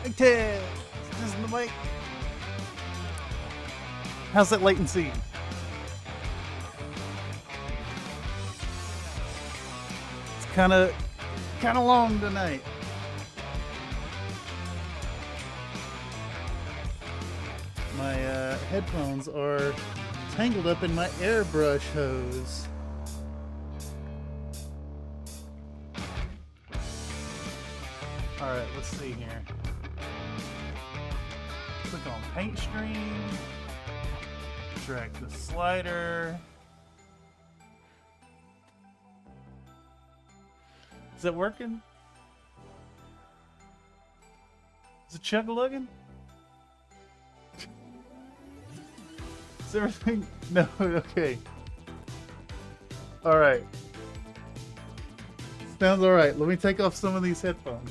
Mic test. This is the mic. How's that latency? It's kind of long tonight. My headphones are tangled up in my airbrush hose. Alright, let's see here. Click on paint stream. Drag the slider. Is that working? Is it chug-a-lugging? Is everything? No, okay. Alright. Sounds alright. Let me take off some of these headphones.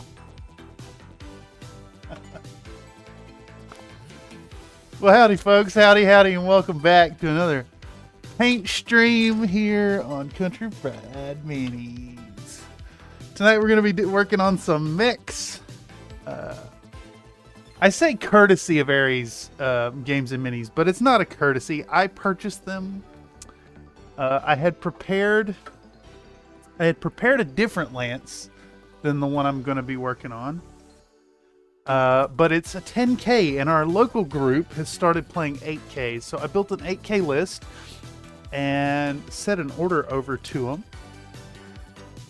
Well, howdy, folks. Howdy, and welcome back to another paint stream here on Country Fried Minis. Tonight we're going to be working on some mechs. I say courtesy of Aries Games and Minis, but it's not a courtesy. I purchased them. I had prepared a different lance than the one I'm going to be working on. But it's a 10K, and our local group has started playing 8K. So I built an 8K list and set an order over to them.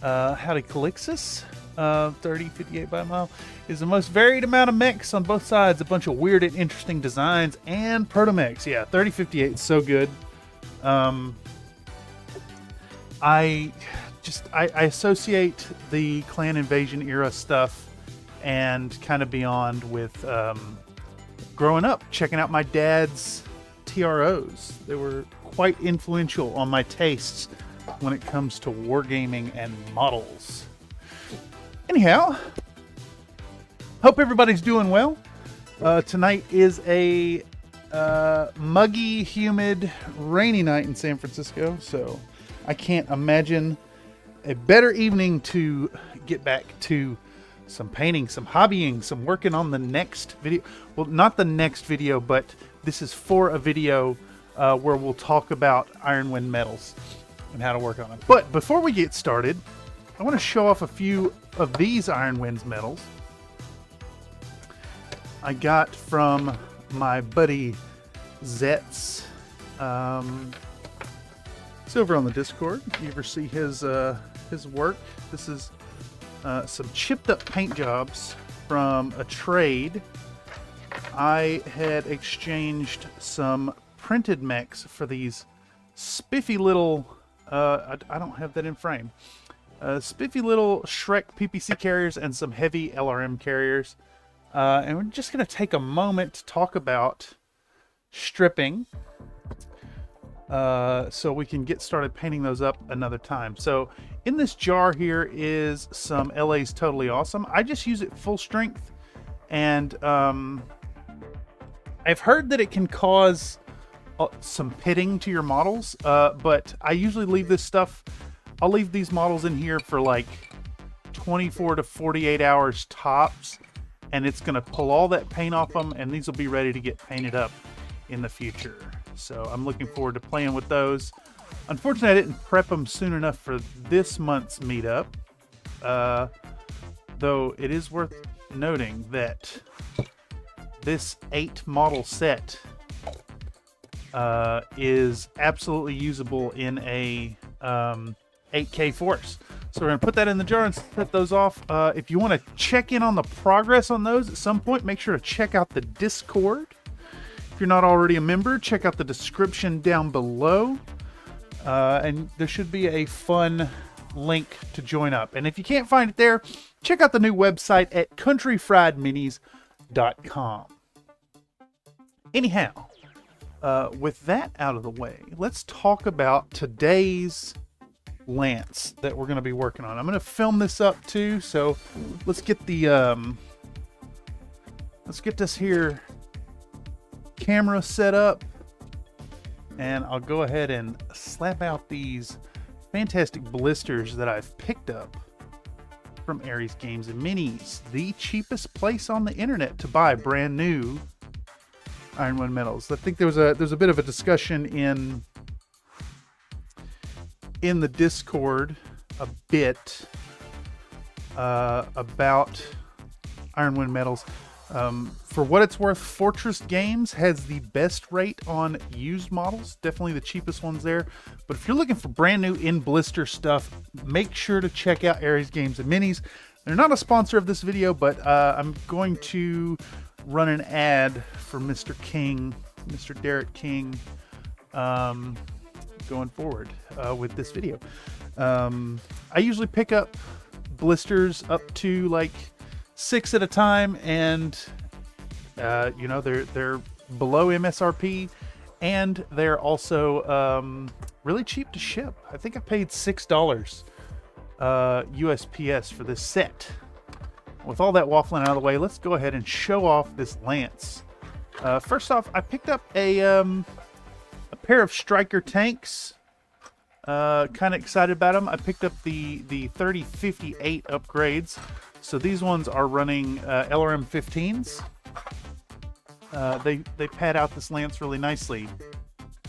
Howdy, Calixus. 3058 by a mile is the most varied amount of mechs on both sides. A bunch of weird and interesting designs and proto mechs. Yeah, 3058 is so good. I associate the clan invasion era stuff and kind of beyond with growing up, checking out my dad's TROs. They were quite influential on my tastes when it comes to wargaming and models. Anyhow, hope everybody's doing well. Tonight is a muggy, humid, rainy night in San Francisco, so I can't imagine a better evening to get back to some painting, some hobbying, some working on the next video. Well, not the next video, but this is for a video where we'll talk about Ironwind Metals and how to work on it. But before we get started, I want to show off a few of these Ironwind metals I got from my buddy Zetz. It's over on the Discord. You ever see his work? This is some chipped up paint jobs from a trade. I had exchanged some printed mechs for these spiffy little, I don't have that in frame, spiffy little Shrek PPC carriers and some heavy LRM carriers. And we're just going to take a moment to talk about stripping so we can get started painting those up another time. So in this jar here is some LA's Totally Awesome. I just use it full strength, and I've heard that it can cause some pitting to your models, but I usually leave this stuff, I'll leave these models in here for like 24 to 48 hours tops, and it's going to pull all that paint off them, and these will be ready to get painted up in the future. So I'm looking forward to playing with those. Unfortunately, I didn't prep them soon enough for this month's meetup, though it is worth noting that this 8 model set is absolutely usable in a 8K force. So we're going to put that in the jar and set those off. If you want to check in on the progress on those at some point, make sure to check out the Discord. If you're not already a member, check out the description down below. And there should be a fun link to join up. And if you can't find it there, check out the new website at countryfriedminis.com. Anyhow, with that out of the way, let's talk about today's lance that we're going to be working on. I'm going to film this up too, so let's get the let's get this here camera set up, and I'll go ahead and slap out these fantastic blisters that I've picked up from Aries Games and Minis, the cheapest place on the internet to buy brand new Ironwind Metals. I think there's a bit of a discussion in the Discord a bit about Ironwind Metals. For what it's worth, Fortress Games has the best rate on used models, definitely the cheapest ones there. But if you're looking for brand new in blister stuff, make sure to check out Aries Games and Minis. They're not a sponsor of this video, but I'm going to run an ad for Mr. King, Mr. Derek King, going forward with this video. I usually pick up blisters up to like 6 at a time, and you know, they're below MSRP, and they're also really cheap to ship. I think I paid $6 USPS for this set. With all that waffling out of the way, let's go ahead and show off this lance. First off, I picked up a pair of striker tanks. Kind of excited about them. I picked up the 3058 upgrades. So these ones are running LRM 15s. They pad out this lance really nicely.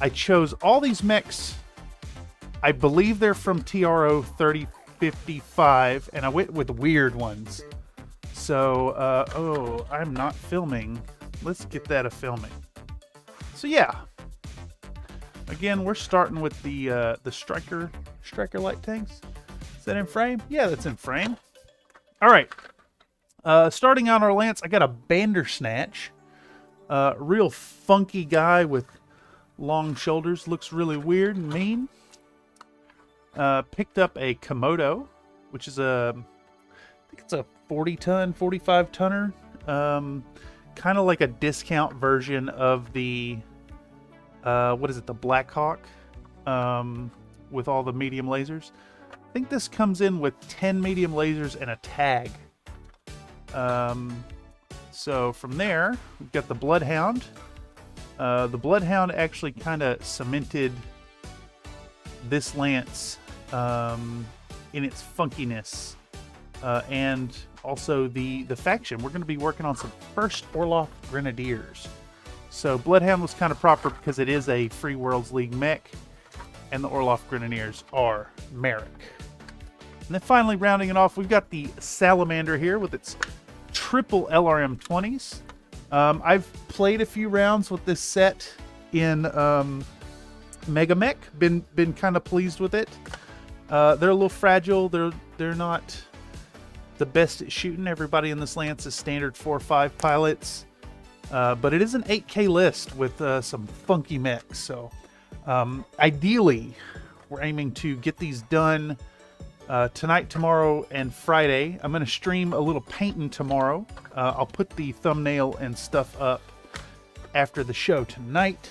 I chose all these mechs. I believe they're from TRO 3055, and I went with weird ones. So, oh, I'm not filming. Let's get that a filming. So yeah. Again, we're starting with the striker light tanks. Is that in frame? Yeah, that's in frame. All right. Starting on our lance, I got a Bandersnatch. Real funky guy with long shoulders. Looks really weird and mean. Picked up a Komodo, which is I think it's a 40-ton, 45-tonner. Kind of like a discount version of the, what is it, the Blackhawk, with all the medium lasers. I think this comes in with 10 medium lasers and a tag. So from there, we've got the Bloodhound. The Bloodhound actually kind of cemented this lance in its funkiness, and also the faction. We're going to be working on some First Orloff Grenadiers. So Bloodhound was kind of proper because it is a Free Worlds League mech, and the Orloff Grenadiers are Merrick. And then finally rounding it off, we've got the Salamander here with its triple LRM 20s. I've played a few rounds with this set in Mega Mech. Been kind of pleased with it. They're a little fragile. They're not the best at shooting. Everybody in this lance is standard 4-5 pilots. But it is an 8K list with some funky mechs. So ideally, we're aiming to get these done tonight, tomorrow, and Friday. I'm going to stream a little painting tomorrow. I'll put the thumbnail and stuff up after the show tonight.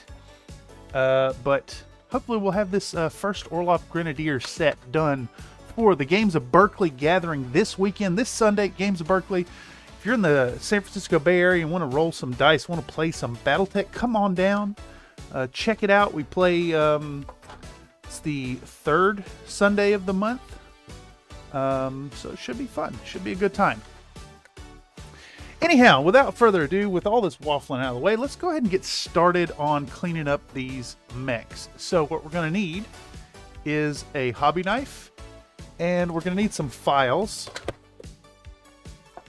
But hopefully we'll have this First Orloff Grenadier set done for the Games of Berkeley gathering this weekend, this Sunday, Games of Berkeley. If you're in the San Francisco Bay Area and want to roll some dice, want to play some Battletech, come on down. Check it out. We play, it's the third Sunday of the month. So it should be fun. Should be a good time. Anyhow, without further ado, with all this waffling out of the way, let's go ahead and get started on cleaning up these mechs. So what we're going to need is a hobby knife, and we're going to need some files.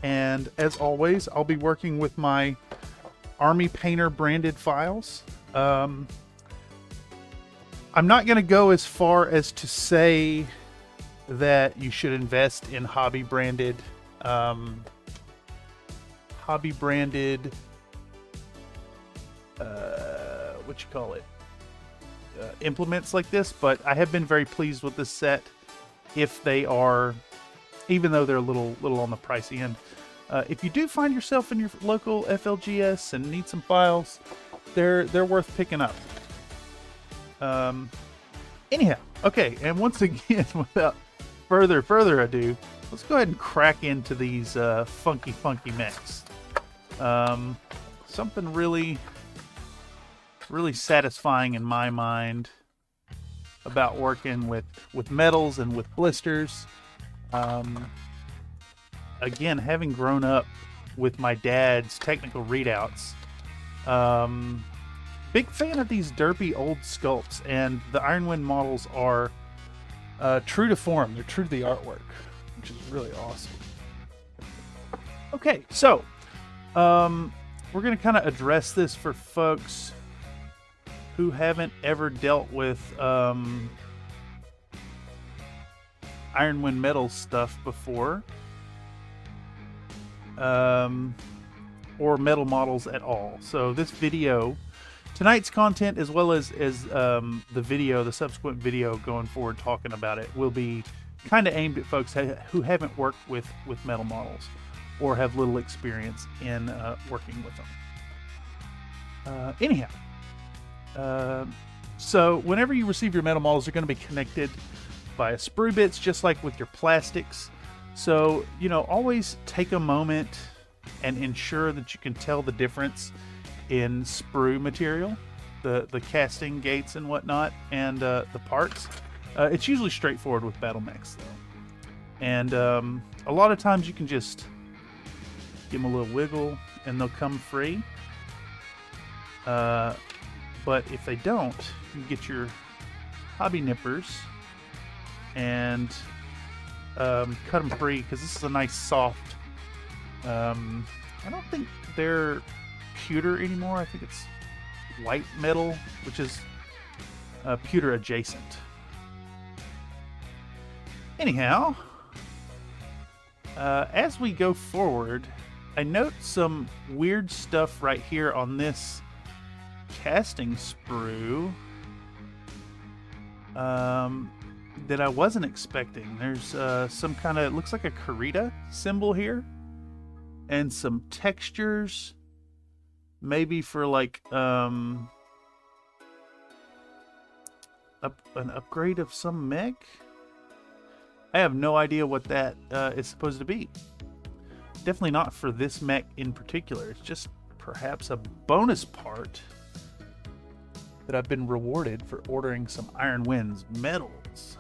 And as always, I'll be working with my Army Painter branded files. I'm not going to go as far as to say that you should invest in hobby branded implements like this, but I have been very pleased with this set. If they are, even though they're a little on the pricey end, if you do find yourself in your local FLGS and need some files, they're worth picking up. Anyhow, okay, and once again, without further ado, let's go ahead and crack into these funky mechs. Something really satisfying in my mind about working with metals and with blisters. again, having grown up with my dad's technical readouts, big fan of these derpy old sculpts, and the Ironwind models are true to form. They're true to the artwork, which is really awesome. Okay, so we're going to kind of address this for folks who haven't ever dealt with Ironwind Metals stuff before, or metal models at all. So this video, tonight's content, as well as the video, the subsequent video going forward talking about it, will be kind of aimed at folks who haven't worked with metal models or have little experience in working with them. Anyhow, so whenever you receive your metal models, they're going to be connected via sprue bits, just like with your plastics. So, you know, always take a moment and ensure that you can tell the difference in sprue material, the casting gates and whatnot, and the parts. It's usually straightforward with battle mechs, though. And a lot of times you can just give them a little wiggle and they'll come free. But if they don't, you get your hobby nippers and cut them free, because this is a nice soft, I don't think they're pewter anymore. I think it's white metal, which is pewter adjacent. Anyhow, as we go forward, I note some weird stuff right here on this casting sprue that I wasn't expecting. There's some kind of, it looks like a Karita symbol here, and some textures, maybe for like an upgrade of some mech. I have no idea what that is supposed to be. Definitely not for this mech in particular. It's just perhaps a bonus part that I've been rewarded for ordering some Ironwind Metals.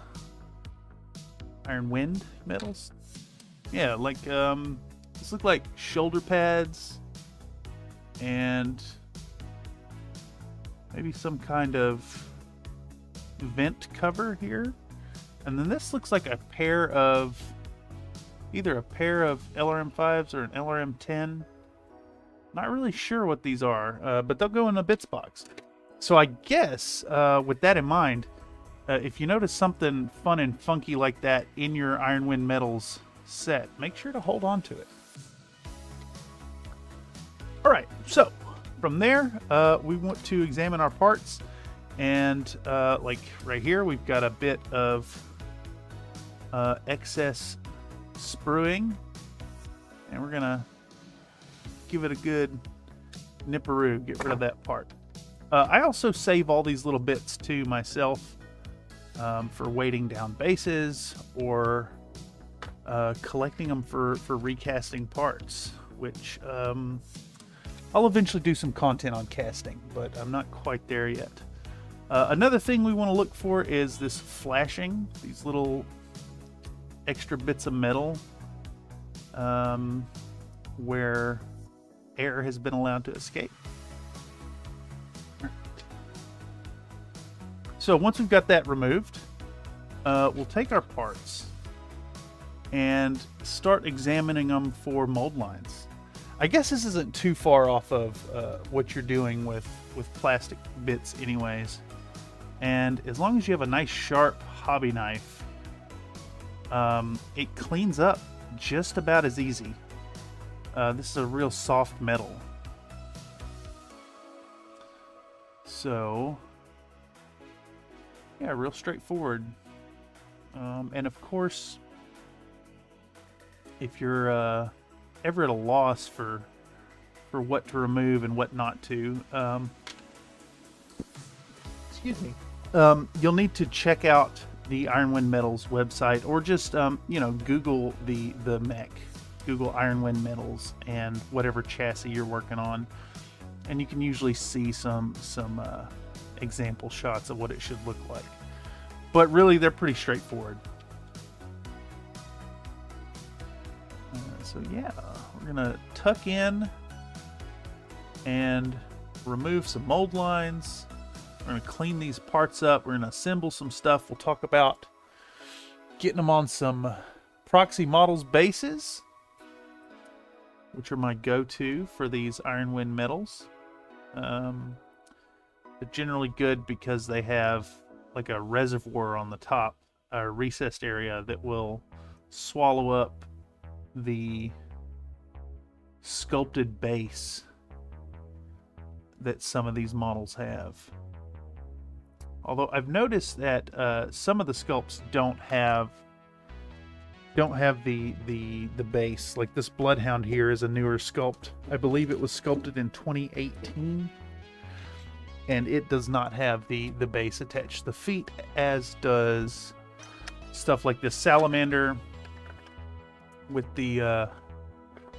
Ironwind Metals? Yeah, like, this look like shoulder pads and maybe some kind of vent cover here. And then this looks like a pair of, either a pair of LRM5s or an LRM10. Not really sure what these are, but they'll go in the bits box. So I guess, with that in mind, if you notice something fun and funky like that in your Ironwind Metals set, make sure to hold on to it. Alright, so from there, we want to examine our parts. And like right here, we've got a bit of excess sprueing, and we're gonna give it a good nipperoo, get rid of that part. I also save all these little bits to myself for weighting down bases, or collecting them for recasting parts, which I'll eventually do some content on casting, but I'm not quite there yet. Another thing we want to look for is this flashing, these little extra bits of metal where air has been allowed to escape. So once we've got that removed, we'll take our parts and start examining them for mold lines. I guess this isn't too far off of what you're doing with plastic bits anyways. And as long as you have a nice sharp hobby knife, it cleans up just about as easy. This is a real soft metal. So, yeah, real straightforward. And of course, if you're ever at a loss for what to remove and what not to, excuse me, you'll need to check out the Ironwind Metals website, or just you know, Google the mech, Google Ironwind Metals and whatever chassis you're working on, and you can usually see some example shots of what it should look like. But really, they're pretty straightforward. So yeah, we're gonna tuck in and remove some mold lines. We're gonna clean these parts up. We're gonna assemble some stuff. We'll talk about getting them on some proxy models bases, which are my go-to for these Ironwind Metals. They're generally good because they have like a reservoir on the top, a recessed area that will swallow up the sculpted base that some of these models have. Although I've noticed that some of the sculpts don't have the base. Like this Bloodhound here is a newer sculpt. I believe it was sculpted in 2018, and it does not have the base attached. The feet, as does stuff like this Salamander with the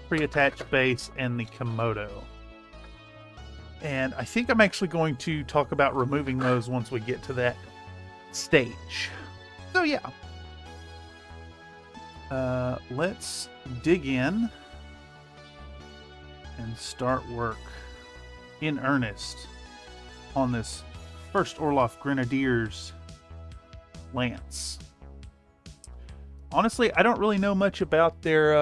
pre-attached base and the Komodo. And I think I'm actually going to talk about removing those once we get to that stage. So yeah. Let's dig in and start work in earnest on this first Orloff Grenadiers lance. Honestly, I don't really know much about their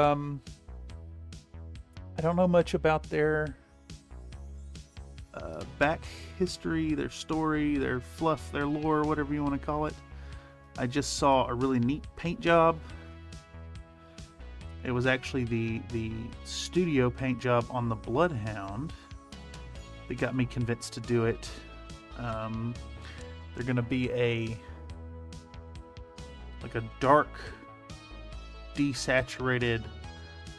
back history, their story, their fluff, their lore, whatever you want to call it. I just saw a really neat paint job. It was actually the studio paint job on the Bloodhound that got me convinced to do it. They're going to be a dark, desaturated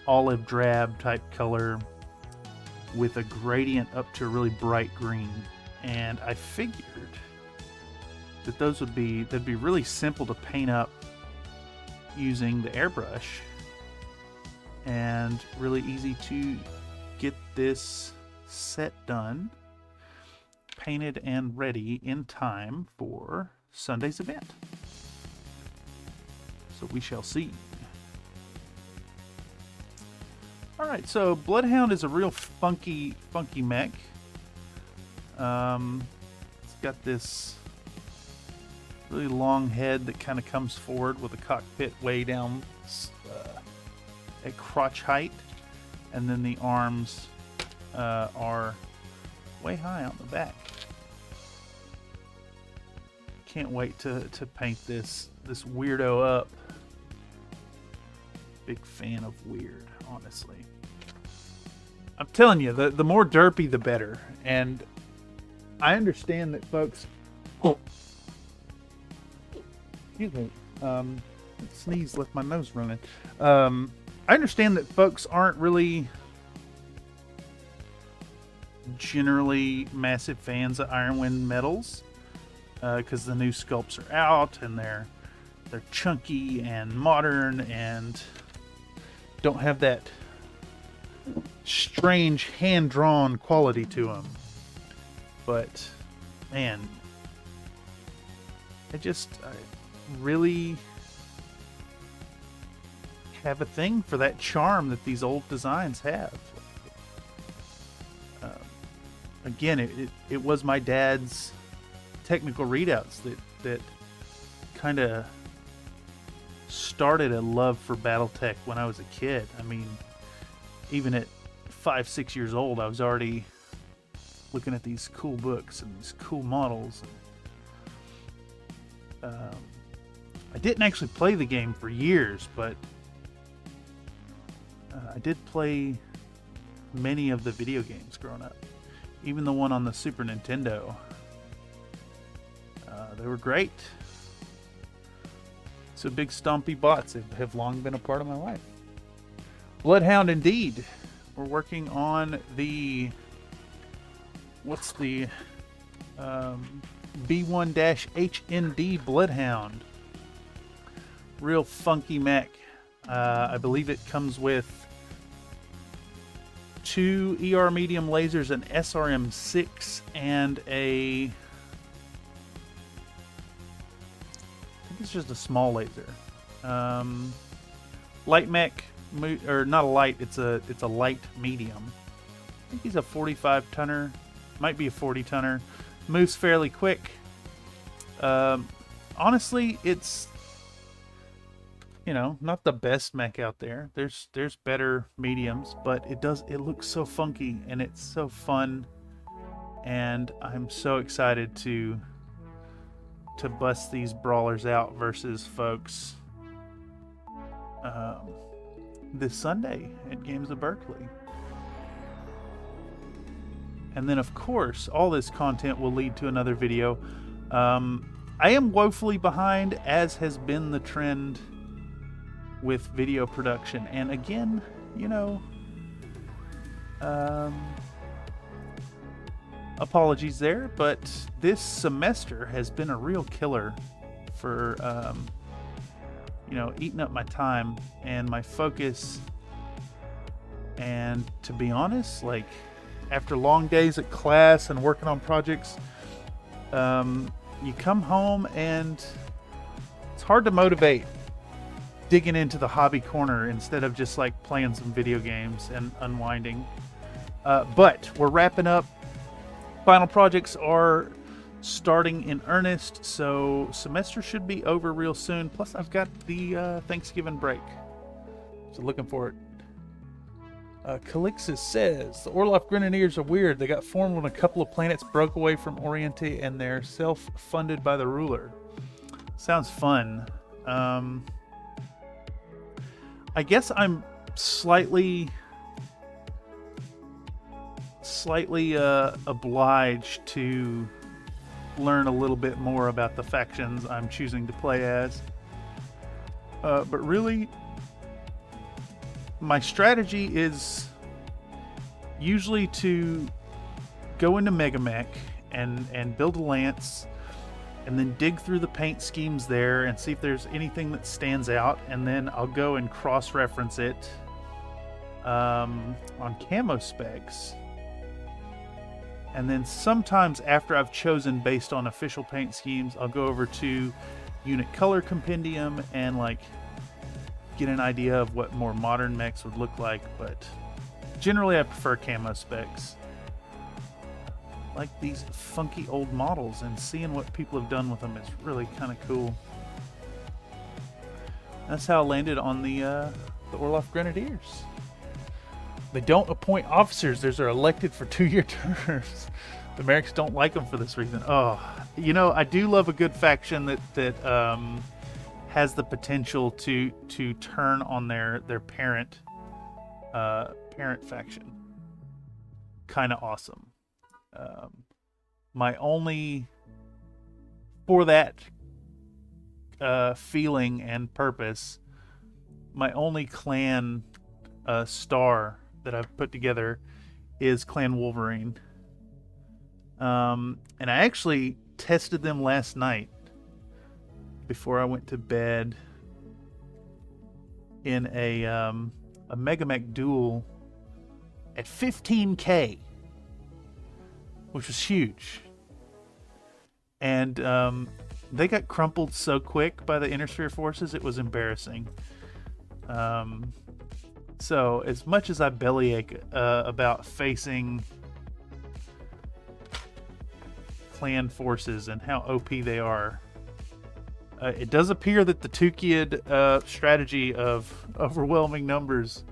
olive drab type color with a gradient up to a really bright green. And I figured that that'd be really simple to paint up using the airbrush, and really easy to get this set done, painted and ready in time for Sunday's event. So we shall see. Alright, so Bloodhound is a real funky mech. It's got this really long head that kind of comes forward with a cockpit way down at crotch height, and then the arms are way high on the back. Can't wait to paint this weirdo up. Big fan of weird, honestly. I'm telling you, the more derpy the better. And I understand that folks... Oh. Excuse me. Sneeze left my nose running. I understand that folks aren't really generally massive fans of Ironwind Metals because the new sculpts are out and they're chunky and modern and don't have that strange hand-drawn quality to them. But man, I really have a thing for that charm that these old designs have. Again, it was my dad's technical readouts that kind of started a love for Battletech when I was a kid. I mean, even at 5-6 years old, I was already looking at these cool books and these cool models. I didn't actually play the game for years, but I did play many of the video games growing up. Even the one on the Super Nintendo. They were great. So big stompy bots have long been a part of my life. Bloodhound indeed. We're working on the... What's the... B1-HND Bloodhound. Real funky mech. I believe it comes with 2 ER medium lasers, an SRM6, and I think it's just a small laser. Light mech, or not a light. It's a light medium. I think he's a 45 tonner, might be a 40 tonner. Moves fairly quick. Honestly, it's, you know, not the best mech out there. There's better mediums, but it looks so funky and it's so fun, and I'm so excited to bust these brawlers out versus folks this Sunday at Games of Berkeley. And then, of course, all this content will lead to another video. I am woefully behind, as has been the trend with video production. And again, you know, apologies there, but this semester has been a real killer for, you know, eating up my time and my focus. And to be honest, like, after long days at class and working on projects, you come home and it's hard to motivate digging into the hobby corner instead of just like playing some video games and unwinding. But we're wrapping up. Final projects are starting in earnest, so semester should be over real soon. Plus I've got the Thanksgiving break, so looking forward. Calixus says, the Orloff Grenadiers are weird. They got formed when a couple of planets broke away from Oriente and they're self-funded by the ruler. Sounds fun. I guess I'm slightly obliged to learn a little bit more about the factions I'm choosing to play as. But really, my strategy is usually to go into Mega Mech and build a lance, and then dig through the paint schemes there and see if there's anything that stands out, and then I'll go and cross-reference it on camo specs. And then sometimes after I've chosen based on official paint schemes, I'll go over to Unit Color Compendium and like get an idea of what more modern mechs would look like, but generally I prefer camo specs. Like these funky old models, and seeing what people have done with them is really kind of cool. That's how I landed on the Orloff Grenadiers. They don't appoint officers. Those are elected for 2-year terms. The Americans don't like them for this reason. Oh, you know, I do love a good faction that has the potential to turn on their parent faction. Kind of awesome. My only, for that feeling and purpose, my only clan star that I've put together is Clan Wolverine. And I actually tested them last night before I went to bed in a Mega Mech duel at 15K, which was huge. And they got crumpled so quick by the Intersphere forces, it was embarrassing. So as much as I bellyache about facing clan forces and how OP they are, it does appear that the Tukiad strategy of overwhelming numbers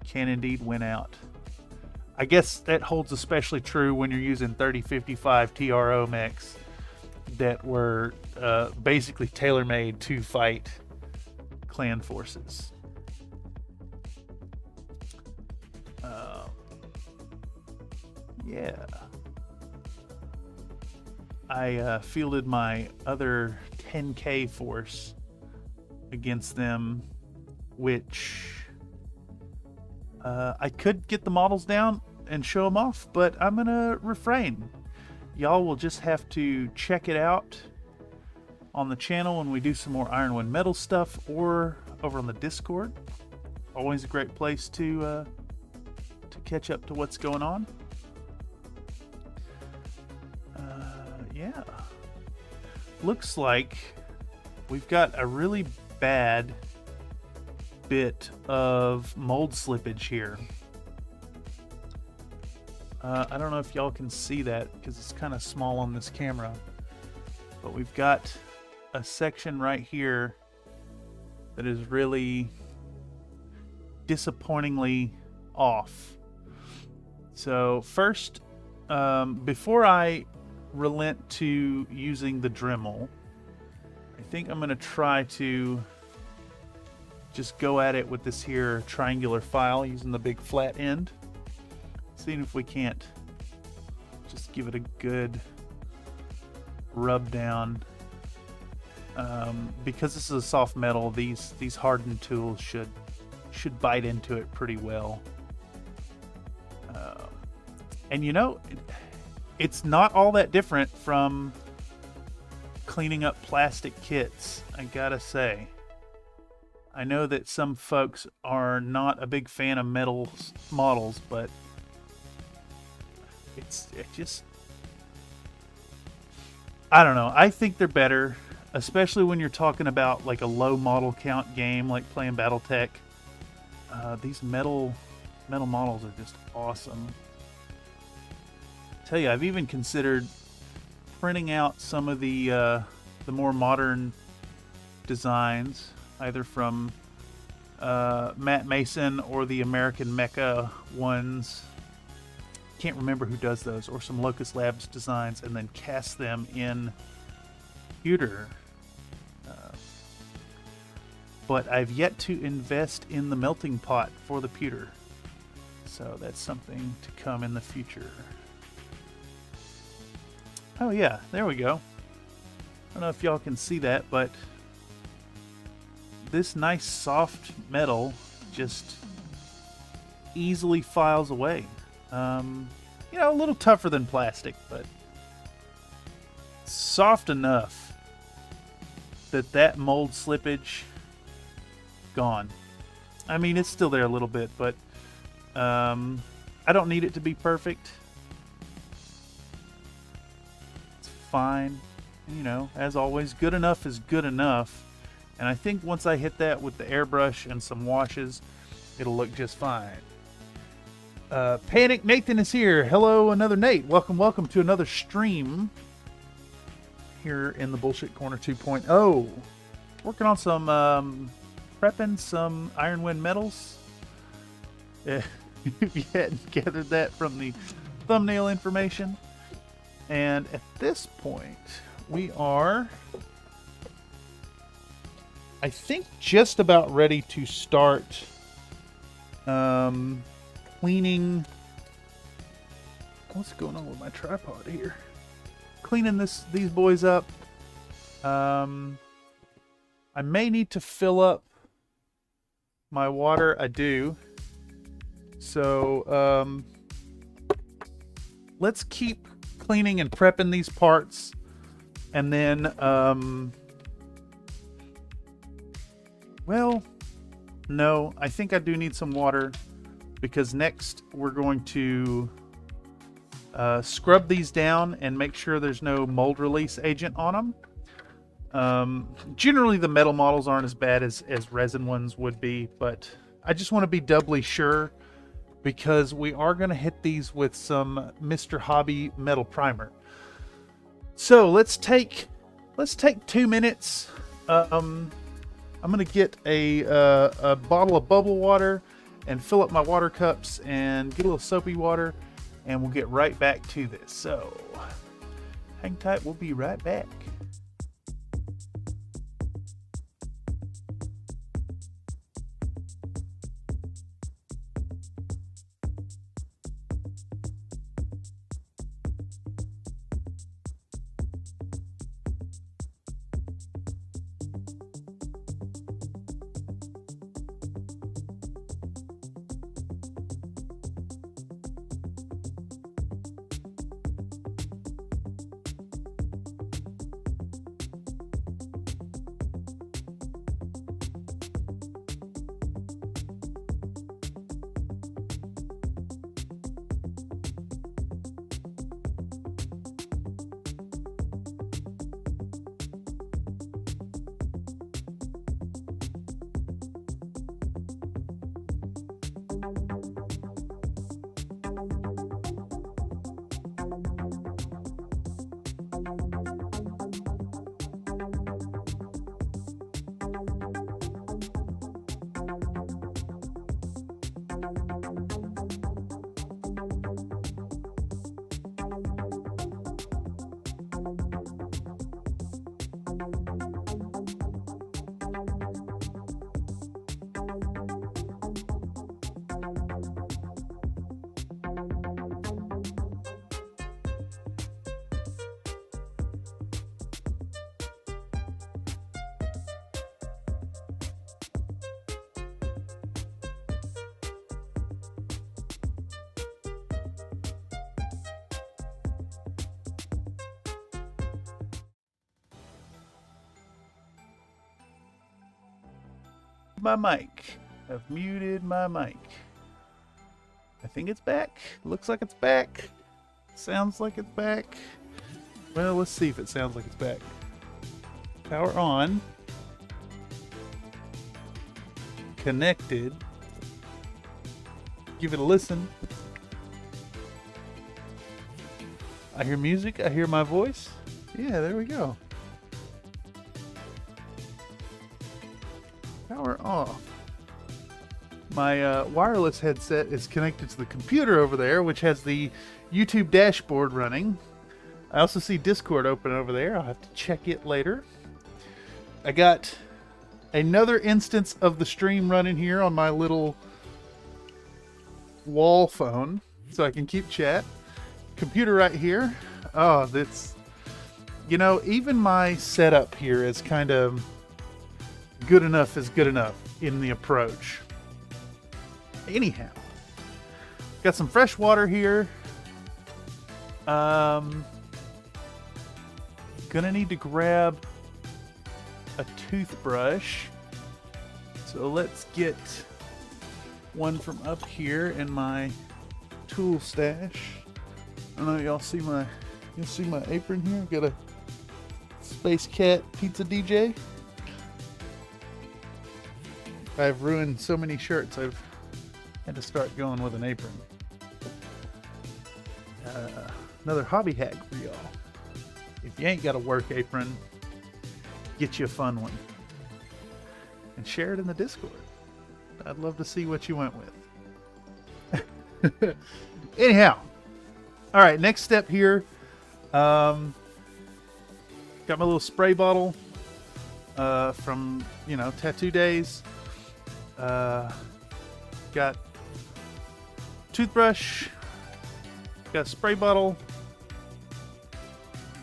can indeed win out. I guess that holds especially true when you're using 3055 TRO mechs that were basically tailor-made to fight clan forces. Yeah. I fielded my other 10K force against them, which I could get the models down and show them off, but I'm gonna refrain. Y'all will just have to check it out on the channel when we do some more Ironwind Metals stuff, or over on the Discord. Always a great place to catch up to what's going on. Yeah, looks like we've got a really bad bit of mold slippage here. I don't know if y'all can see that because it's kind of small on this camera, but we've got a section right here that is really disappointingly off. So first, before I relent to using the Dremel, I think I'm going to try to just go at it with this here triangular file using the big flat end. Seeing if we can't just give it a good rub down. Because this is a soft metal, these hardened tools should bite into it pretty well. And you know, it's not all that different from cleaning up plastic kits, I gotta say. I know that some folks are not a big fan of metal models, but it just, I don't know. I think they're better, especially when you're talking about like a low model count game like playing Battletech. These metal models are just awesome. I tell you, I've even considered printing out some of the more modern designs, either from Matt Mason or the American Mecha ones. Can't remember who does those, or some Locust Labs designs, and then cast them in pewter. But I've yet to invest in the melting pot for the pewter, so that's something to come in the future. Oh yeah, there we go. I don't know if y'all can see that, but this nice soft metal just easily files away. You know, a little tougher than plastic, but soft enough that mold slippage gone. I mean, it's still there a little bit, but I don't need it to be perfect. It's fine. You know, as always, good enough is good enough. And I think once I hit that with the airbrush and some washes, it'll look just fine. Panic Nathan is here. Hello, another Nate. Welcome to another stream here in the Bullshit Corner 2.0. Working on some prepping some Ironwind Metals. If you hadn't gathered that from the thumbnail information. And at this point, we are, I think, just about ready to start cleaning. What's going on with my tripod here? Cleaning these boys up. I may need to fill up my water. I do. So let's keep cleaning and prepping these parts, and then well, no, I think I do need some water, because next we're going to scrub these down and make sure there's no mold release agent on them. Generally the metal models aren't as bad as resin ones would be, but I just want to be doubly sure, because we are going to hit these with some Mr. Hobby metal primer. So let's take 2 minutes. I'm going to get a bottle of bubble water and fill up my water cups and get a little soapy water, and we'll get right back to this. So hang tight, we'll be right back. My mic. I've muted my mic. I think it's back. Looks like it's back. Sounds like it's back. Well, let's see if it sounds like it's back. Power on. Connected. Give it a listen. I hear music. I hear my voice. Yeah, there we go. Power off. My wireless headset is connected to the computer over there, which has the YouTube dashboard running. I also see Discord open over there. I'll have to check it later. I got another instance of the stream running here on my little wall phone, so I can keep chat. Computer right here. Oh, that's... You know, even my setup here is kind of... good enough is good enough in the approach. Anyhow, got some fresh water here. Gonna need to grab a toothbrush. So let's get one from up here in my tool stash. I don't know, y'all see my apron here? Got a Space Cat Pizza DJ. I've ruined so many shirts, I've had to start going with an apron. Another hobby hack for y'all. If you ain't got a work apron, get you a fun one. And share it in the Discord. I'd love to see what you went with. Anyhow. Alright, next step here. Got my little spray bottle from, tattoo days. Got toothbrush, got a spray bottle.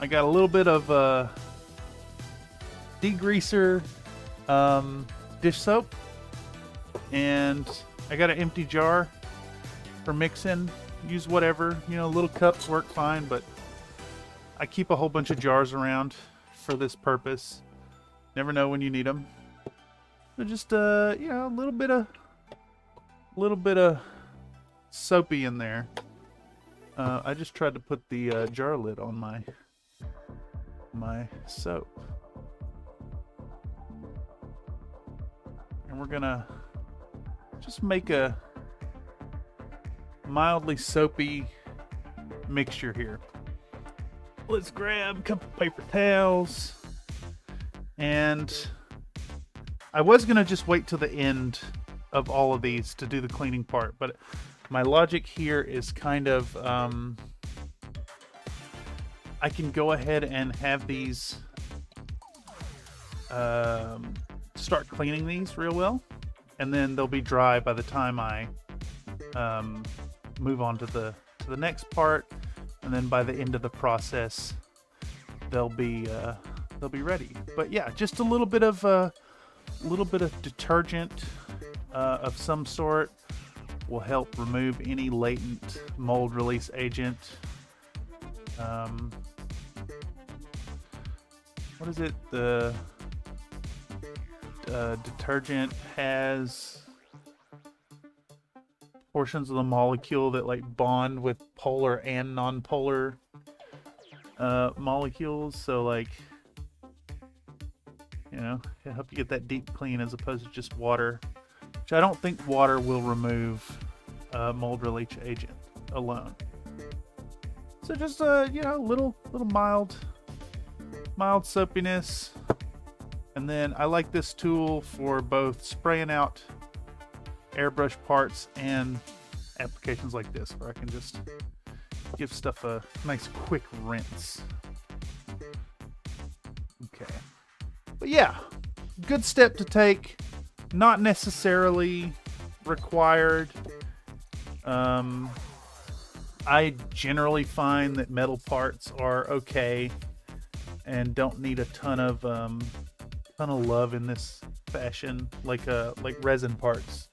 I got a little bit of degreaser dish soap, and I got an empty jar for mixing. Use whatever, little cups work fine, but I keep a whole bunch of jars around for this purpose. Never know when you need them. So just a little bit of soapy in there. I just tried to put the jar lid on my soap, and we're gonna just make a mildly soapy mixture here. Let's grab a couple paper towels, and I was gonna just wait till the end of all of these to do the cleaning part, but my logic here is kind of I can go ahead and have these start cleaning these real well, and then they'll be dry by the time I move on to the next part, and then by the end of the process they'll be ready. But yeah, just a little bit of detergent of some sort will help remove any latent mold release agent. What is it? The detergent has portions of the molecule that bond with polar and non-polar molecules, so it'll help you get that deep clean as opposed to just water, which I don't think water will remove mold release agent alone. So just you know, little mild soapiness. And then I like this tool for both spraying out airbrush parts and applications like this, where I can just give stuff a nice quick rinse. Okay. But yeah, good step to take. Not necessarily required. I generally find that metal parts are okay and don't need a ton of love in this fashion, like resin parts.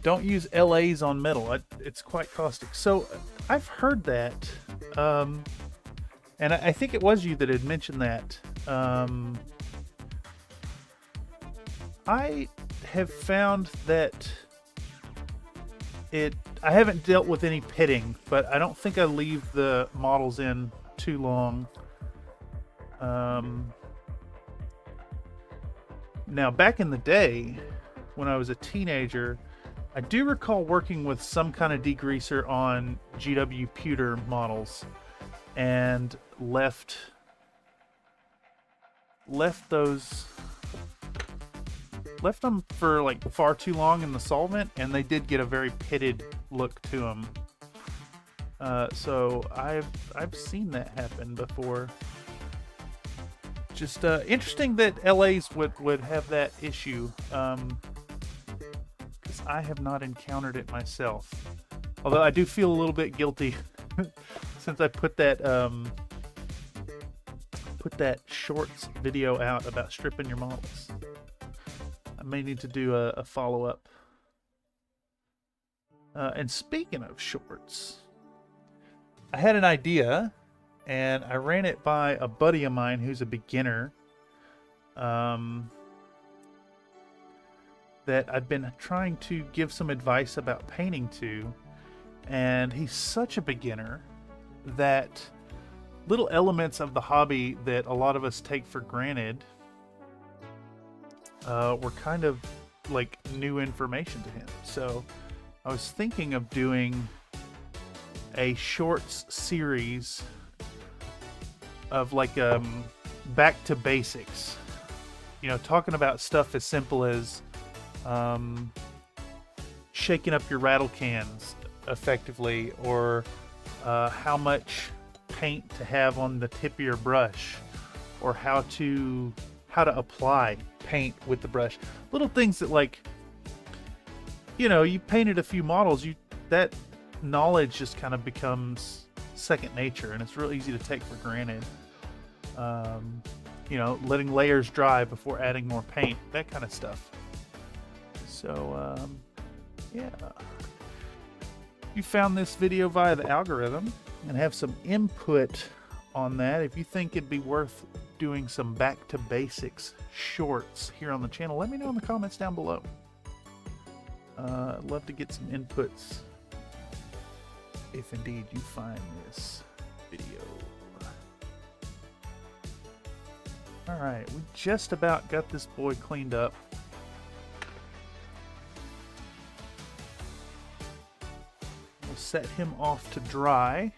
Don't use LAs on metal. It's quite caustic. So I've heard that, and I think it was you that had mentioned that. I have found that I haven't dealt with any pitting, but I don't think I leave the models in too long. Now, back in the day, when I was a teenager, I do recall working with some kind of degreaser on GW pewter models, and left them for like far too long in the solvent, and they did get a very pitted look to them. So I've seen that happen before. Just interesting that LAs would have that issue, because I have not encountered it myself. Although I do feel a little bit guilty since I put that shorts video out about stripping your models. I may need to do a follow-up. And speaking of shorts, I had an idea, and I ran it by a buddy of mine who's a beginner, that I've been trying to give some advice about painting to, and he's such a beginner that little elements of the hobby that a lot of us take for granted were kind of like new information to him. So I was thinking of doing a shorts series of like back to basics, you know, talking about stuff as simple as shaking up your rattle cans effectively, or how much paint to have on the tip of your brush, or how to apply paint with the brush. Little things that, like, you know, you painted a few models, that knowledge just kind of becomes second nature, and it's real easy to take for granted. You know, letting layers dry before adding more paint, that kind of stuff. So yeah, you found this video via the algorithm and have some input on that. If you think it'd be worth doing some back to basics shorts here on the channel, let me know in the comments down below. I'd love to get some inputs if indeed you find this video. Alright, we just about got this boy cleaned up. We'll set him off to dry.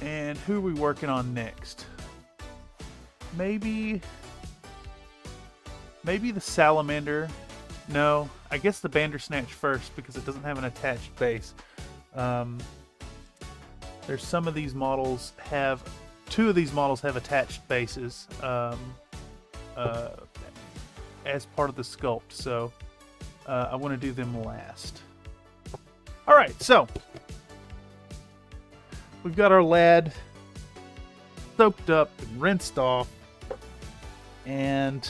And who are we working on next? Maybe the salamander. No, I guess the bandersnatch first, because it doesn't have an attached base. There's some of these models have, two of these models have attached bases as part of the sculpt, so I want to do them last. Alright, so we've got our lad soaked up and rinsed off, and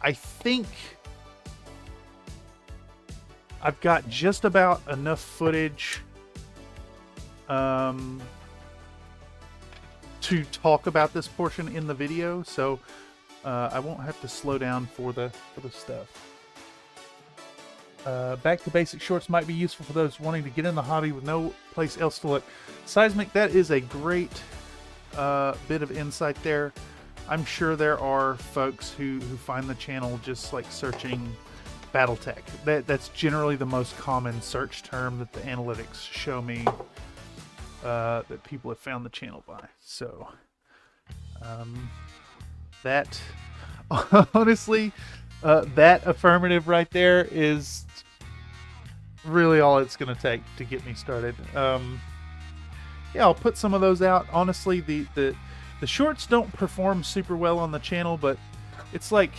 I think I've got just about enough footage to talk about this portion in the video, so I won't have to slow down for the stuff. Back to basic shorts might be useful for those wanting to get in the hobby with no place else to look. Seismic, that is a great bit of insight there. I'm sure there are folks who find the channel just like searching Battletech. That's generally the most common search term that the analytics show me that people have found the channel by. So that honestly, that affirmative right there is really all it's going to take to get me started. Yeah, I'll put some of those out. Honestly, the shorts don't perform super well on the channel, but it's like,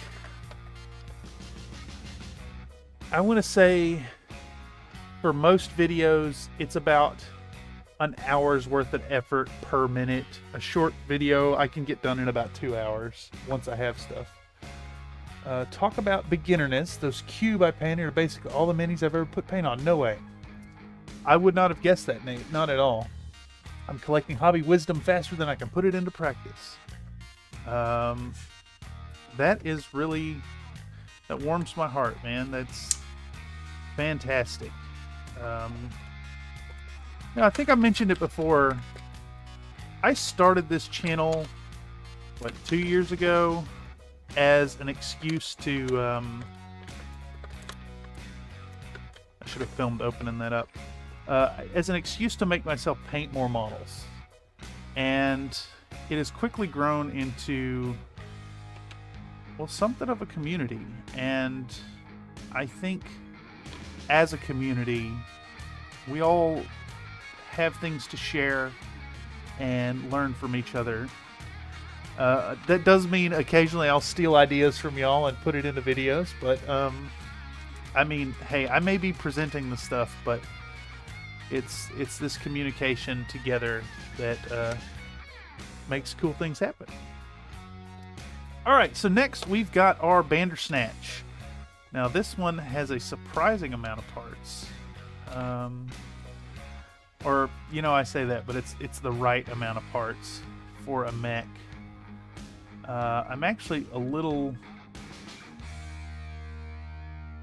I want to say for most videos, it's about an hour's worth of effort per minute. A short video I can get done in about 2 hours once I have stuff. Talk about beginnerness. Those cube I painted are basically all the minis I've ever put paint on. No way. I would not have guessed that, Nate. Not at all. I'm collecting hobby wisdom faster than I can put it into practice. That is really... that warms my heart, man. That's fantastic. I think I mentioned it before. I started this channel, 2 years ago, as an excuse to... I should have filmed opening that up. As an excuse to make myself paint more models. And it has quickly grown into, well, something of a community. And I think as a community, we all have things to share and learn from each other. That does mean occasionally I'll steal ideas from y'all and put it into videos, but I mean, hey, I may be presenting the stuff, but it's this communication together that makes cool things happen. All right, so next we've got our Bandersnatch. Now this one has a surprising amount of parts. Or, I say that, but it's the right amount of parts for a mech. I'm actually a little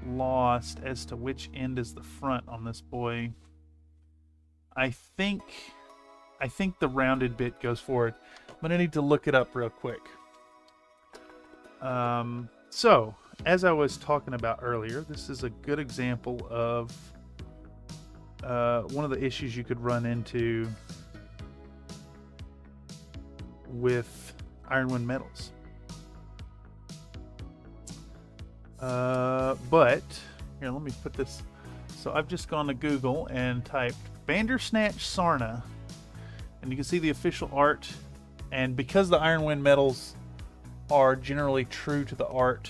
lost as to which end is the front on this boy. I think the rounded bit goes forward. I'm gonna need to look it up real quick. So, as I was talking about earlier, this is a good example of one of the issues you could run into with Ironwind Metals. But here, let me put this. So I've just gone to Google and typed Bandersnatch Sarna, and you can see the official art. And because the Ironwind Metals are generally true to the art,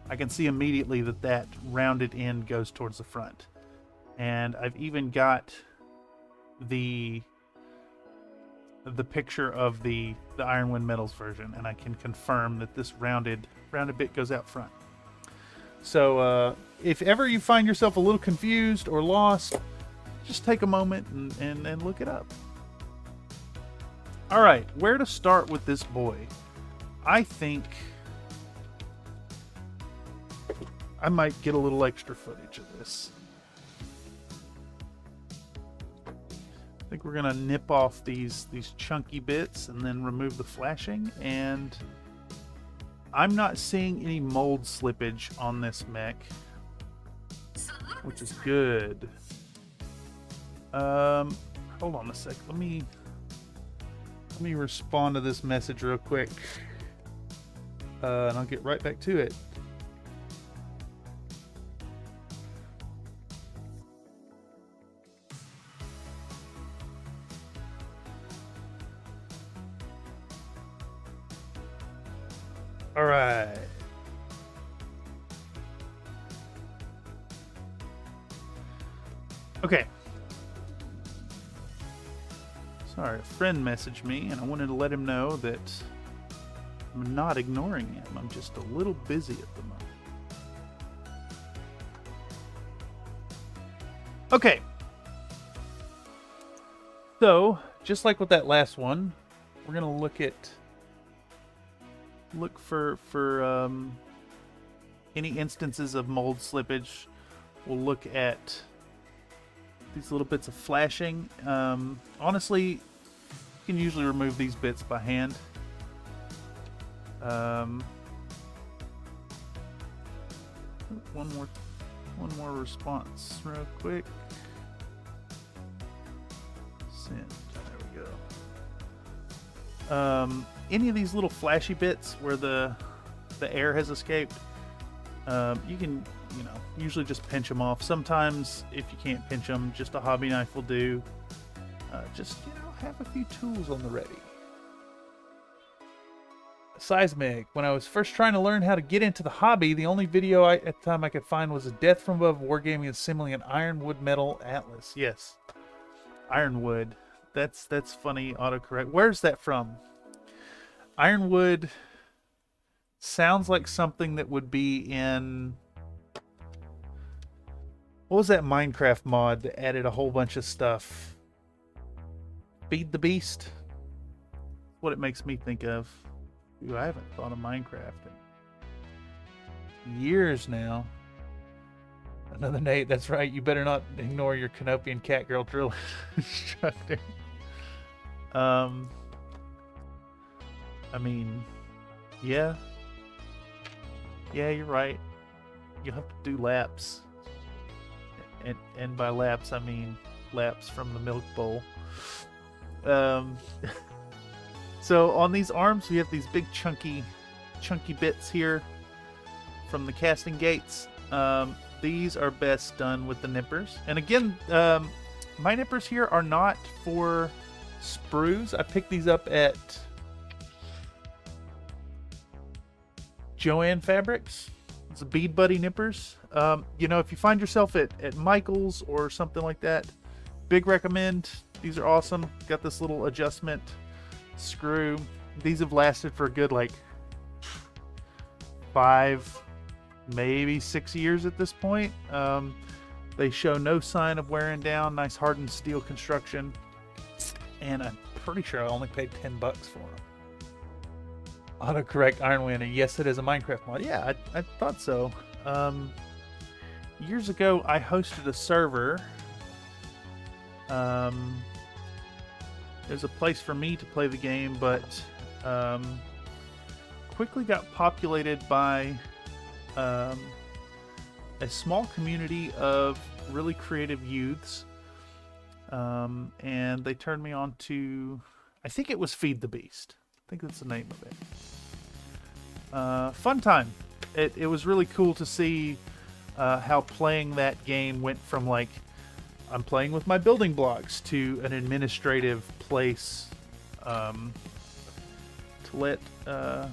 I can see immediately that rounded end goes towards the front. And I've even got the picture of the Ironwind Metals version, and I can confirm that this rounded bit goes out front. So if ever you find yourself a little confused or lost, just take a moment and look it up. All right, where to start with this boy? I think I might get a little extra footage of this. I think we're gonna nip off these chunky bits and then remove the flashing, and I'm not seeing any mold slippage on this mech, which is good. Hold on a sec. Let me respond to this message real quick, and I'll get right back to it. All right. Okay. Sorry, a friend messaged me, and I wanted to let him know that I'm not ignoring him. I'm just a little busy at the moment. Okay. So, just like with that last one, we're gonna look for any instances of mold slippage. We'll look at these little bits of flashing. Honestly, you can usually remove these bits by hand. One more response real quick. Send. There we go. Any of these little flashy bits where the air has escaped, you can, usually just pinch them off. Sometimes if you can't pinch them, just a hobby knife will do. Just, have a few tools on the ready. Seismic. When I was first trying to learn how to get into the hobby, the only video at the time I could find was a Death from Above wargaming assembling an Ironwood metal atlas. Yes. Ironwood. That's funny autocorrect. Where's that from? Ironwood sounds like something that would be in... What was that Minecraft mod that added a whole bunch of stuff? Feed the Beast? What it makes me think of. Ooh, I haven't thought of Minecraft in years now. Another Nate, that's right. You better not ignore your Canopian Catgirl drill instructor. I mean, yeah. Yeah, you're right. You'll have to do laps. And by laps, I mean laps from the milk bowl. So on these arms, we have these big chunky bits here from the casting gates. These are best done with the nippers. And again, my nippers here are not for sprues. I picked these up at Joann Fabrics. It's a Bead Buddy nippers. If you find yourself at Michael's or something like that, big recommend. These are awesome. Got this little adjustment screw. These have lasted for a good 5, maybe 6 years at this point. They show no sign of wearing down. Nice hardened steel construction, and I'm pretty sure I only paid $10 for them. Autocorrect Ironwind, and yes, it is a Minecraft mod. Yeah, I thought so. Years ago, I hosted a server. There's a place for me to play the game, but quickly got populated by a small community of really creative youths, and they turned me on to, I think it was Feed the Beast. I think that's the name of it. Fun time. It was really cool to see how playing that game went from I'm playing with my building blocks to an administrative place to let a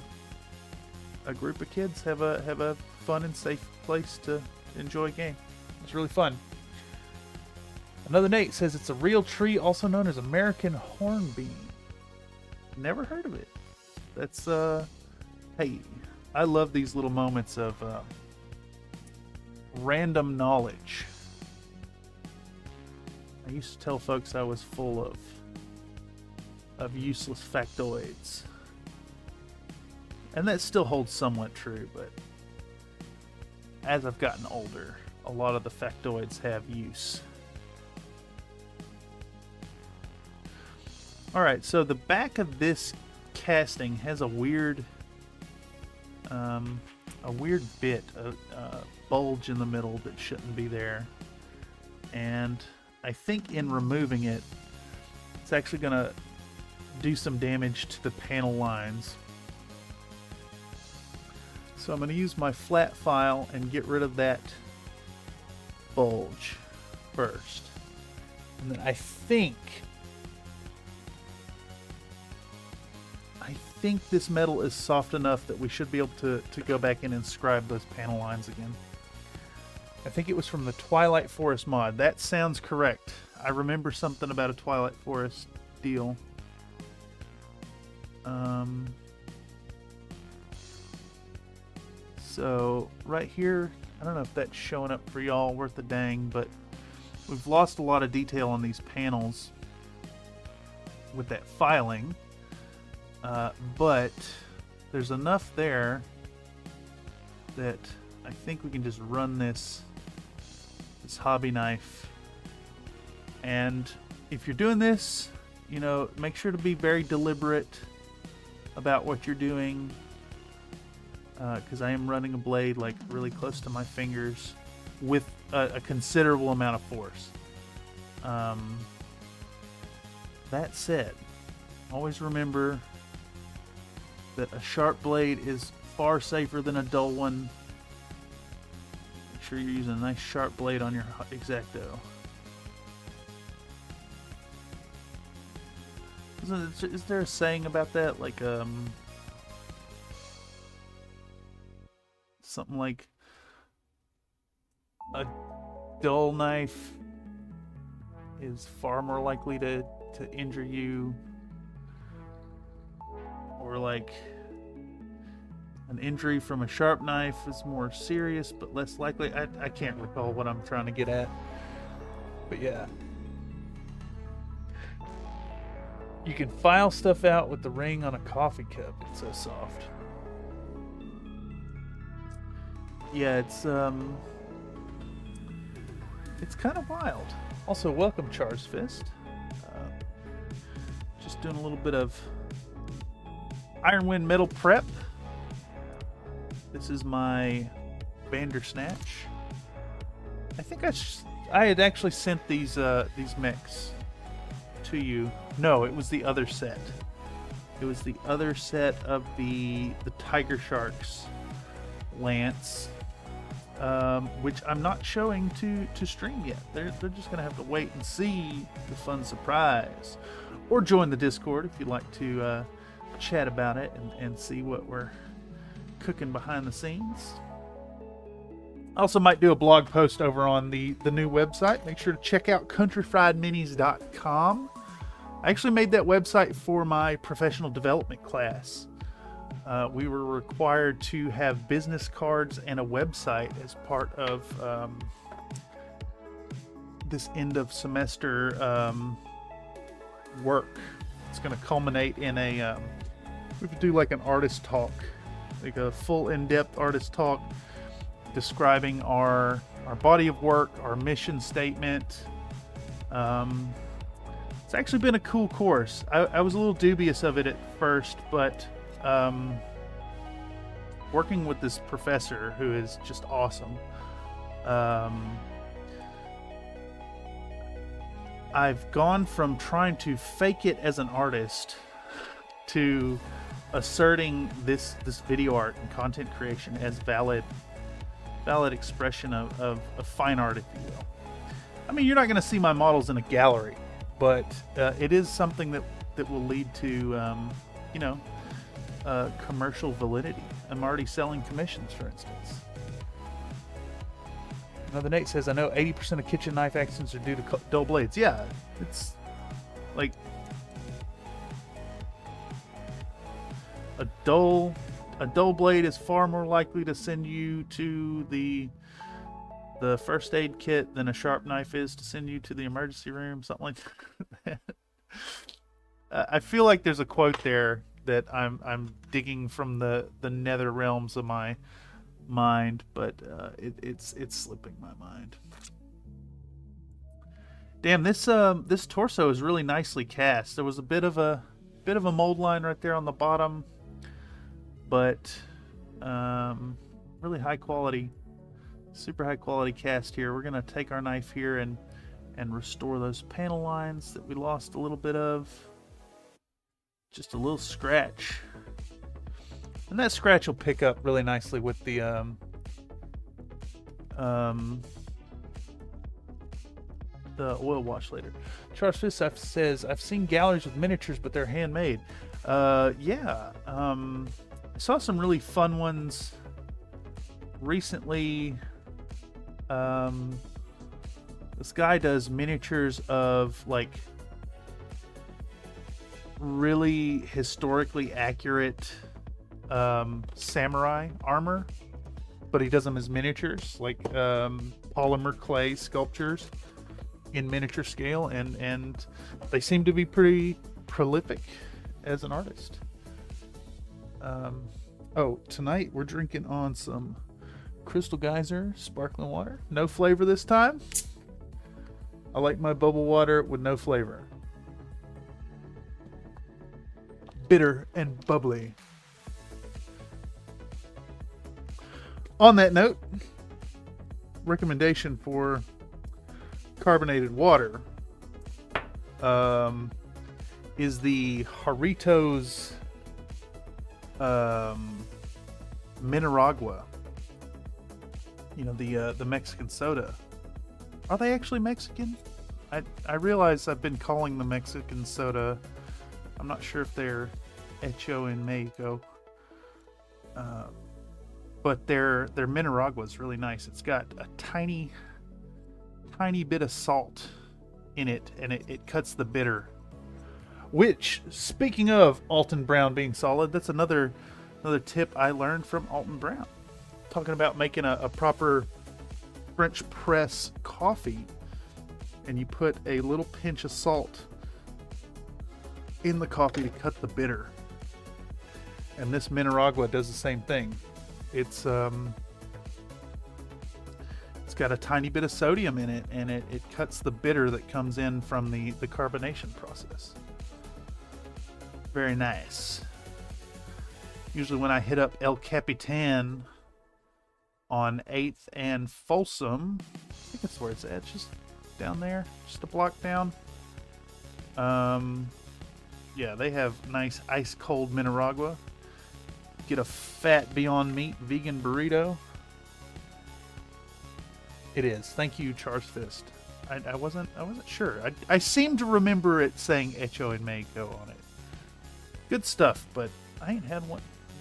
group of kids have a fun and safe place to enjoy a game. It's really fun. Another Nate says it's a real tree, also known as American hornbeam. Never heard of it. That's hey, I love these little moments of random knowledge. I used to tell folks I was full of useless factoids. And that still holds somewhat true, but as I've gotten older, a lot of the factoids have use. Alright, so the back of this casting has a weird bit, a bulge in the middle that shouldn't be there. And I think in removing it, it's actually going to do some damage to the panel lines. So I'm going to use my flat file and get rid of that bulge first. And then I think this metal is soft enough that we should be able to go back in and scribe those panel lines again. I think it was from the Twilight Forest mod. That sounds correct. I remember something about a Twilight Forest deal. So right here, I don't know if that's showing up for y'all worth a dang, but we've lost a lot of detail on these panels with that filing. But there's enough there that I think we can just run this hobby knife. And if you're doing this, make sure to be very deliberate about what you're doing. because I am running a blade like really close to my fingers with a considerable amount of force. That said, always remember that a sharp blade is far safer than a dull one. Make sure you're using a nice sharp blade on your X-Acto. Is there a saying about that? Like, something like a dull knife is far more likely to injure you, or like an injury from a sharp knife is more serious but less likely. I can't recall what I'm trying to get at, but yeah. You can file stuff out with the ring on a coffee cup. It's so soft. Yeah, it's kind of wild. Also, welcome, Char's Fist. Just doing a little bit of Ironwind metal prep. This is my Bandersnatch. I think I had actually sent these mechs to you. No, it was the other set. It was the other set of the Tiger Sharks Lance, which I'm not showing to stream yet. They're just gonna have to wait and see the fun surprise, or join the Discord if you'd like to chat about it and see what we're cooking behind the scenes. I also might do a blog post over on the new website. Make sure to check out countryfriedminis.com. I actually made that website for my professional development class. We were required to have business cards and a website as part of this end of semester work. It's going to culminate in a we could do like an artist talk, like a full in-depth artist talk describing our body of work, our mission statement. It's actually been a cool course. I was a little dubious of it at first, but working with this professor who is just awesome, I've gone from trying to fake it as an artist to asserting this video art and content creation as valid expression of fine art, if you will. I mean, you're not going to see my models in a gallery, but it is something that will lead to commercial validity. I'm already selling commissions, for instance. Another Nate says, I know 80% of kitchen knife accidents are due to dull blades. Yeah, it's like a dull blade is far more likely to send you to the first aid kit than a sharp knife is to send you to the emergency room, something like that. I feel like there's a quote there that I'm digging from the nether realms of my mind, but it's slipping my mind. Damn, this torso is really nicely cast. There was a bit of a mold line right there on the bottom, but really high quality, super high quality cast here. We're gonna take our knife here and restore those panel lines that we lost a little bit of. Just a little scratch, and that scratch will pick up really nicely with the oil wash later. Charles Fist says, I've seen galleries with miniatures, but they're handmade. Yeah. I saw some really fun ones recently. This guy does miniatures of like really historically accurate samurai armor, but he does them as miniatures, like polymer clay sculptures in miniature scale, and they seem to be pretty prolific as an artist. Oh, tonight we're drinking on some Crystal Geyser sparkling water. No flavor this time. I like my bubble water with no flavor. Bitter and bubbly. On that note, recommendation for carbonated water is the Jarritos Mineragua. You know, the Mexican soda. Are they actually Mexican? I realize I've been calling the Mexican soda. I'm not sure if they're hecho en Mexico. But their Mineragua is really nice. It's got a tiny bit of salt in it, and it cuts the bitter. Which, speaking of Alton Brown being solid, that's another tip I learned from Alton Brown. Talking about making a proper French press coffee, and you put a little pinch of salt in the coffee to cut the bitter. And this Mineragua does the same thing. It's got a tiny bit of sodium in it, and it cuts the bitter that comes in from the carbonation process. Very nice. Usually when I hit up El Capitan on 8th and Folsom, I think that's where it's at, it's just down there, just a block down. Yeah, they have nice ice cold Mineragua. Get a fat Beyond Meat vegan burrito. It is. Thank you, Charles Fist. I wasn't sure. I seem to remember it saying Hecho en Mexico on it. Good stuff, but I ain't had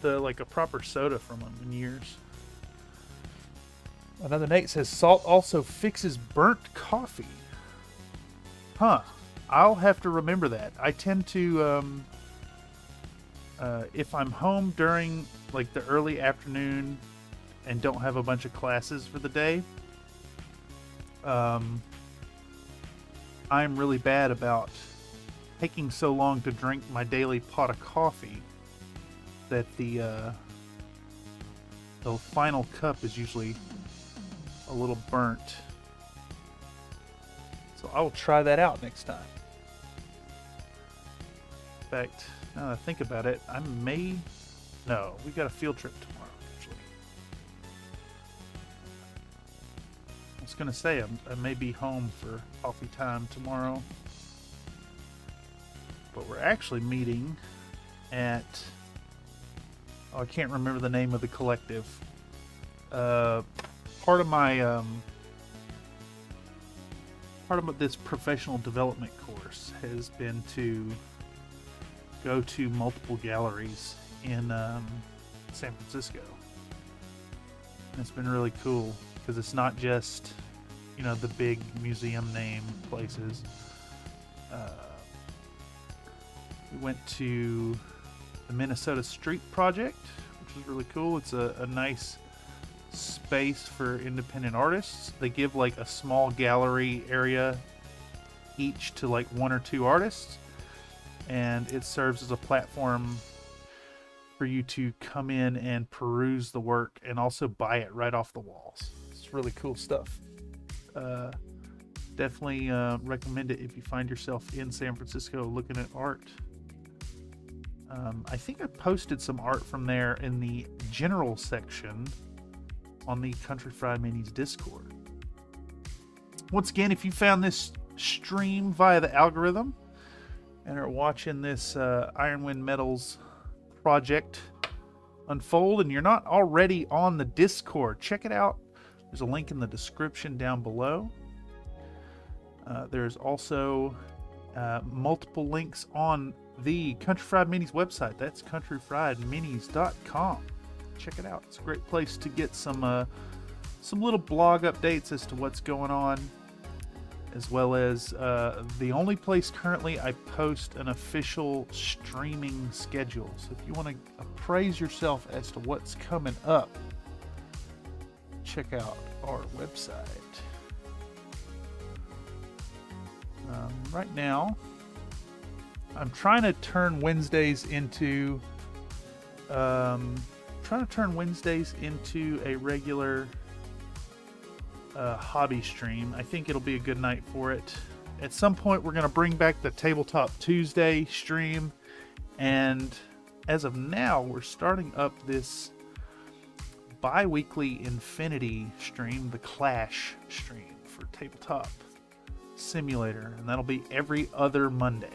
a proper soda from them in years. Another Nate says salt also fixes burnt coffee. Huh. I'll have to remember that. I tend to if I'm home during like the early afternoon and don't have a bunch of classes for the day, I'm really bad about taking so long to drink my daily pot of coffee that the final cup is usually a little burnt. So I will try that out next time. In fact, now that I think about it, we got a field trip tomorrow, actually. I was going to say I may be home for coffee time tomorrow. But we're actually meeting at... I can't remember the name of the collective. Part of this professional development course has been to go to multiple galleries in San Francisco. And it's been really cool because it's not just, the big museum name places. We went to the Minnesota Street Project, which is really cool. It's a nice space for independent artists. They give like a small gallery area each to like one or two artists, and it serves as a platform for you to come in and peruse the work and also buy it right off the walls. It's really cool stuff. Definitely recommend it if you find yourself in San Francisco looking at art. I think I posted some art from there in the general section on the Country Fried Minis Discord. Once again, if you found this stream via the algorithm and are watching this Ironwind Metals project unfold and you're not already on the Discord, check it out. There's a link in the description down below. There's also multiple links on the Country Fried Minis website. That's countryfriedminis.com. Check it out. It's a great place to get some little blog updates as to what's going on, as well as the only place currently I post an official streaming schedule. So if you want to appraise yourself as to what's coming up, check out our website. Right now, I'm trying to turn Wednesdays into a regular hobby stream. I think it'll be a good night for it. At some point, we're going to bring back the Tabletop Tuesday stream, and as of now, we're starting up this bi-weekly Infinity stream, the Clash stream for Tabletop Simulator, and that'll be every other Monday.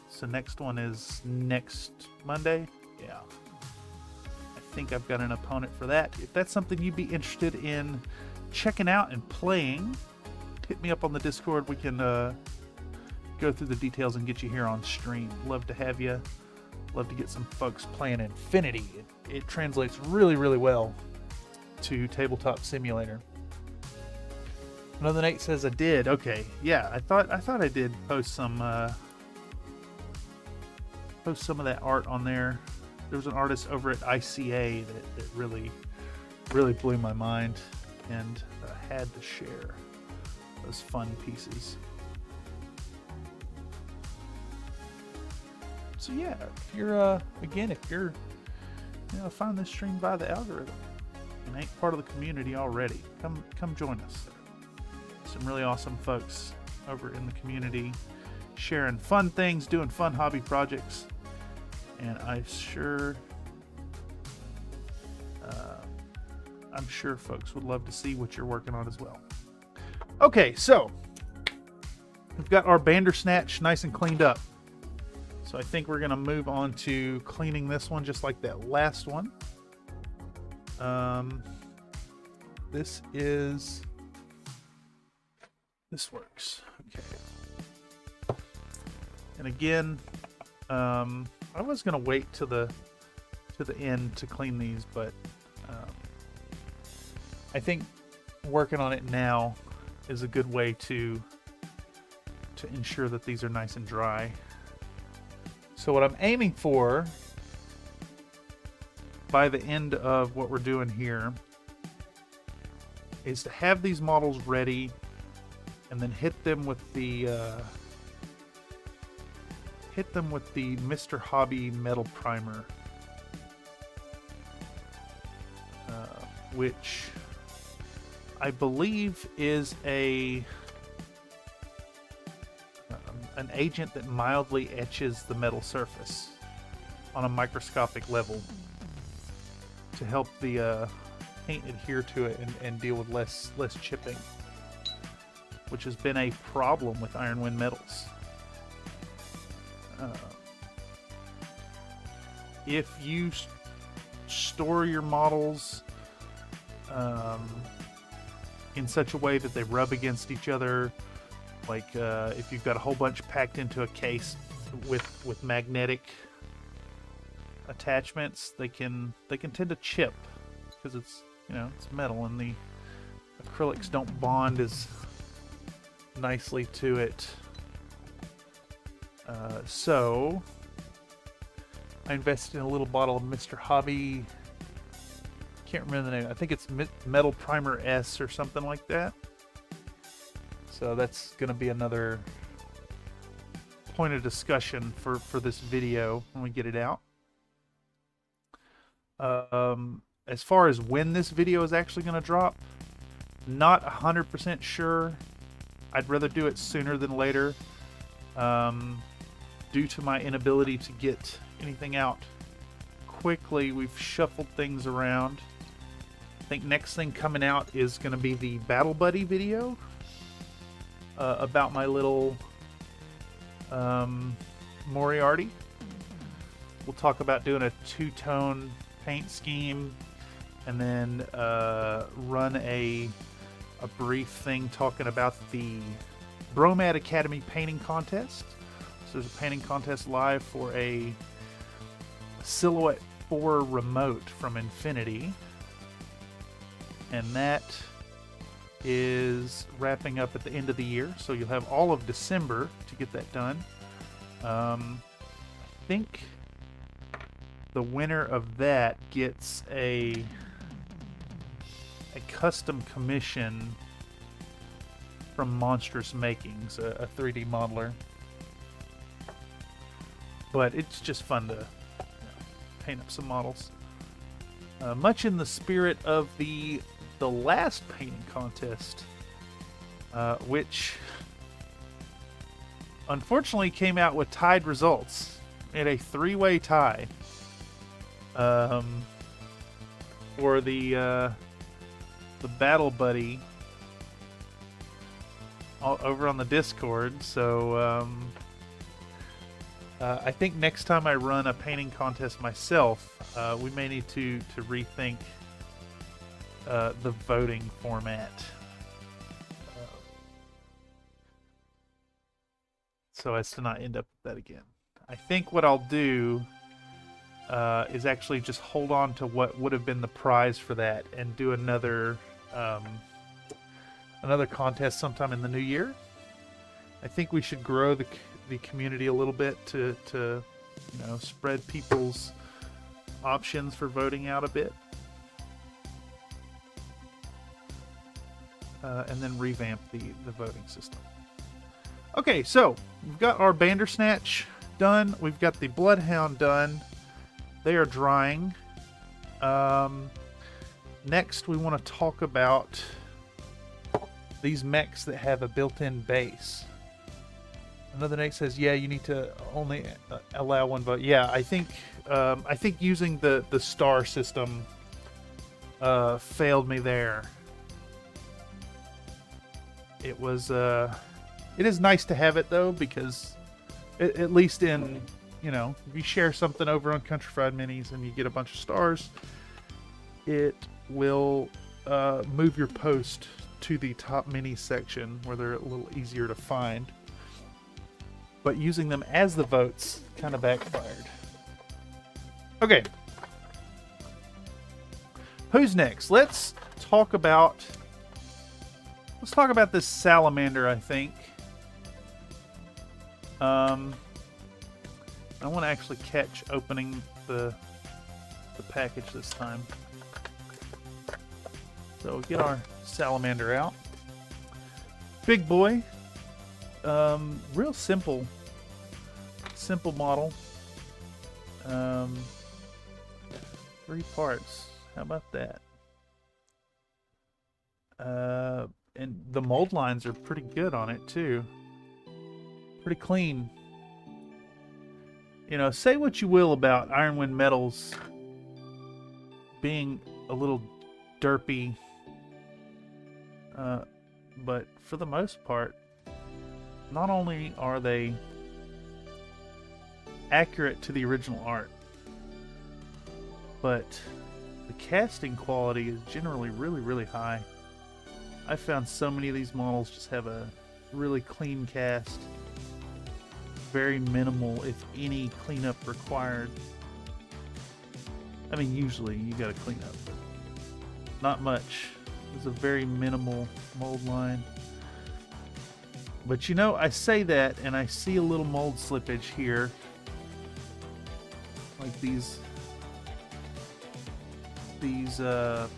So next one is next Monday. Yeah, I think I've got an opponent for that. If that's something you'd be interested in checking out and playing, hit me up on the Discord. We can go through the details and get you here on stream. Love to have you. Love to get some folks playing Infinity. It translates really, really well to Tabletop Simulator. Another Nate says I did. Okay, yeah, I thought I did post some of that art on there. There was an artist over at ICA that really blew my mind, and had to share those fun pieces. So yeah, if you're find this stream via the algorithm and ain't part of the community already, come join us. Some really awesome folks over in the community sharing fun things, doing fun hobby projects, and I'm sure folks would love to see what you're working on as well. Okay, so we've got our Bandersnatch nice and cleaned up. So I think we're going to move on to cleaning this one just like that last one. This works. Okay. And again, I was going to wait to the end to clean these, but I think working on it now is a good way to ensure that these are nice and dry. So what I'm aiming for by the end of what we're doing here is to have these models ready and then hit them with the Mr. Hobby metal primer, which I believe is an agent that mildly etches the metal surface on a microscopic level to help the paint adhere to it and deal with less chipping, which has been a problem with Ironwind Metals. If you store your models in such a way that they rub against each other, like if you've got a whole bunch packed into a case with magnetic attachments, they can tend to chip because it's metal and the acrylics don't bond as nicely to it. So I invested in a little bottle of Mr. Hobby. Can't remember the name. I think it's Metal Primer S or something like that. So that's going to be another point of discussion for this video when we get it out. As far as when this video is actually going to drop, not 100% sure. I'd rather do it sooner than later, due to my inability to get anything out quickly. We've shuffled things around. I think next thing coming out is going to be the Battle Buddy video about my little Moriarty. We'll talk about doing a two-tone paint scheme, and then run a brief thing talking about the Bromad Academy painting contest. So there's a painting contest live for a Silhouette 4 remote from Infinity, and that is wrapping up at the end of the year, so you'll have all of December to get that done. I think the winner of that gets a custom commission from Monstrous Makings, a 3D modeler. But it's just fun to paint up some models. Much in the spirit of the last painting contest, which unfortunately came out with tied results. We had a 3-way tie. for the Battle Buddy all over on the Discord. So I think next time I run a painting contest myself, we may need to rethink the voting format. So as to not end up with that again. I think what I'll do is actually just hold on to what would have been the prize for that and do another contest sometime in the new year. I think we should grow the community a little bit to spread people's options for voting out a bit, and then revamp the voting system. Okay, so we've got our Bandersnatch done. We've got the Bloodhound done. They are drying. Next, we want to talk about these mechs that have a built-in base. Another Nate says, "Yeah, you need to only allow one vote." Yeah, I think using the star system failed me there. It was. It is nice to have it though, because at least in, if you share something over on Country Fried Minis and you get a bunch of stars, it will move your post to the top mini section where they're a little easier to find. But using them as the votes kind of backfired. Okay. Who's next? Let's talk about this salamander, I think. I want to actually catch opening the package this time. So we'll get our salamander out. Big boy. Real simple model. 3 parts. How about that? And the mold lines are pretty good on it too. Pretty clean. Say what you will about Ironwind Metals being a little derpy, but for the most part, not only are they accurate to the original art, but the casting quality is generally really, really high. I found so many of these models just have a really clean cast. Very minimal, if any, cleanup required. I mean, usually you gotta clean up, but not much. It's a very minimal mold line. But I say that and I see a little mold slippage here. Like these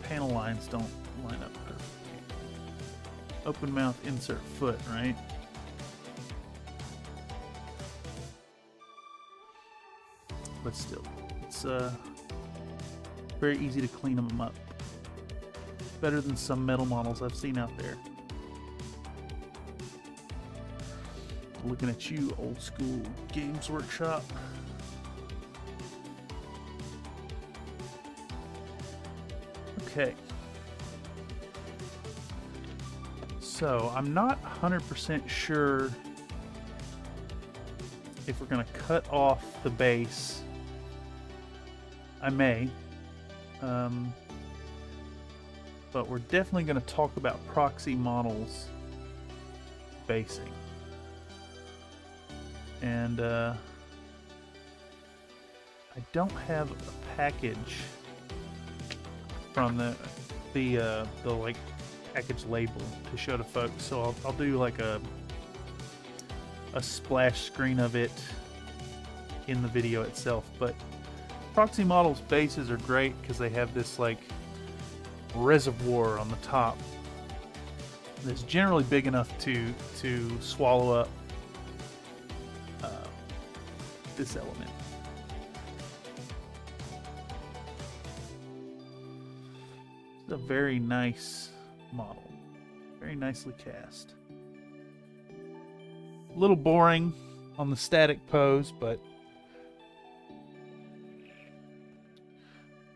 panel lines don't line up perfectly. Open mouth insert foot, right? But still, it's very easy to clean them up. Better than some metal models I've seen out there. Looking at you, old school Games Workshop. Okay. So, I'm not 100% sure if we're going to cut off the base. I may. But we're definitely going to talk about proxy models basing. And I don't have a package from the like package label to show to folks, so I'll do like a splash screen of it in the video itself. But proxy models bases are great because they have this like reservoir on the top that's generally big enough to swallow up this element. It's a very nice model, very nicely cast. A little boring on the static pose, but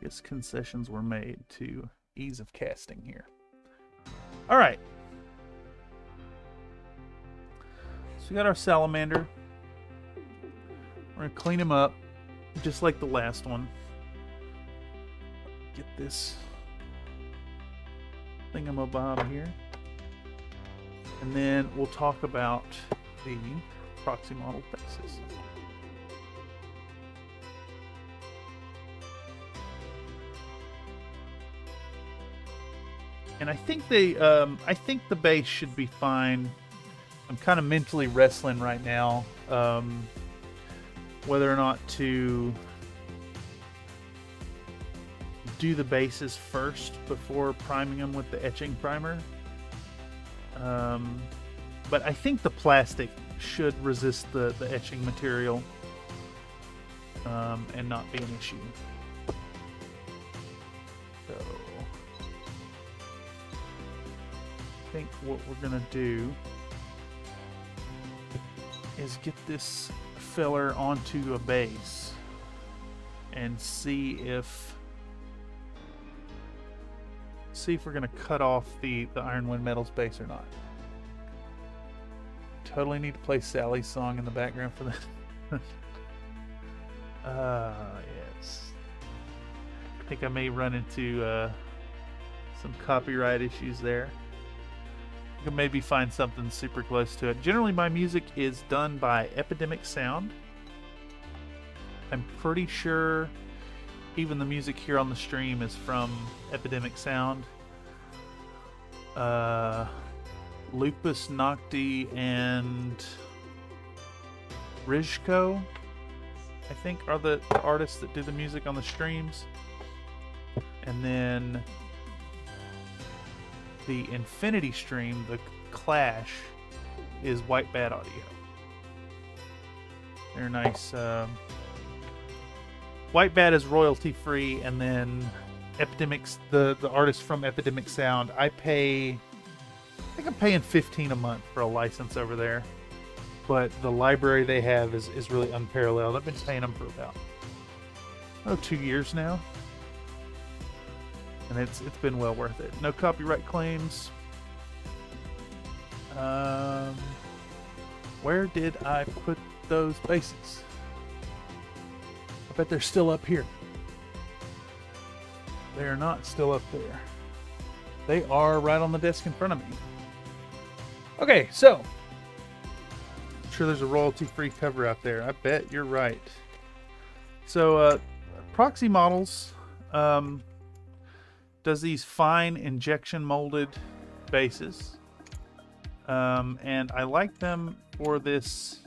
guess concessions were made to ease of casting here. All right. So we got our salamander. We're gonna clean him up just like the last one. Get this thingamabob here. And then we'll talk about the proxy model bases. And I think the base should be fine. I'm kind of mentally wrestling right now, whether or not to do the bases first before priming them with the etching primer. But I think the plastic should resist the etching material and not be an issue. So I think what we're gonna do is get this filler onto a base and see if we're gonna cut off the Ironwind Metals base or not. Totally need to play Sally's song in the background for this. Yes. I think I may run into some copyright issues there. I can maybe find something super close to it. Generally, my music is done by Epidemic Sound. I'm pretty sure even the music here on the stream is from Epidemic Sound. Lupus Nocti and Rizko, I think, are the artists that do the music on the streams. And then the Infinity stream, the Clash, is White Bat Audio. They're nice. White Bat is royalty free, and then Epidemics, the artist from Epidemic Sound, I think I'm paying $15 a month for a license over there, but the library they have is really unparalleled. I've been paying them for about 2 years now, and it's been well worth it. No copyright claims. Where did I put those bases? I bet they're still up here. They are not still up there. They are right on the desk in front of me. Okay, so I'm sure there's a royalty-free cover out there. I bet you're right. So Proxy Models does these fine injection molded bases, and I like them for this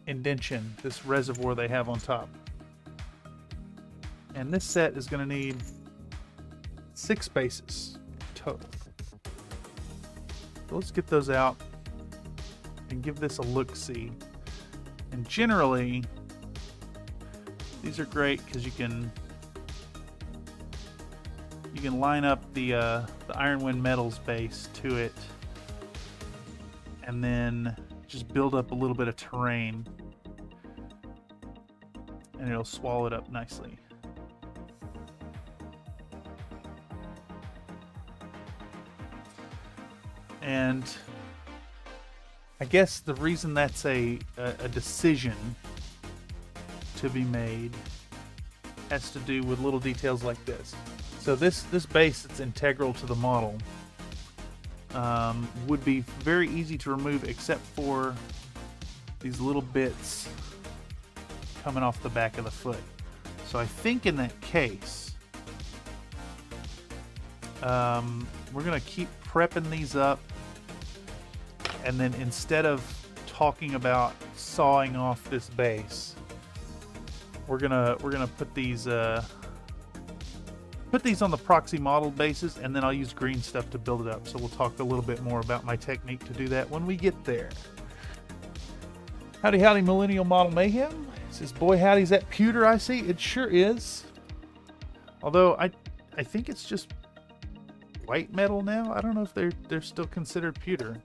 indention, this reservoir they have on top. And this set is going to need 6 bases total. So let's get those out and give this a look-see. And generally, these are great because you can line up the Ironwind Metals base to it, and then just build up a little bit of terrain, and it'll swallow it up nicely. And I guess the reason that's a decision to be made has to do with little details like this. So this base that's integral to the model would be very easy to remove, except for these little bits coming off the back of the foot. So I think in that case, we're going to keep prepping these up, and then instead of talking about sawing off this base, we're gonna put these on the proxy model bases, and then I'll use green stuff to build it up. So we'll talk a little bit more about my technique to do that when we get there. Howdy, howdy, Millennial Model Mayhem. It says, boy, howdy's that pewter I see? It sure is. Although I think it's just white metal now. I don't know if they're still considered pewter.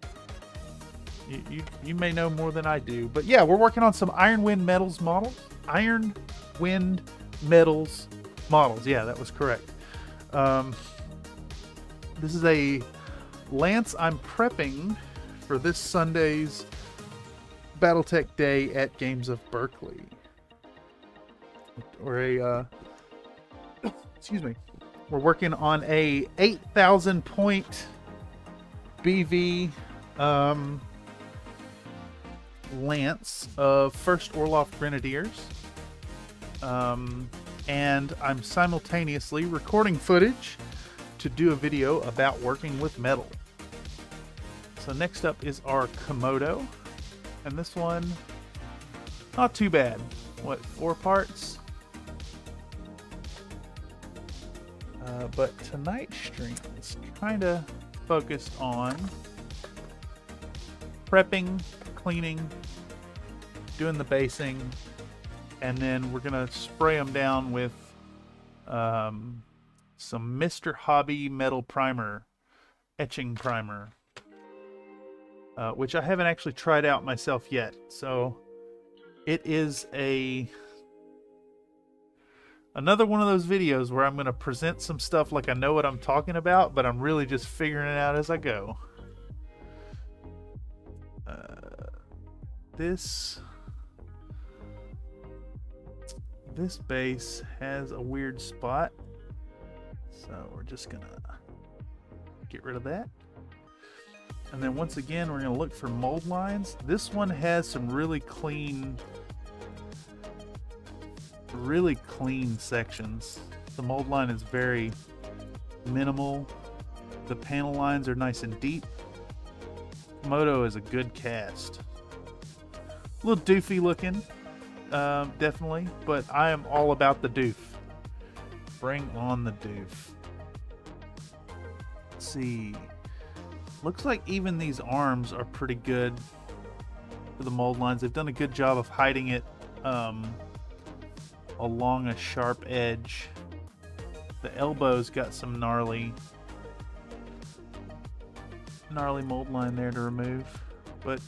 You may know more than I do, but yeah, we're working on some Ironwind Metals models. Ironwind Metals Models, yeah, that was correct. This is a lance I'm prepping for this Sunday's Battletech Day at Games of Berkeley. Or a, excuse me. We're working on a 8,000 point BV lance of 1st Orloff Grenadiers. And I'm simultaneously recording footage to do a video about working with metal. So next up is our Komodo. And this one, not too bad. What, 4 parts? But tonight's stream is kind of focused on prepping, cleaning, doing the basing, and then we're going to spray them down with some Mr. Hobby metal primer, etching primer, which I haven't actually tried out myself yet. So it is another one of those videos where I'm going to present some stuff like I know what I'm talking about, but I'm really just figuring it out as I go. This base has a weird spot, so we're just going to get rid of that. And then once again, we're going to look for mold lines. This one has some really clean sections. The mold line is very minimal. The panel lines are nice and deep. Komodo is a good cast. A little doofy looking, definitely, but I am all about the doof. Bring on the doof. Let's see. Looks like even these arms are pretty good for the mold lines. They've done a good job of hiding it along a sharp edge. The elbow's got some gnarly mold line there to remove, but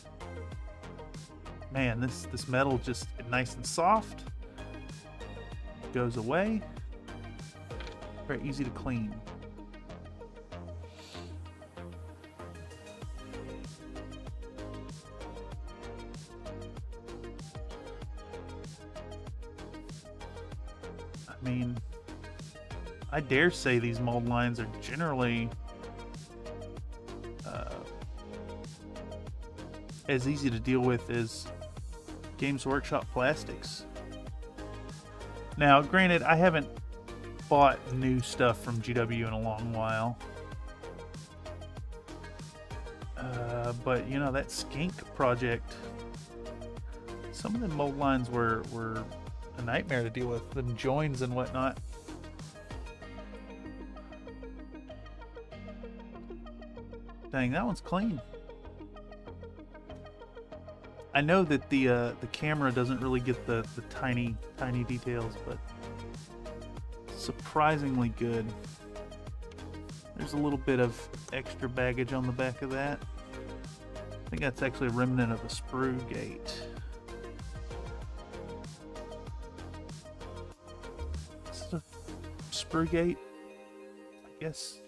man, this metal just nice and soft, goes away, very easy to clean. I mean, I dare say these mold lines are generally as easy to deal with as Games Workshop plastics. Now, granted, I haven't bought new stuff from GW in a long while. But, you know, that skink project, some of the mold lines were a nightmare to deal with, them joins and whatnot. Dang, that one's clean. I know that the camera doesn't really get the tiny details, but surprisingly good. There's a little bit of extra baggage on the back of that. I think that's actually a remnant of a sprue gate. Is it a sprue gate? I guess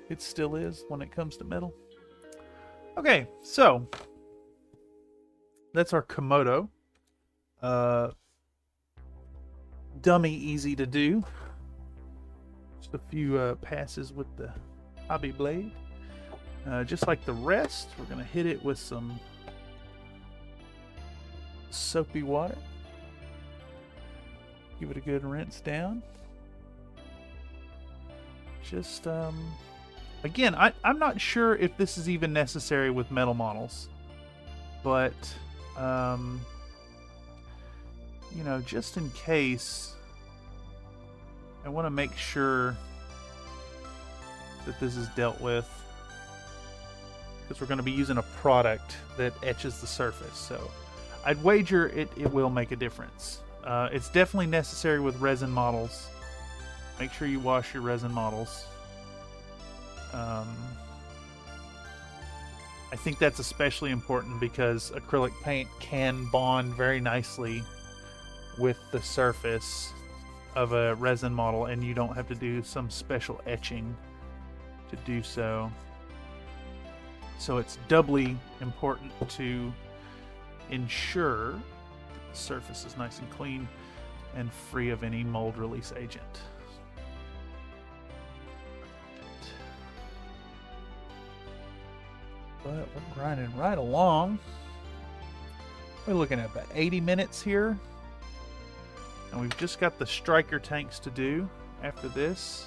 it still is when it comes to metal. Okay, so that's our Komodo. Dummy easy to do. Just a few passes with the hobby blade. Just like the rest, we're going to hit it with some soapy water. Give it a good rinse down. Just, again, I'm not sure if this is even necessary with metal models. But, you know, just in case, I want to make sure that this is dealt with, because we're going to be using a product that etches the surface. So I'd wager it will make a difference. It's definitely necessary with resin models. Make sure you wash your resin models. I think that's especially important because acrylic paint can bond very nicely with the surface of a resin model, and you don't have to do some special etching to do so. So it's doubly important to ensure the surface is nice and clean and free of any mold release agent. But we're grinding right along. We're looking at about 80 minutes here. And we've just got the striker tanks to do after this.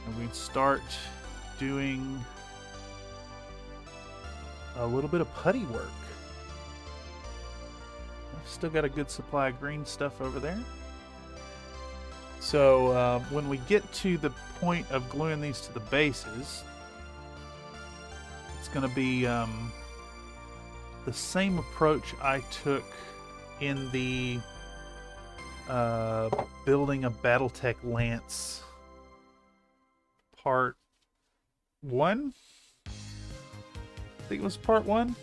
And we start doing a little bit of putty work. I've still got a good supply of green stuff over there. So when we get to the point of gluing these to the bases, it's going to be the same approach I took in the building a Battletech lance part 1. I think it was part 1.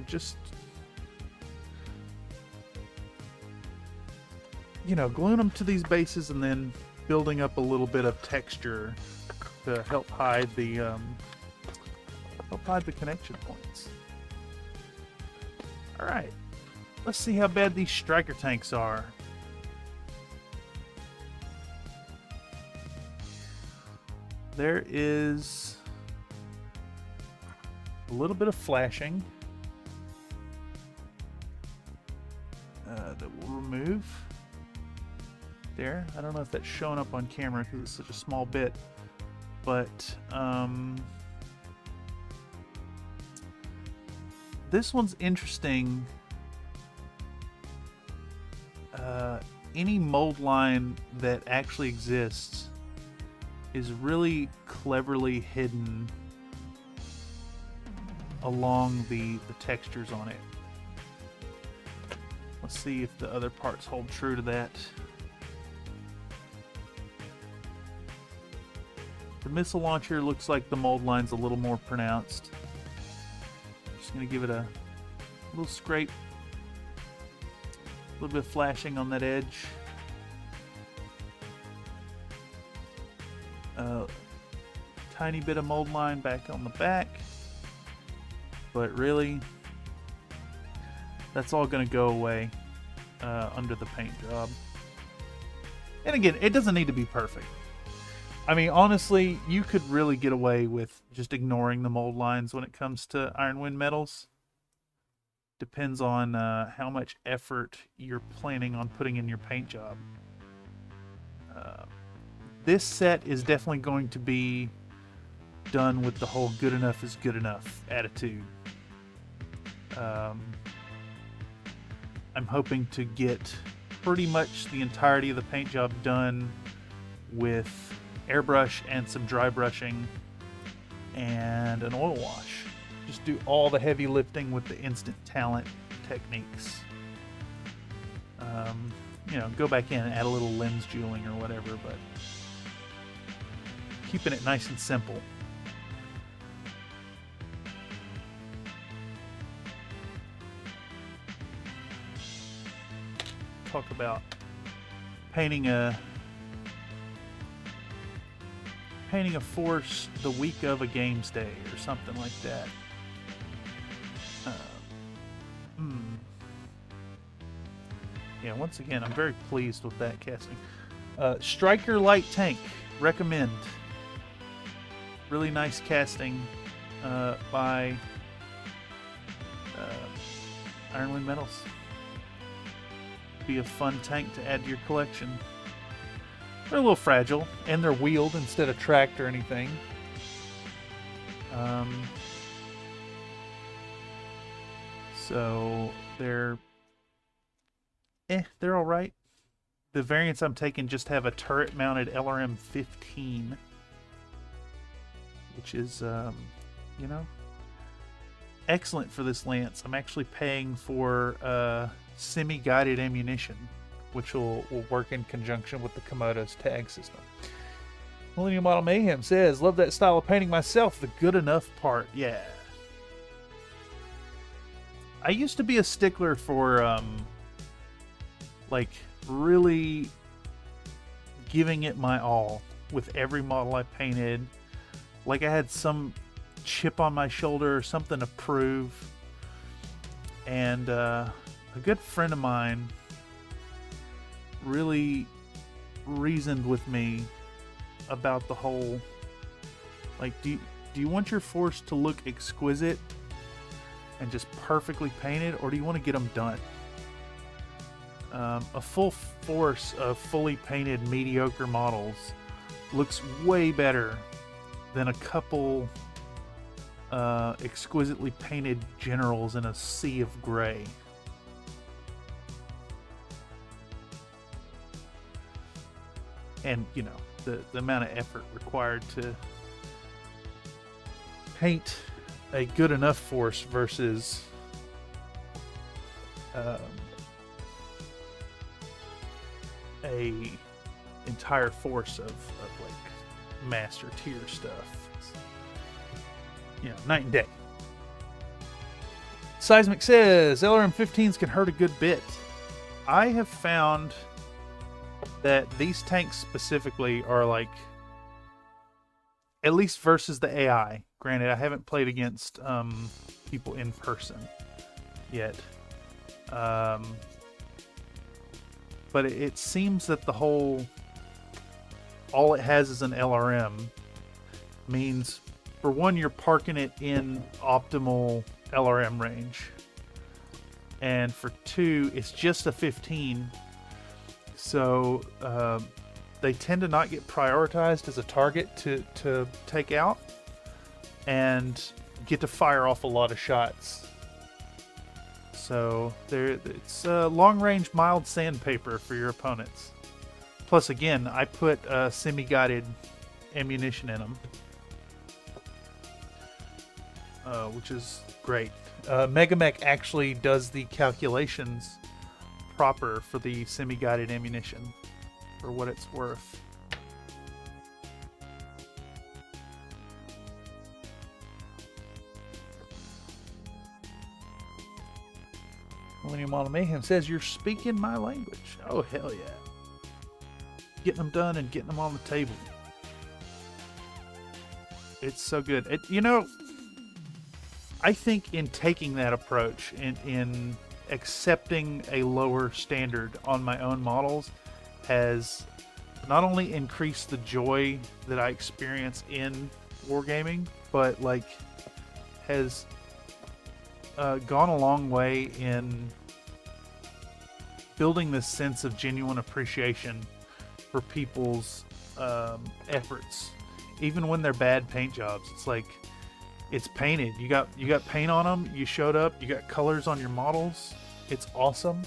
Just, you know, gluing them to these bases and then building up a little bit of texture to help hide the connection points. All right, let's see how bad these striker tanks are. There is a little bit of flashing that we'll remove there. I don't know if that's showing up on camera because it's such a small bit, but this one's interesting. Any mold line that actually exists is really cleverly hidden along the textures on it. Let's see if the other parts hold true to that. The missile launcher looks like the mold line's a little more pronounced. Just gonna give it a little scrape, a little bit of flashing on that edge. Tiny bit of mold line back on the back, but really that's all going to go away under the paint job. And again, it doesn't need to be perfect. I mean, honestly, you could really get away with just ignoring the mold lines when it comes to Ironwind Metals. Depends on how much effort you're planning on putting in your paint job. This set is definitely going to be done with the whole good enough is good enough attitude. I'm hoping to get pretty much the entirety of the paint job done with airbrush and some dry brushing and an oil wash. Just do all the heavy lifting with the instant talent techniques. You know, go back in and add a little lens jeweling or whatever, but keeping it nice and simple. Talk about painting a force the week of a games day or something like that. Yeah, once again, I'm very pleased with that casting. Striker light tank, recommend. Really nice casting by Ironwind Metals. Be a fun tank to add to your collection. They're a little fragile, and they're wheeled instead of tracked or anything. So they're all right. The variants I'm taking just have a turret-mounted LRM 15, which is, you know, excellent for this lance. I'm actually paying for semi-guided ammunition, which will work in conjunction with the Komodo's tag system. Millennium Model Mayhem says, love that style of painting myself, the good enough part. Yeah. I used to be a stickler for like really giving it my all with every model I painted. Like I had some chip on my shoulder or something to prove. And a good friend of mine really reasoned with me about the whole, like, do you want your force to look exquisite and just perfectly painted, or do you want to get them done? A full force of fully painted mediocre models looks way better than a couple exquisitely painted generals in a sea of gray. And, you know, the amount of effort required to paint a good enough force versus a entire force of like master tier stuff. It's, you know, night and day. Seismic says LRM-15s can hurt a good bit. I have found that these tanks specifically are like, at least versus the AI. Granted, I haven't played against people in person yet. But it seems that the whole, all it has is an LRM, means, for one, you're parking it in optimal LRM range. And for two, it's just a 15. So they tend to not get prioritized as a target to take out and get to fire off a lot of shots. So it's long-range mild sandpaper for your opponents. Plus, again, I put semi-guided ammunition in them, which is great. Megamech actually does the calculations proper for the semi-guided ammunition, for what it's worth. Millennium Model Mayhem says, you're speaking my language. Oh, hell yeah. Getting them done and getting them on the table. It's so good. You know, I think in taking that approach, in accepting a lower standard on my own models, has not only increased the joy that I experience in wargaming, but like has gone a long way in building this sense of genuine appreciation for people's efforts, even when they're bad paint jobs. It's like, it's painted. You got paint on them. You showed up. You got colors on your models. It's awesome.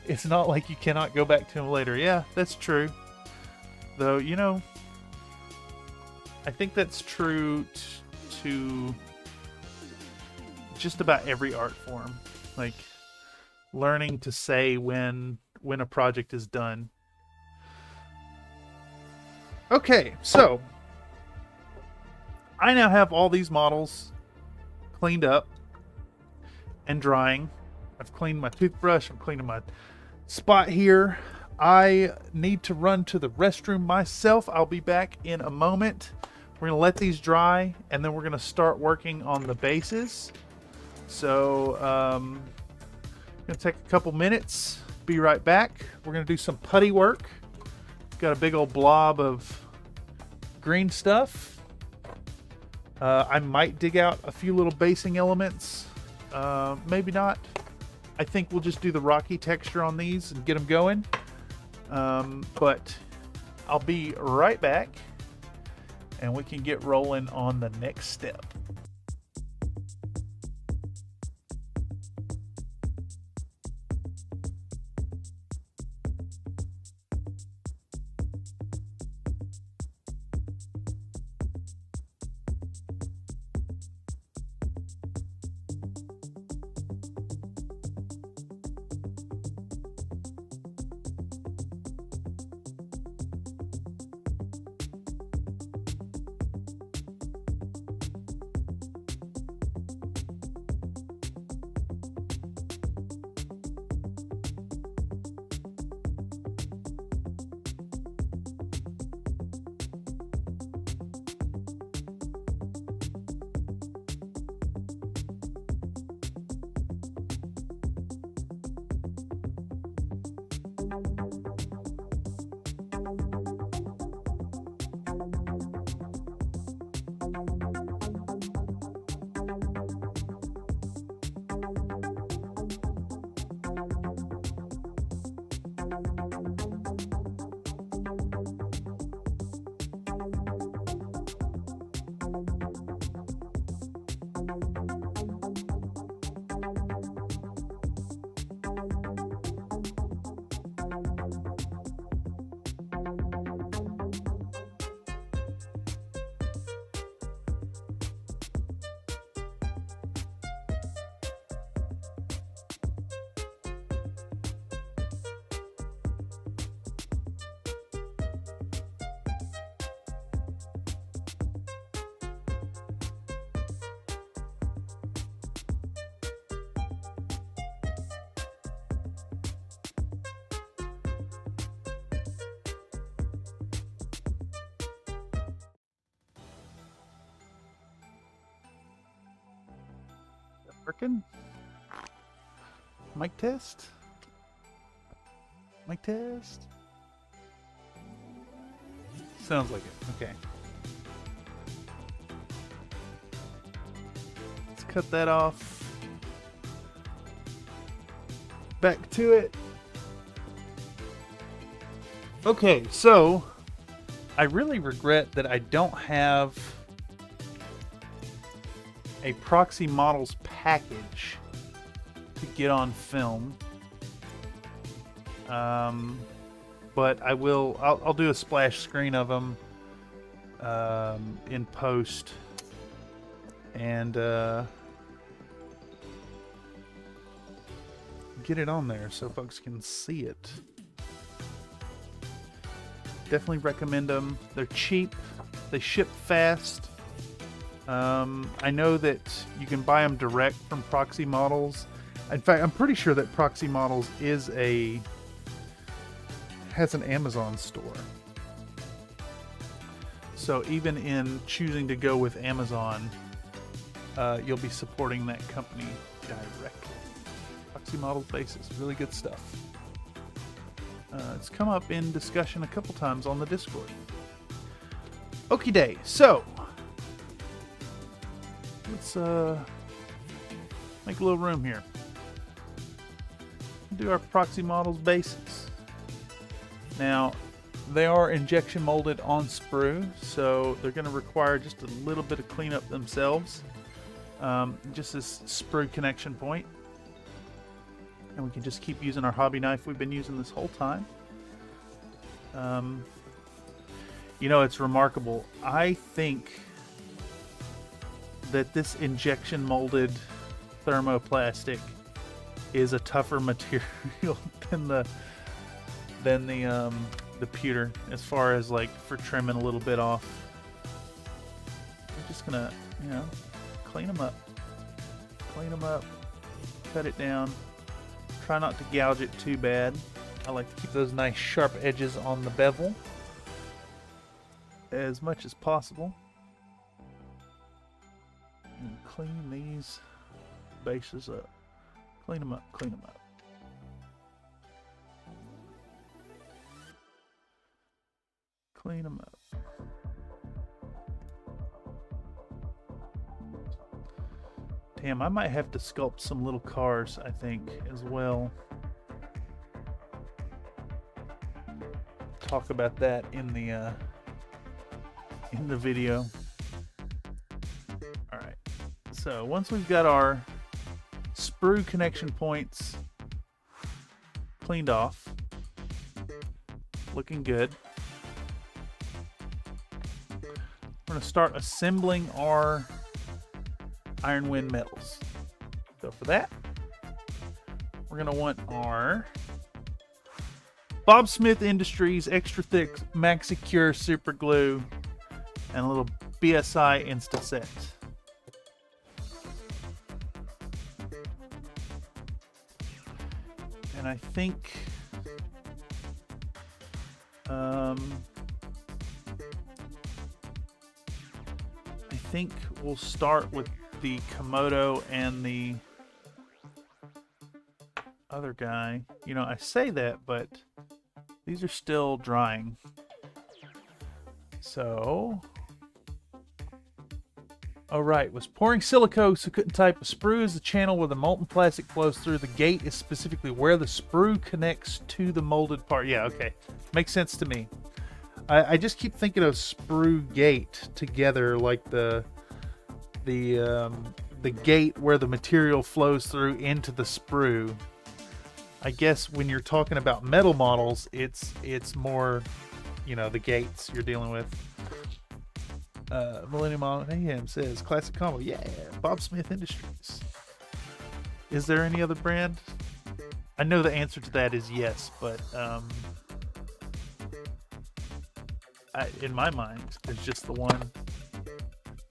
It's not like you cannot go back to them later. Yeah, that's true. Though, you know, I think that's true to just about every art form. Like, learning to say when a project is done. Okay, so I now have all these models cleaned up and drying. I've cleaned my toothbrush. I'm cleaning my spot here. I need to run to the restroom myself. I'll be back in a moment. We're going to let these dry, and then we're going to start working on the bases. So, I'm going to take a couple minutes. Be right back. We're going to do some putty work. Got a big old blob of green stuff. I might dig out a few little basing elements. Maybe not. I think we'll just do the rocky texture on these and get them going. But I'll be right back, and we can get rolling on the next step. Working? Mic test? Mic test? Sounds like it. Okay. Let's cut that off. Back to it. Okay, so I really regret that I don't have a proxy models package to get on film. But I'll do a splash screen of them in post and get it on there so folks can see it. Definitely recommend them. They're cheap, they ship fast. I know that you can buy them direct from Proxy Models. In fact, I'm pretty sure that Proxy Models has an Amazon store. So even in choosing to go with Amazon, you'll be supporting that company directly. Proxy Models basis, really good stuff. It's come up in discussion a couple times on the Discord. Okie day, so let's make a little room here. Do our Proxy Models bases. Now, they are injection molded on sprue, so they're going to require just a little bit of cleanup themselves. Just this sprue connection point. And we can just keep using our hobby knife we've been using this whole time. You know, it's remarkable. I think that this injection molded thermoplastic is a tougher material than the pewter, as far as like for trimming a little bit off. We're just gonna, you know, clean them up, cut it down. Try not to gouge it too bad. I like to keep those nice sharp edges on the bevel as much as possible. And clean these bases up. Clean them up, clean them up. Clean them up. Damn, I might have to sculpt some little cars, I think, as well. Talk about that in the video. All right. So once we've got our sprue connection points cleaned off, looking good, we're going to start assembling our Ironwind Metals. So for that, we're going to want our Bob Smith Industries Extra Thick Maxi Cure Super Glue and a little BSI Insta Set. And I think we'll start with the Komodo and the other guy. You know, I say that, but these are still drying. So, all right, was pouring silicone so couldn't type. A sprue is the channel where the molten plastic flows through. The gate is specifically where the sprue connects to the molded part. Yeah, okay. Makes sense to me. I just keep thinking of sprue gate together, like the gate where the material flows through into the sprue. I guess when you're talking about metal models, it's more, you know, the gates you're dealing with. Millennium Model AM says classic combo. Yeah, Bob Smith Industries. Is there any other brand? I know the answer to that is yes, but in my mind, it's just the one.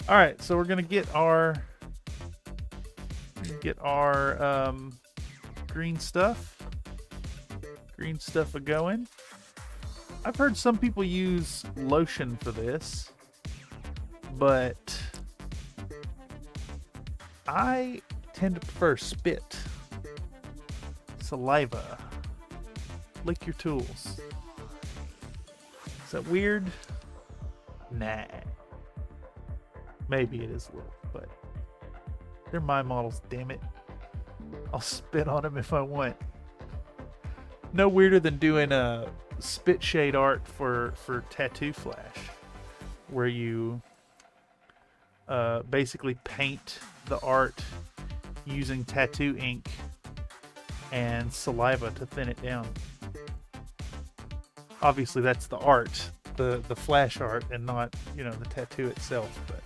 All right, so we're gonna get our green stuff a going. I've heard some people use lotion for this, but I tend to prefer spit, saliva. Lick your tools. Is that weird? Nah. Maybe it is a little, but they're my models, damn it. I'll spit on them if I want. No weirder than doing a spit shade art for Tattoo Flash, where you basically paint the art using tattoo ink and saliva to thin it down. Obviously that's the art, the flash art, and not, you know, the tattoo itself. But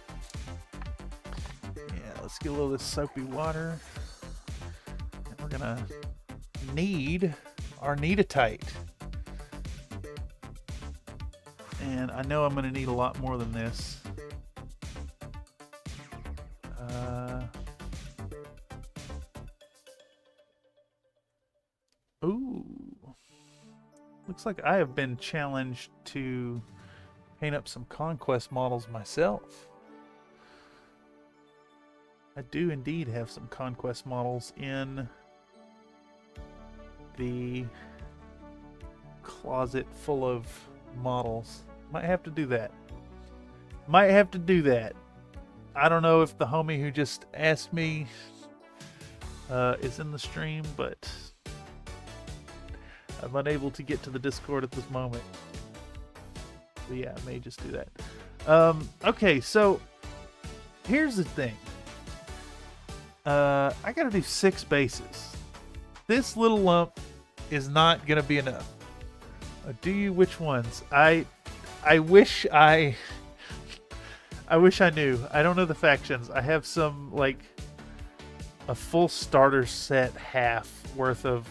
yeah, let's get a little of this soapy water, and we're gonna need our Kneadatite. And I know I'm gonna need a lot more than this. Ooh. Looks like I have been challenged to paint up some Conquest models myself. I do indeed have some Conquest models in the closet full of models. Might have to do that. I don't know if the homie who just asked me is in the stream, but I'm unable to get to the Discord at this moment. But yeah, I may just do that. Okay, so here's the thing. I gotta do 6 bases. This little lump is not gonna be enough. Do you? Which ones? I wish I knew. I don't know the factions. I have some, like, a full starter set half worth of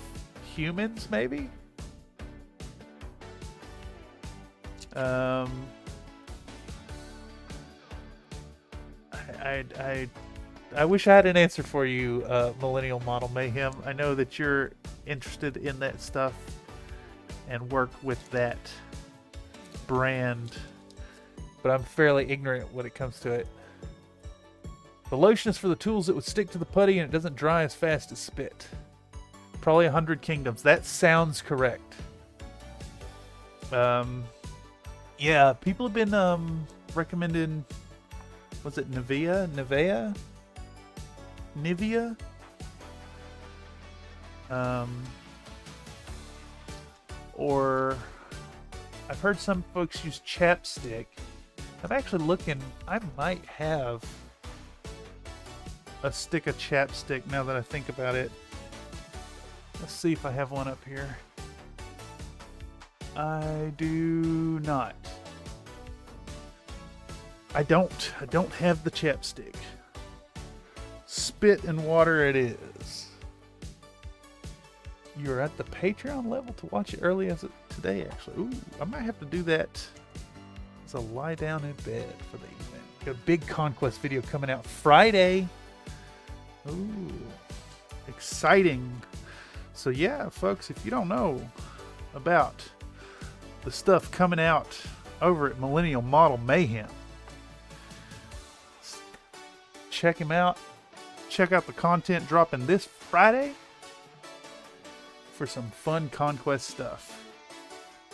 humans, maybe? I wish I had an answer for you, Millennial Model Mayhem. I know that you're interested in that stuff and work with that brand, but I'm fairly ignorant when it comes to it. The lotion is for the tools that would stick to the putty and it doesn't dry as fast as spit. Probably 100 Kingdoms. That sounds correct. Yeah, people have been recommending, was it Nivea? Or I've heard some folks use chapstick. I'm actually looking, I might have a stick of chapstick now that I think about it. Let's see if I have one up here. I do not. I don't have the chapstick. Spit and water it is. You're at the Patreon level to watch it early as of today, actually. Ooh, I might have to do that as a lie down in bed for the evening. Got a big Conquest video coming out Friday. Ooh, exciting. So yeah, folks, if you don't know about the stuff coming out over at Millennial Model Mayhem, check him out. Check out the content dropping this Friday. for some fun conquest stuff.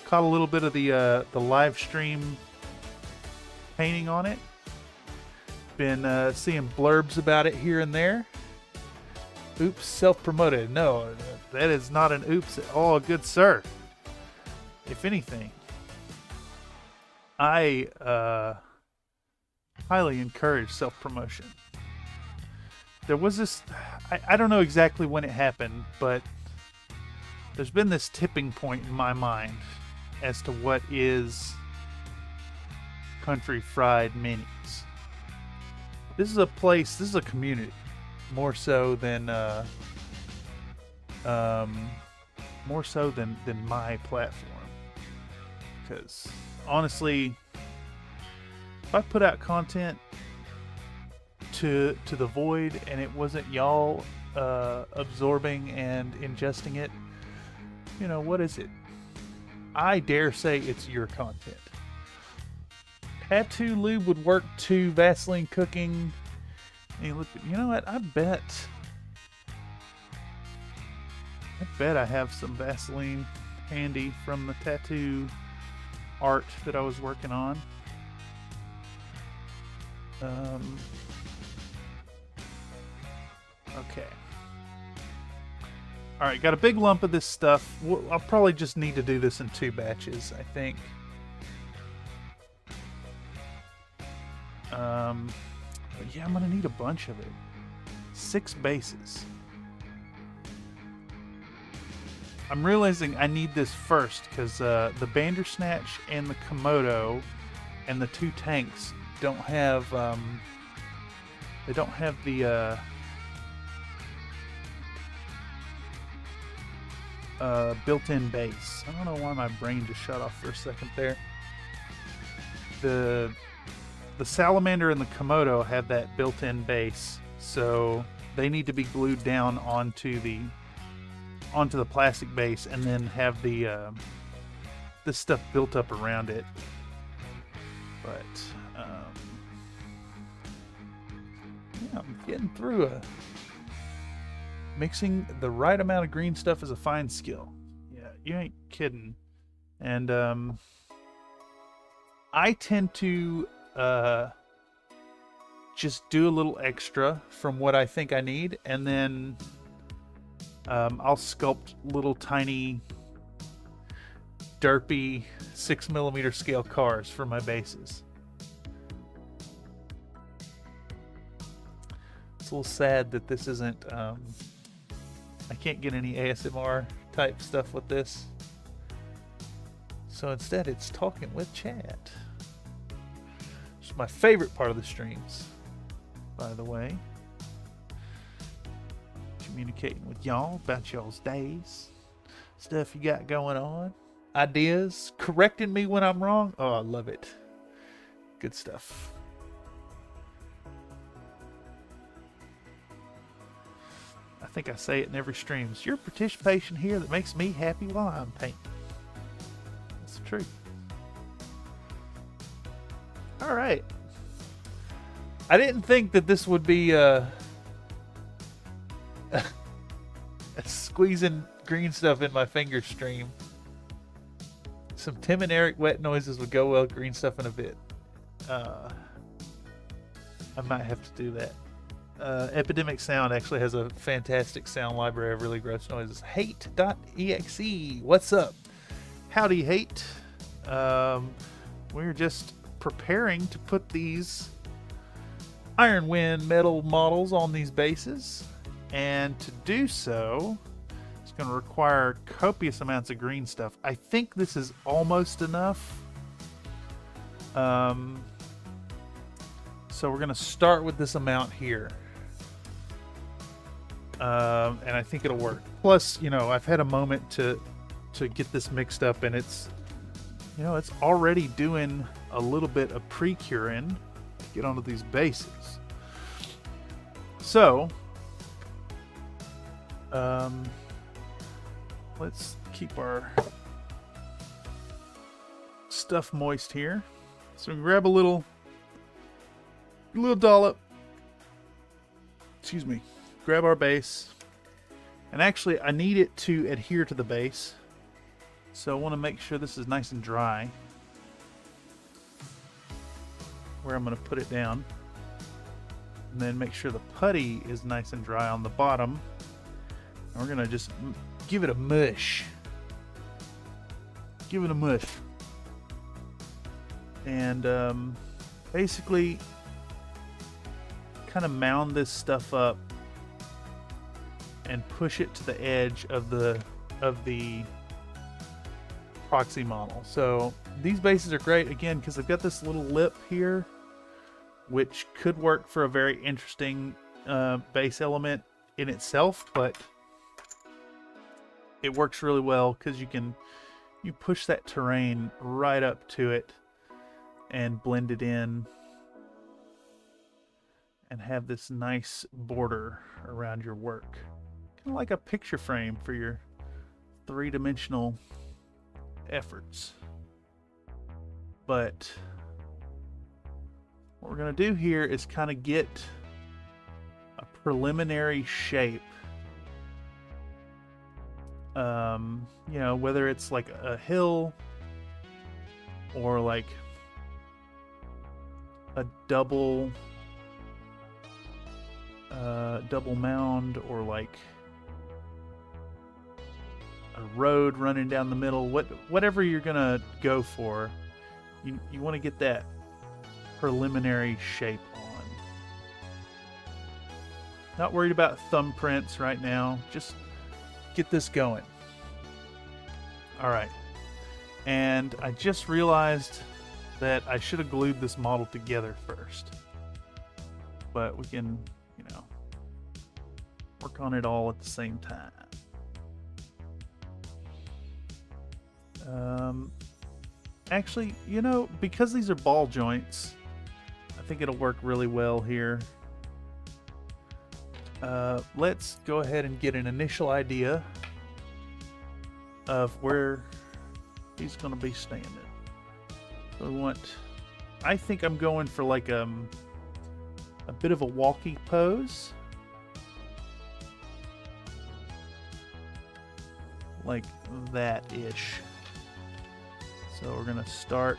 Caught a little bit of the live stream painting on it. Been seeing blurbs about it here and there. Oops, self-promoted. No, that is not an oops at all, good sir. If anything, I highly encourage self-promotion. There was this, I don't know exactly when it happened, but there's been this tipping point in my mind as to what is Country Fried Minis. This is a place, this is a community, more so than my platform. Because honestly, if I put out content to the void and it wasn't y'all absorbing and ingesting it, you know, what is it? I dare say it's your content. Tattoo lube would work too. Vaseline cooking. You know what? I bet I have some Vaseline handy from the tattoo art that I was working on. Okay. Alright, got a big lump of this stuff. I'll probably just need to do this in 2 batches, I think. Yeah, I'm gonna need a bunch of it. 6 bases. I'm realizing I need this first because the Bandersnatch and the Komodo and the 2 tanks don't have they don't have the built-in base. I don't know why my brain just shut off for a second there. The Salamander and the Komodo have that built-in base, so they need to be glued down onto the plastic base and then have the this stuff built up around it. But yeah, I'm getting through mixing the right amount of green stuff is a fine skill. Yeah, you ain't kidding. And I tend to just do a little extra from what I think I need, and then I'll sculpt little tiny derpy 6mm scale cars for my bases. It's a little sad that this isn't I can't get any ASMR type stuff with this, so instead it's talking with chat. It's my favorite part of the streams, by the way. Communicating with y'all about y'all's days, stuff you got going on, ideas, correcting me when I'm wrong. Oh, I love it. Good stuff. I think I say it in every stream. It's your participation here that makes me happy while I'm painting. That's the truth. All right. I didn't think that this would be squeezing green stuff in my finger stream. Some Tim and Eric wet noises would go well with green stuff in a bit. I might have to do that. Epidemic Sound actually has a fantastic sound library of really gross noises. Hate.exe. What's up? Howdy, Hate. We're just preparing to put these Ironwind metal models on these bases, and to do so it's going to require copious amounts of green stuff. I think this is almost enough, so we're going to start with this amount here, and I think it'll work. Plus, you know, I've had a moment to get this mixed up, and it's, you know, it's already doing a little bit of pre-curing to get onto these bases. So, let's keep our stuff moist here. So we can grab a little dollop. Excuse me. Grab our base, And actually, I need it to adhere to the base. So I want to make sure this is nice and dry. Where I'm going to put it down. And then make sure the putty is nice and dry on the bottom. And we're going to just give it a mush. Give it a mush. And basically kind of mound this stuff up and push it to the edge of the proxy model. So these bases are great again because they've got this little lip here, which could work for a very interesting base element in itself, but it works really well because you push that terrain right up to it and blend it in and have this nice border around your work. Kind of like a picture frame for your three-dimensional efforts. But what we're going to do here is kind of get a preliminary shape. You know, whether it's like a hill or like a double mound, or like a road running down the middle. Whatever you're gonna go for, you want to get that preliminary shape on. Not worried about thumbprints right now. Just get this going. All right. And I just realized that I should have glued this model together first. But we can, you know, work on it all at the same time. Actually, you know, because these are ball joints, I think it'll work really well here. Let's go ahead and get an initial idea of where he's going to be standing. So we want, I think I'm going for like a bit of a walkie pose. Like that-ish. So we're going to start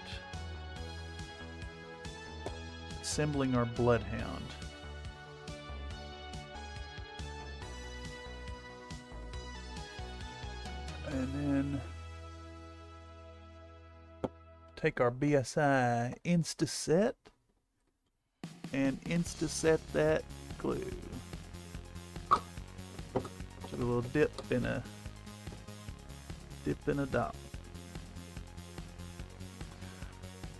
assembling our bloodhound. And then take our BSI Insta-Set and Insta-Set that glue. Took a little dip in a dot.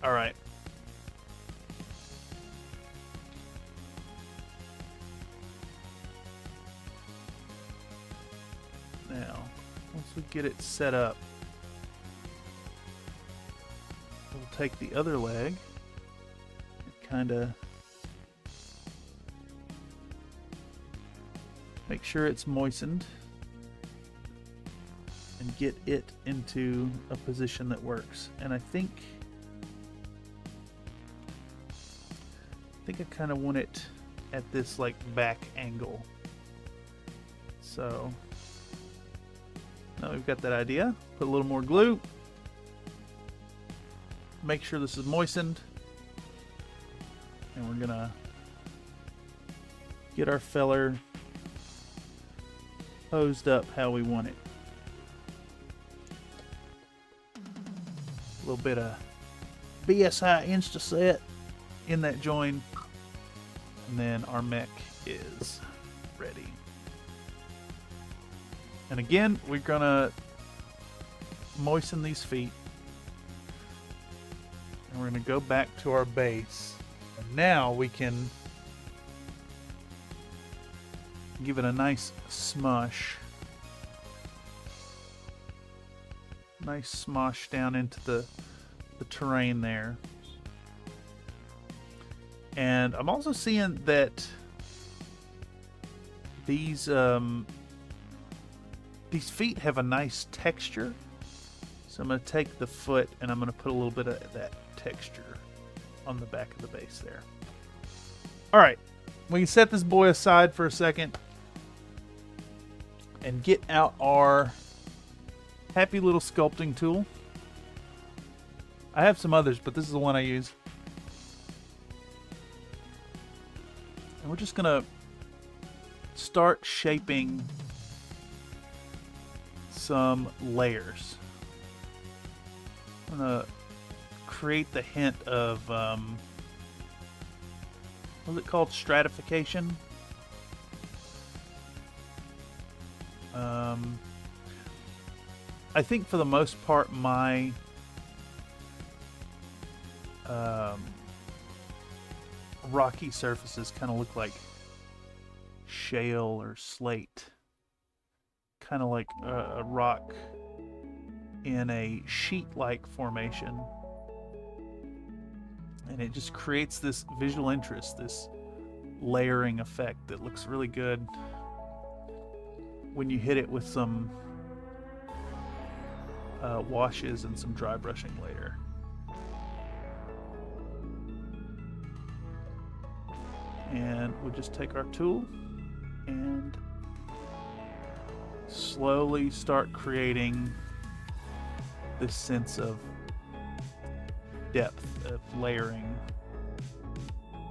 All right. Now, once we get it set up, we'll take the other leg and kind of make sure it's moistened and get it into a position that works. And I think I kind of want it at this like back angle. So now we've got that idea. Put a little more glue. Make sure this is moistened. And we're gonna get our feller posed up how we want it. A little bit of BSI Insta-Set in that join. And then our mech is ready. And again, we're gonna moisten these feet. And we're gonna go back to our base. And now we can give it a nice smush. Nice smosh down into the terrain there. And I'm also seeing that these feet have a nice texture. So I'm going to take the foot and I'm going to put a little bit of that texture on the back of the base there. All right, we can set this boy aside for a second. and get out our happy little sculpting tool. I have some others, but this is the one I use. And we're just gonna start shaping some layers. I'm gonna create the hint of what's it called? Stratification. I think for the most part my rocky surfaces kind of look like shale or slate, kind of like a rock in a sheet-like formation, and it just creates this visual interest, this layering effect that looks really good when you hit it with some washes and some dry brushing later. And we'll just take our tool and slowly start creating this sense of depth, of layering.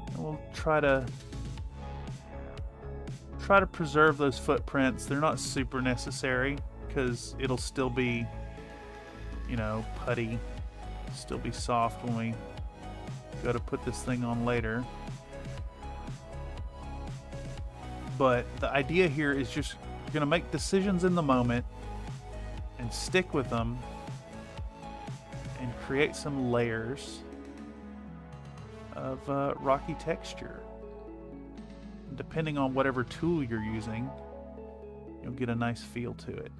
And we'll try to preserve those footprints. They're not super necessary because it'll still be, you know, putty, still be soft when we go to put this thing on later. But the idea here is just you're going to make decisions in the moment and stick with them and create some layers of rocky texture. And depending on whatever tool you're using, you'll get a nice feel to it.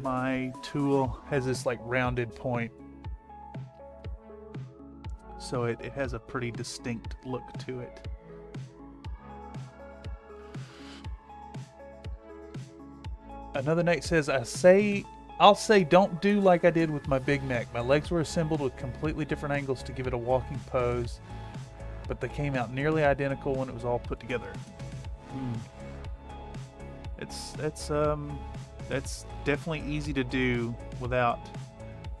My tool has this like rounded point, so it has a pretty distinct look to it. Another Nate says, I'll say don't do like I did with my big mech. My legs were assembled with completely different angles to give it a walking pose, but they came out nearly identical when it was all put together. That's definitely easy to do without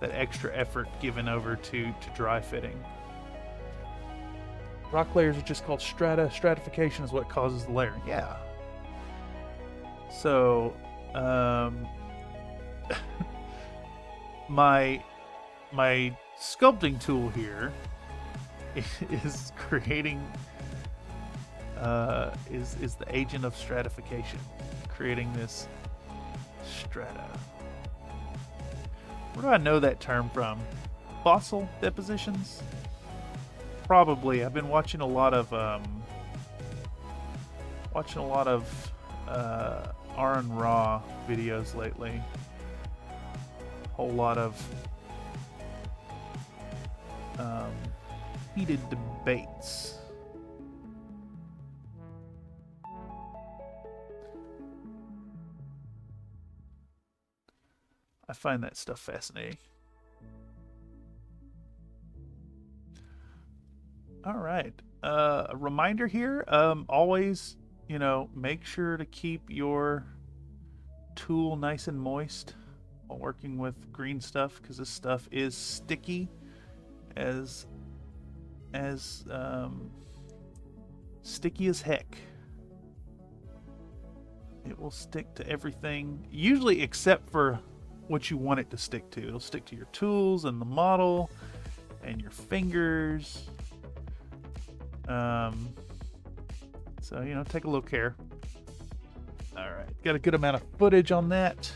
that extra effort given over to dry fitting. Rock layers are just called strata. Stratification is what causes the layering. Yeah. So, my sculpting tool here is creating is the agent of stratification, creating this strata. Where do I know that term from? Fossil depositions? Probably. I've been watching a lot of Iron Raw videos lately. Whole lot of heated debates. I find that stuff fascinating. All right. A reminder here, always, you know, make sure to keep your tool nice and moist while working with green stuff, because this stuff is sticky as sticky as heck. It will stick to everything, usually except for what you want it to stick to. It'll stick to your tools and the model and your fingers. So, you know, take a little care. All right, got a good amount of footage on that,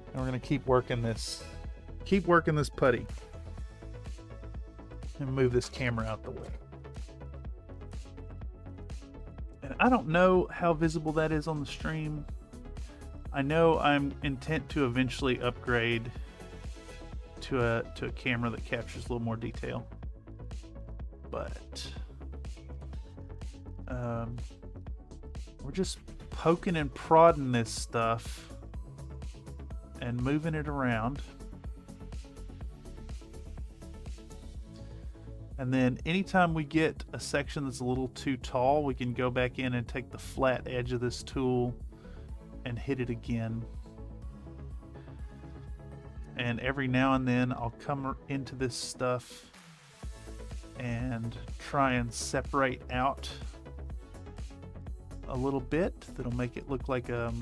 and we're gonna keep working this putty and move this camera out the way. And I don't know how visible that is on the stream. I know I'm intent to eventually upgrade to a camera that captures a little more detail, but we're just poking and prodding this stuff and moving it around. And then anytime we get a section that's a little too tall, we can go back in and take the flat edge of this tool and hit it again. And every now and then I'll come into this stuff and try and separate out a little bit that'll make it look like a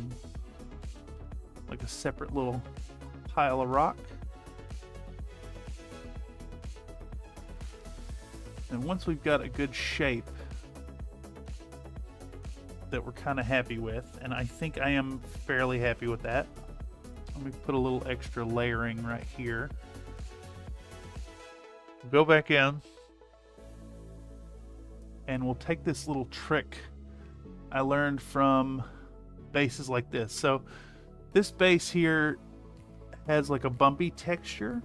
separate little pile of rock. And once we've got a good shape that we're kind of happy with, and I think I am fairly happy with that, let me put a little extra layering right here. Go back in, and we'll take this little trick I learned from bases like this. So this base here has like a bumpy texture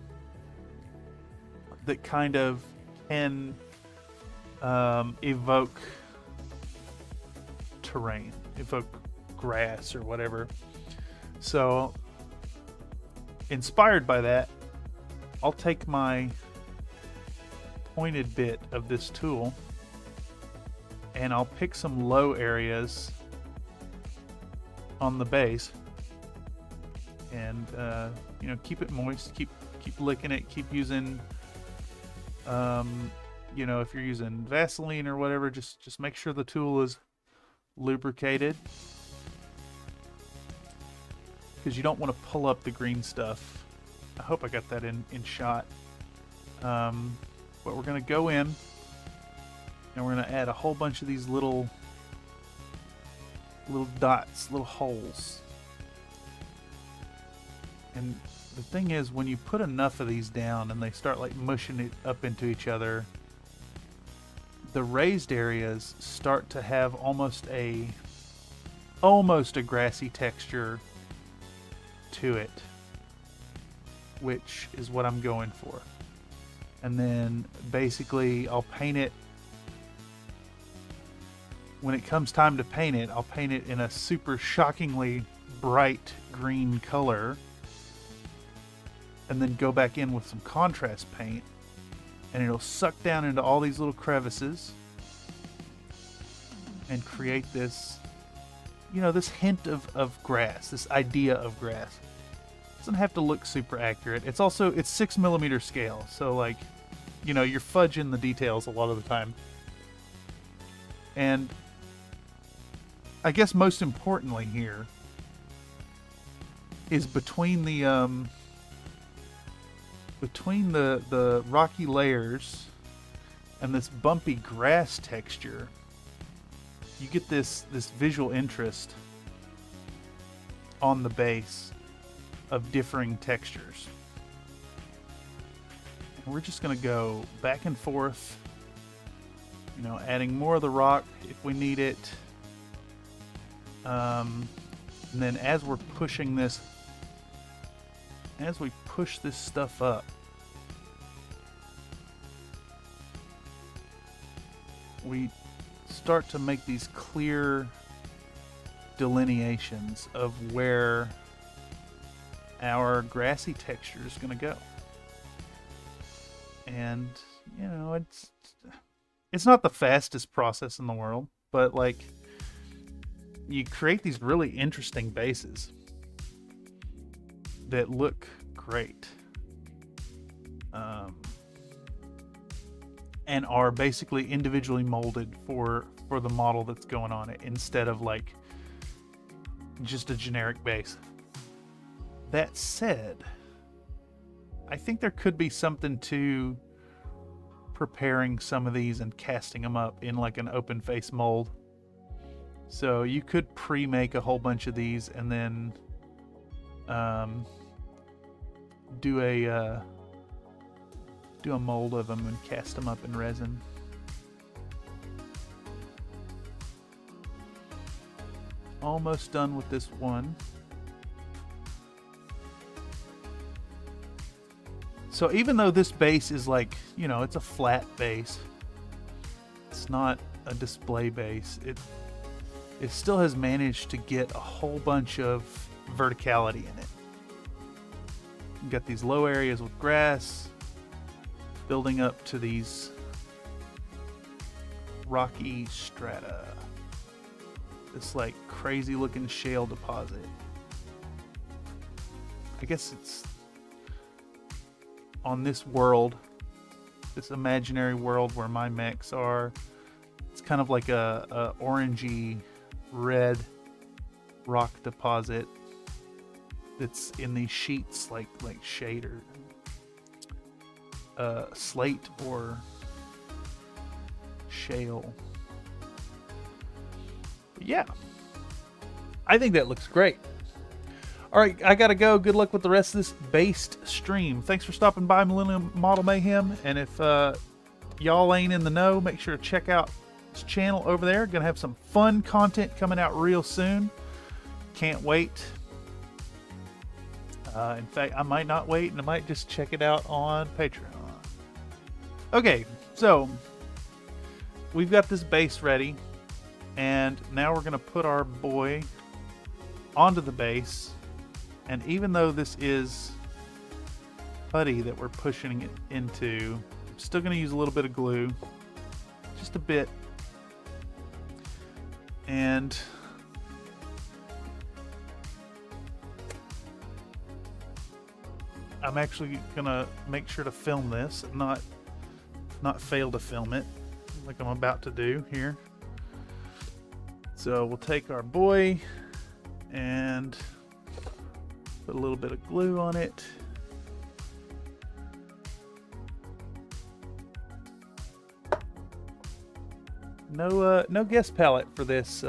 that kind of can evoke terrain, evoke grass or whatever. So inspired by that, I'll take my pointed bit of this tool and I'll pick some low areas on the base and you know, keep it moist, keep licking it, keep using you know, if you're using Vaseline or whatever, just make sure the tool is lubricated, because you don't want to pull up the green stuff. I hope I got that in shot. But we're going to go in and we're going to add a whole bunch of these little dots, little holes. And the thing is, when you put enough of these down and they start like mushing it up into each other, the raised areas start to have almost a grassy texture to it, which is what I'm going for. And then basically I'll paint it. When it comes time to paint it, I'll paint it in a super shockingly bright green color, and then go back in with some contrast paint, and it'll suck down into all these little crevices and create this, you know, this hint of grass, this idea of grass. It doesn't have to look super accurate. It's 6mm scale, so like, you know, you're fudging the details a lot of the time. And I guess most importantly here is between the rocky layers and this bumpy grass texture, you get this visual interest on the base of differing textures. And we're just going to go back and forth, you know, adding more of the rock if we need it. And then as we're pushing this, as we push this stuff up, we start to make these clear delineations of where our grassy texture is going to go. And, you know, it's not the fastest process in the world, but like, you create these really interesting bases that look great, and are basically individually molded for the model that's going on it, instead of like just a generic base. That said, I think there could be something to preparing some of these and casting them up in like an open face mold. So you could pre-make a whole bunch of these and then do a mold of them and cast them up in resin. Almost done with this one. So even though this base is like, you know, it's a flat base, it's not a display base, it still has managed to get a whole bunch of verticality in it. You've got these low areas with grass, building up to these rocky strata. This like crazy looking shale deposit. I guess it's on this world, this imaginary world where my mechs are. It's kind of like a orangey red rock deposit that's in these sheets like shader, slate or shale. But yeah, I think that looks great. All right, I gotta go. Good luck with the rest of this based stream. Thanks for stopping by Millennium Model Mayhem. And if y'all ain't in the know, make sure to check out this channel over there. Gonna have some fun content coming out real soon. Can't wait. In fact, I might not wait, and I might just check it out on Patreon. Okay, so we've got this base ready, and now we're gonna put our boy onto the base. And even though this is putty that we're pushing it into, I'm still going to use a little bit of glue, just a bit. And I'm actually going to make sure to film this, and not fail to film it like I'm about to do here. So we'll take our boy and put a little bit of glue on it. No guest palette for this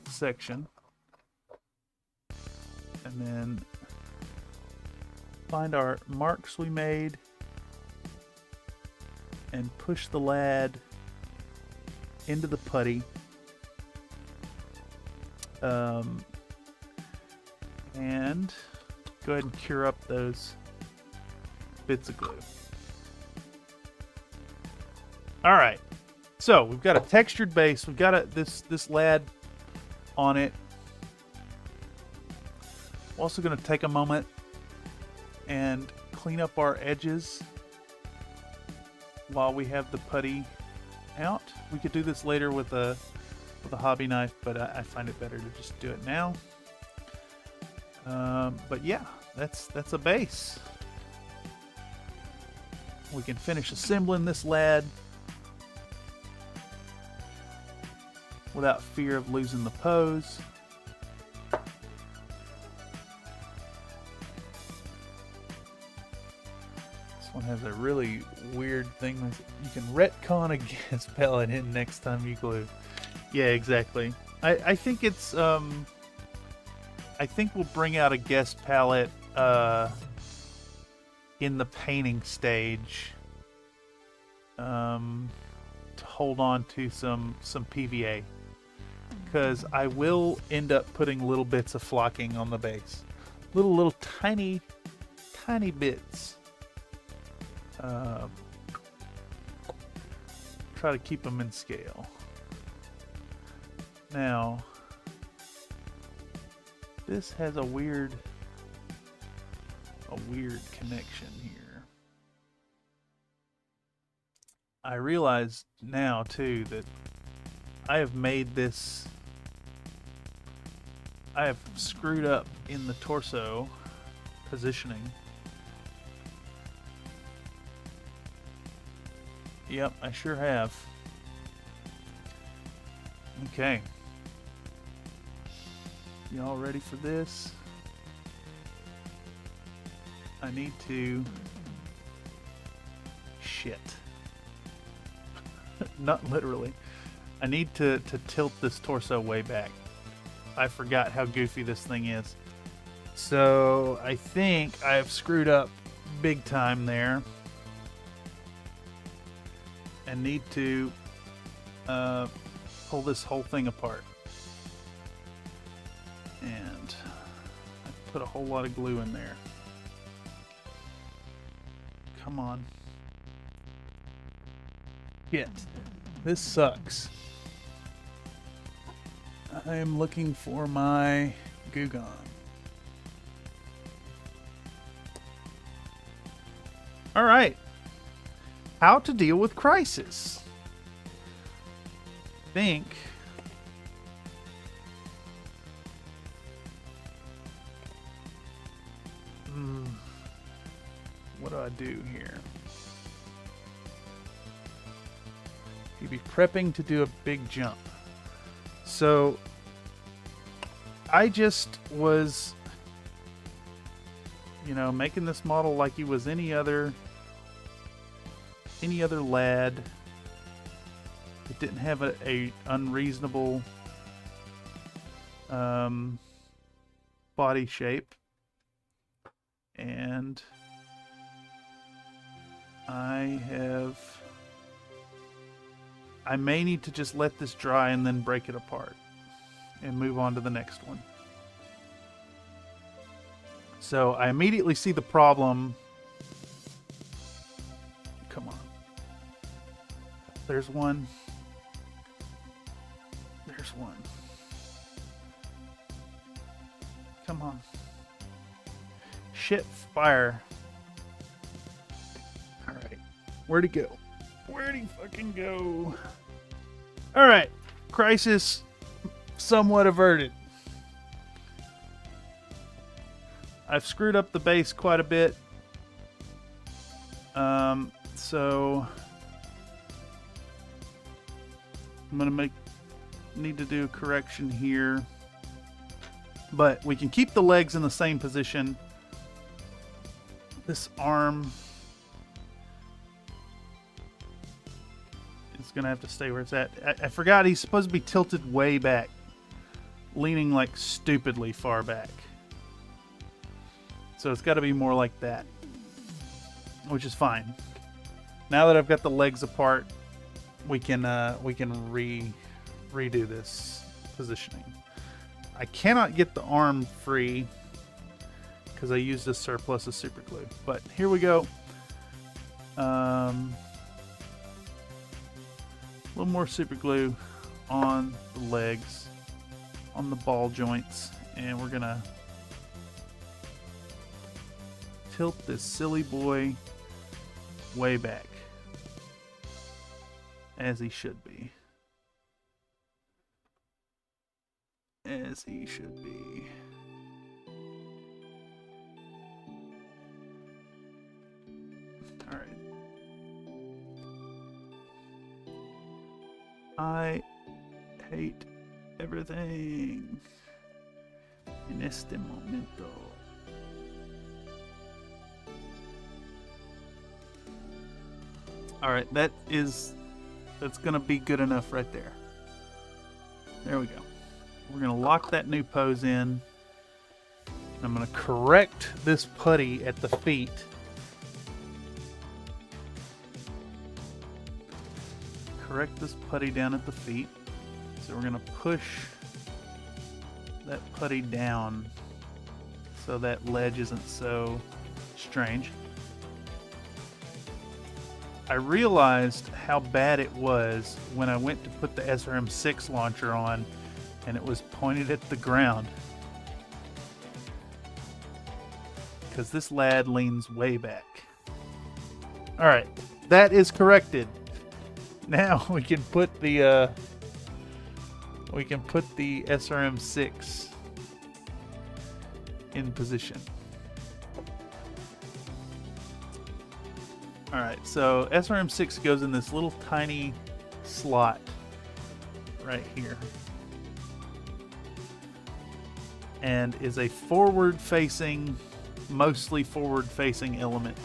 section. And then find our marks we made and push the lad into the putty. And go ahead and cure up those bits of glue. All right, so we've got a textured base. We've got this lad on it. I'm also going to take a moment and clean up our edges while we have the putty out. We could do this later with a hobby knife, but I find it better to just do it now. But yeah, that's a base. We can finish assembling this lad without fear of losing the pose. This one has a really weird thing. You can retcon a gas pellet in next time you glue. Yeah, exactly. I think it's I think we'll bring out a guest palette in the painting stage to hold on to some PVA, because I will end up putting little bits of flocking on the base, little tiny bits. Try to keep them in scale. Now this has a weird connection here. I realize now too that I have made this, I have screwed up in the torso positioning. Yep, I sure have. Okay. Y'all ready for this? I need to... Shit. Not literally. I need to tilt this torso way back. I forgot how goofy this thing is. So I think I've screwed up big time there. And need to pull this whole thing apart. And I put a whole lot of glue in there. Come on. Shit. This sucks. I am looking for my goo gun. All right. How to deal with crisis. think what do I do here? You'd be prepping to do a big jump. So I just was, you know, making this model like he was any other lad. It didn't have a unreasonable body shape. And I may need to just let this dry and then break it apart and move on to the next one. So I immediately see the problem. Come on. There's one. There's one. Come on. Shit, fire. Alright. Where'd he go? Where'd he fucking go? Alright. Crisis somewhat averted. I've screwed up the base quite a bit. So I'm gonna need to do a correction here. But we can keep the legs in the same position. This arm is gonna have to stay where it's at. I forgot he's supposed to be tilted way back, leaning like stupidly far back. So it's got to be more like that, which is fine. Now that I've got the legs apart, we can redo this positioning. I cannot get the arm free because I used a surplus of super glue. But here we go. A little more super glue on the legs, on the ball joints, and we're gonna tilt this silly boy way back, as he should be. As he should be. Alright. I hate everything en este momento. Alright, that's gonna be good enough right there. There we go. We're gonna lock that new pose in. I'm gonna correct this putty at the feet. Correct this putty down at the feet. So we're gonna push that putty down so that ledge isn't so strange. I realized how bad it was when I went to put the SRM6 launcher on and it was pointed at the ground. Because this lad leans way back. Alright, that is corrected. Now we can put the SRM6 in position. Alright, so SRM6 goes in this little tiny slot right here. And is a forward-facing, mostly forward-facing element,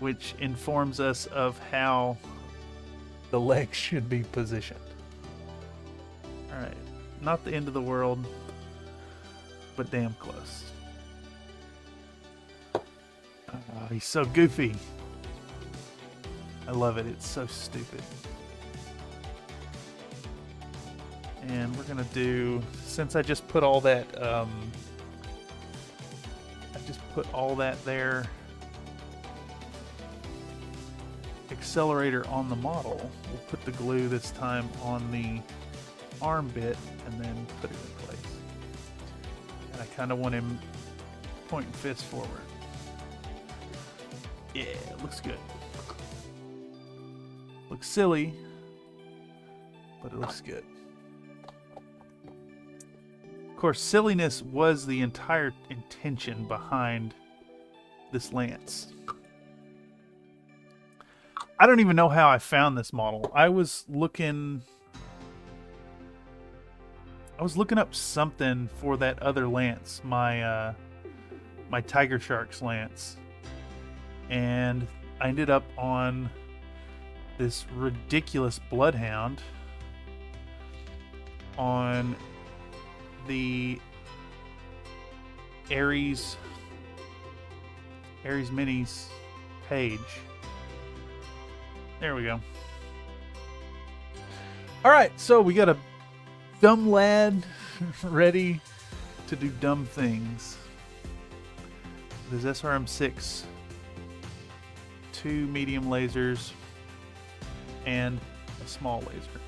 which informs us of how the legs should be positioned. Alright, not the end of the world, but damn close. He's so goofy. I love it. It's so stupid. And we're gonna do, since I just put all that, there, accelerator on the model. We'll put the glue this time on the arm bit and then put it in place. And I kind of want him pointing fist forward. Yeah, it looks good. Looks silly, but it looks good. Of course, silliness was the entire intention behind this lance. I don't even know how I found this model. I was looking up something for that other lance, my my Tiger Sharks lance, and I ended up on this ridiculous Bloodhound on the Aries Minis page. There we go. All right, so we got a dumb lad ready to do dumb things. This SRM6, 2 medium lasers, and a small laser.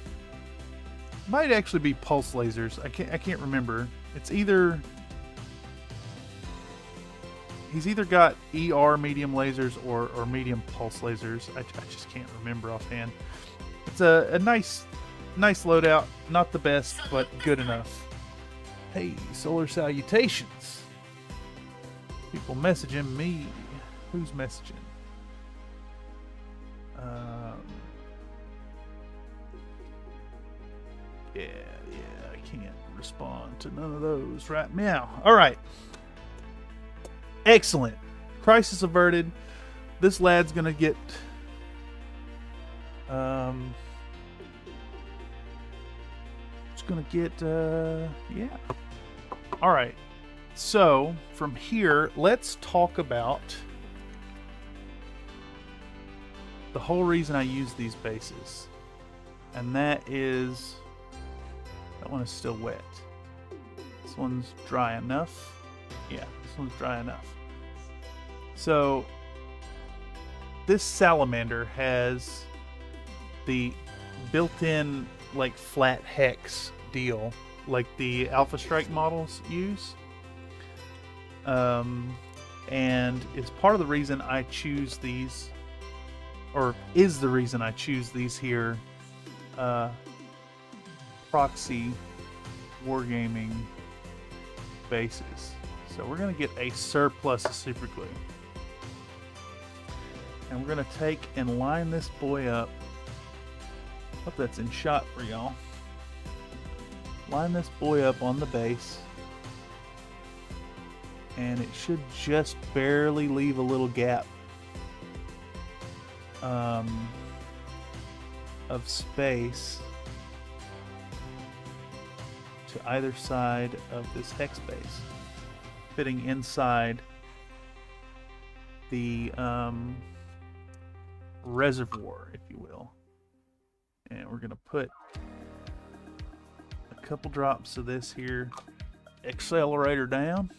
Might actually be pulse lasers. I can't remember. It's either he's either got ER medium lasers or medium pulse lasers. I just can't remember offhand. It's a nice loadout. Not the best, but good enough. Hey, solar salutations. People messaging me. Who's messaging? Yeah, I can't respond to none of those right now. All right. Excellent. Crisis averted. This lad's gonna get yeah. All right. So from here, let's talk about the whole reason I use these bases, and that is that one is still wet. This one's dry enough. Yeah, this one's dry enough. So this salamander has the built-in like flat hex deal like the Alpha Strike models use, and it's part of the reason I choose these, or is the reason I choose these here proxy wargaming bases. So we're going to get a surplus of super glue, and we're going to take and line this boy up. Hope that's in shot for y'all. Line this boy up on the base, and it should just barely leave a little gap of space to either side of this hex base, fitting inside the reservoir, if you will. And we're gonna put a couple drops of this here accelerator down,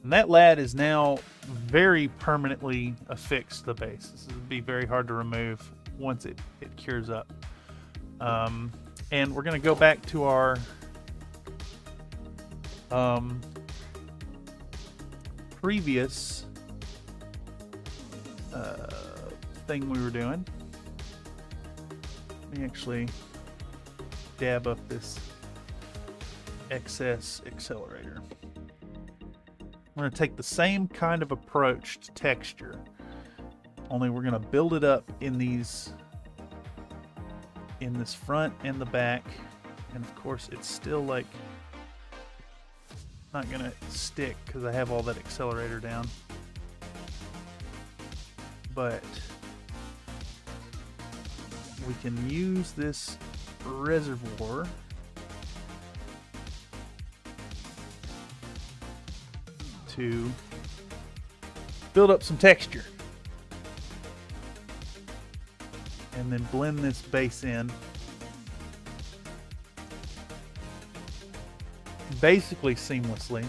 and that lad is now very permanently affixed to the base. This would be very hard to remove once it cures up. And we're gonna go back to our previous thing we were doing. Let me actually dab up this excess accelerator. I'm going to take the same kind of approach to texture, only we're going to build it up in these, in this front and the back, and of course it's still like not going to stick because I have all that accelerator down, but we can use this reservoir to build up some texture, and then blend this base in basically seamlessly.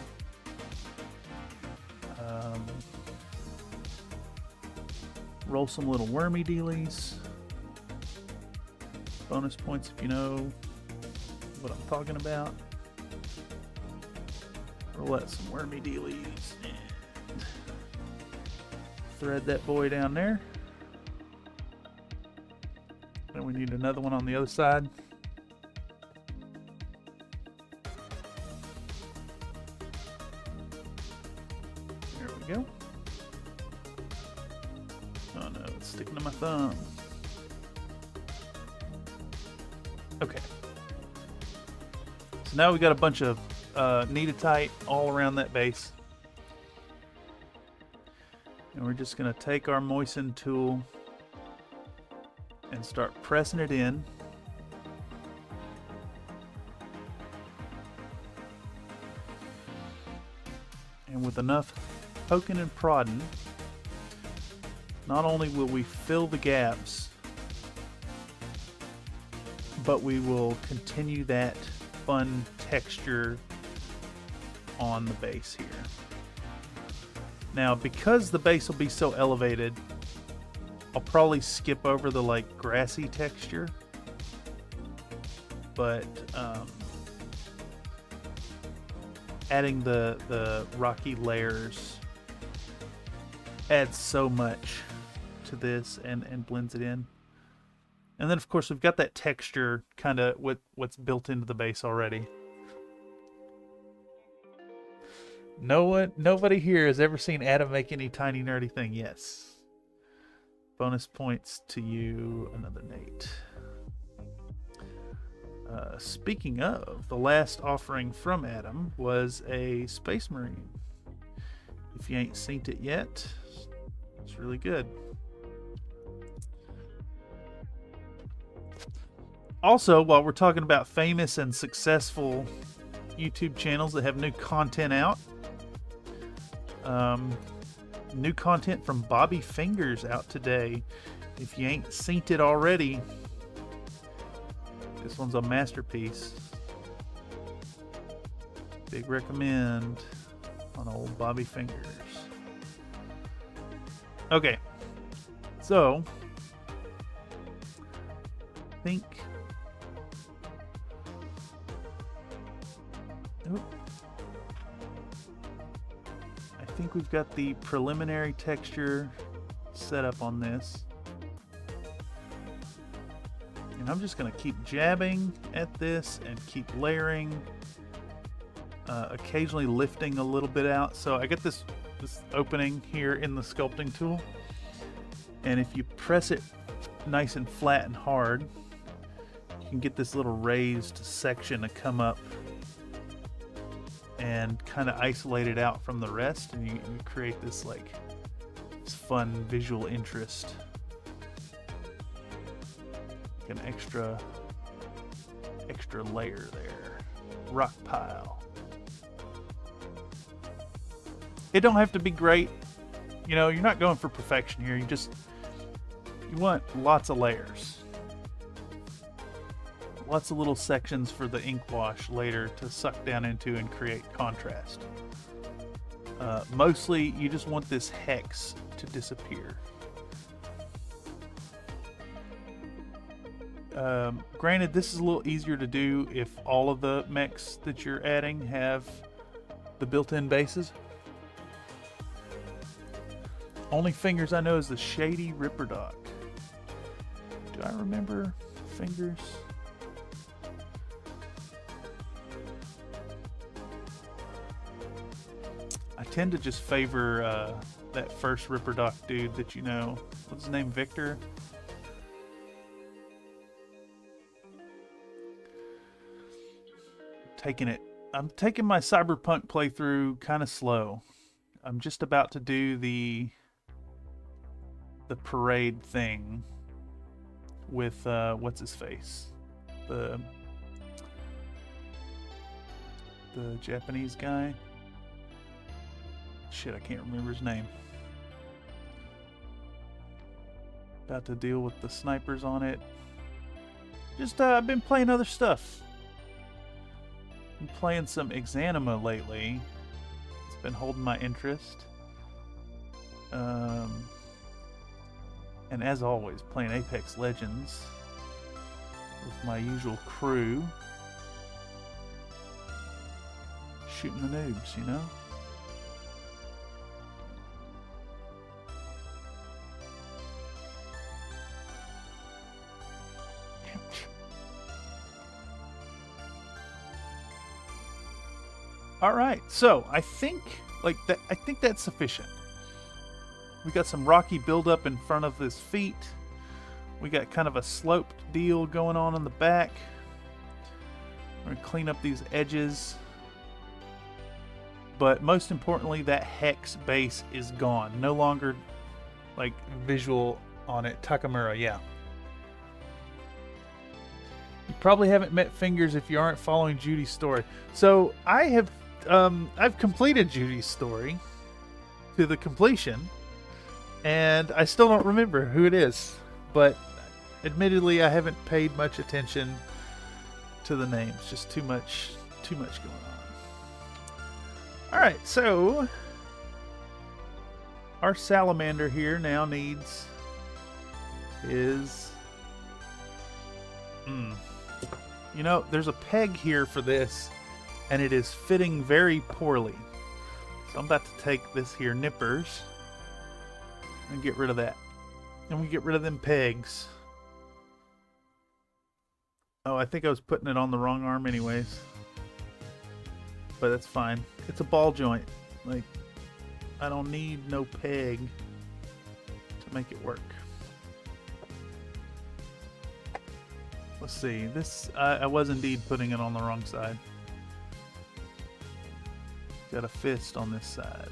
Roll some little wormy dealies. Bonus points if you know what I'm talking about. Roll out some wormy dealies and thread that boy down there. Then we need another one on the other side. we go. Oh no, it's sticking to my thumb. Okay. So now we got a bunch of kneaded-tight all around that base. And we're just going to take our moisten tool and start pressing it in. And with enough poking and prodding, not only will we fill the gaps, but we will continue that fun texture on the base here. Now, because the base will be so elevated, I'll probably skip over the like grassy texture, but adding the rocky layers adds so much to this and blends it in. And then of course we've got that texture kind of what's built into the base already. Nobody here has ever seen Adam make any tiny nerdy thing. Yes. Bonus points to you, another Nate. Speaking of, the last offering from Adam was a Space Marine. If you ain't seen it yet, it's really good. Also, while we're talking about famous and successful YouTube channels that have new content out, new content from Bobby Fingers out today. If you ain't seen it already, this one's a masterpiece. Big recommend on old Bobby Fingers. Okay, so I think we've got the preliminary texture set up on this. And I'm just going to keep jabbing at this and keep layering, occasionally lifting a little bit out. So I get this opening here in the sculpting tool. And if you press it nice and flat and hard, you can get this little raised section to come up and kind of isolate it out from the rest, and you create this like this fun visual interest, like an extra layer there. Rock pile. It don't have to be great, you know. You're not going for perfection here. You want lots of layers. Lots of little sections for the ink wash later to suck down into and create contrast. Mostly, you just want this hex to disappear. Granted, this is a little easier to do if all of the mechs that you're adding have the built-in bases. Only Fingers I know is the Shady Ripperdoc. Do I remember Fingers? I tend to just favor that first Ripperdoc dude that you know. What's his name? Victor? I'm taking my Cyberpunk playthrough kind of slow. I'm just about to do the parade thing with what's his face? The Japanese guy. Shit, I can't remember his name. About to deal with the snipers on it. Just I've been playing other stuff. Been playing some Exanima lately. It's been holding my interest. And as always, playing Apex Legends with my usual crew. Shooting the noobs, you know? All right, so I think like that. I think that's sufficient. We got some rocky buildup in front of his feet. We got kind of a sloped deal going on in the back. We're gonna clean up these edges. But most importantly, that hex base is gone. No longer like visual on it. Takamura, yeah. You probably haven't met Fingers if you aren't following Judy's story. So I have, I've completed Judy's story to the completion. And I still don't remember who it is, but admittedly, I haven't paid much attention to the names. Just too much going on. All right, so our salamander here now needs his. You know, there's a peg here for this, and it is fitting very poorly. So I'm about to take this here nippers. And get rid of that. And we get rid of them pegs. Oh, I think I was putting it on the wrong arm anyways. But that's fine. It's a ball joint. Like, I don't need no peg to make it work. Let's see. This, I was indeed putting it on the wrong side. Got a fist on this side.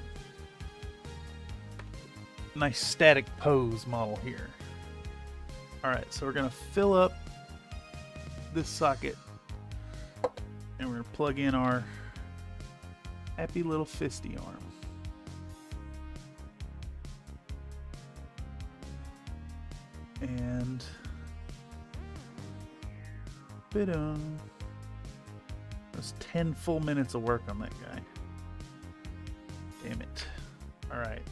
Nice static pose model here. Alright, so we're going to fill up this socket and we're going to plug in our happy little fisty arm. And that's 10 full minutes of work on that guy. Damn it. Alright.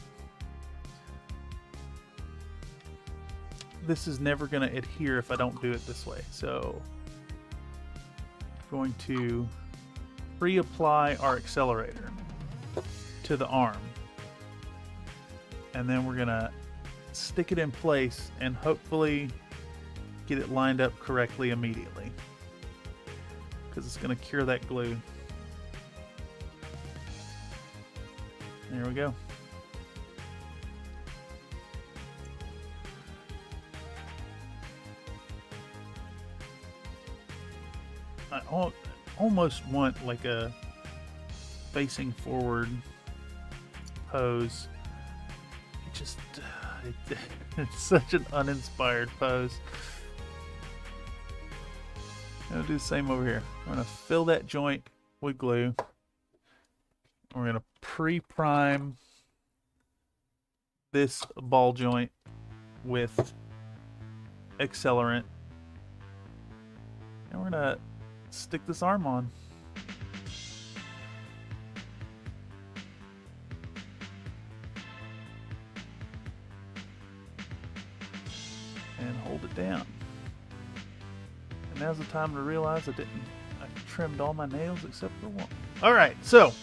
This is never going to adhere if I don't do it this way. So I'm going to reapply our accelerator to the arm. And then we're going to stick it in place and hopefully get it lined up correctly immediately. Because it's going to cure that glue. There we go. I almost want like a facing forward pose. It just it's such an uninspired pose. I'm gonna do the same over here. I'm gonna fill that joint with glue. We're gonna pre-prime this ball joint with accelerant, and we're gonna stick this arm on. And hold it down. And now's the time to realize I trimmed all my nails except for one. Alright, so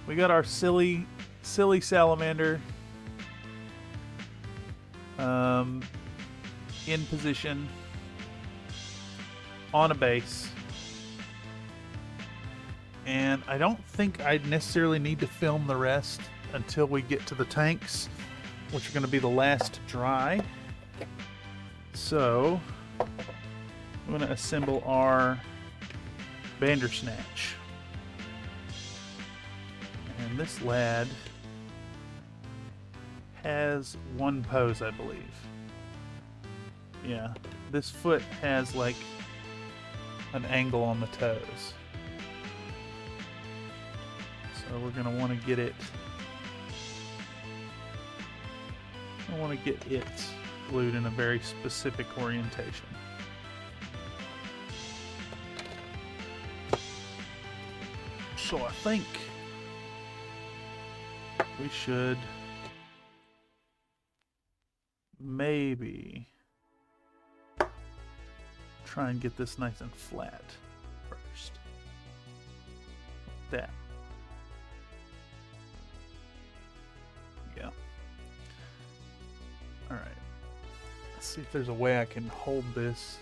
we got our silly salamander in position on a base. And I don't think I necessarily need to film the rest until we get to the tanks, which are going to be the last to dry. So I'm going to assemble our Bandersnatch. And this lad has one pose, I believe. Yeah, this foot has like an angle on the toes. So we're going to want to get it. I want to get it glued in a very specific orientation. So I think we should maybe try and get this nice and flat first. Like that. Yeah. Alright. Let's see if there's a way I can hold this.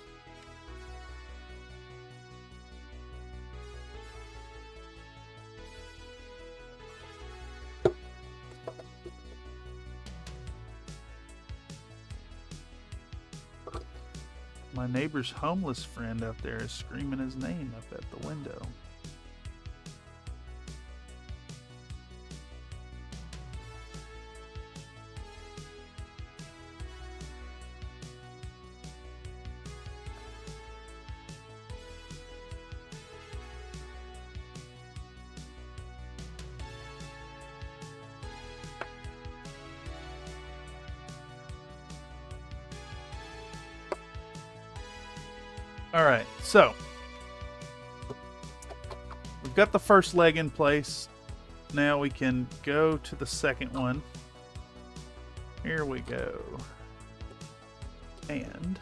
My neighbor's homeless friend out there is screaming his name up at the window. All right, so we've got the first leg in place. Now we can go to the second one. Here we go. And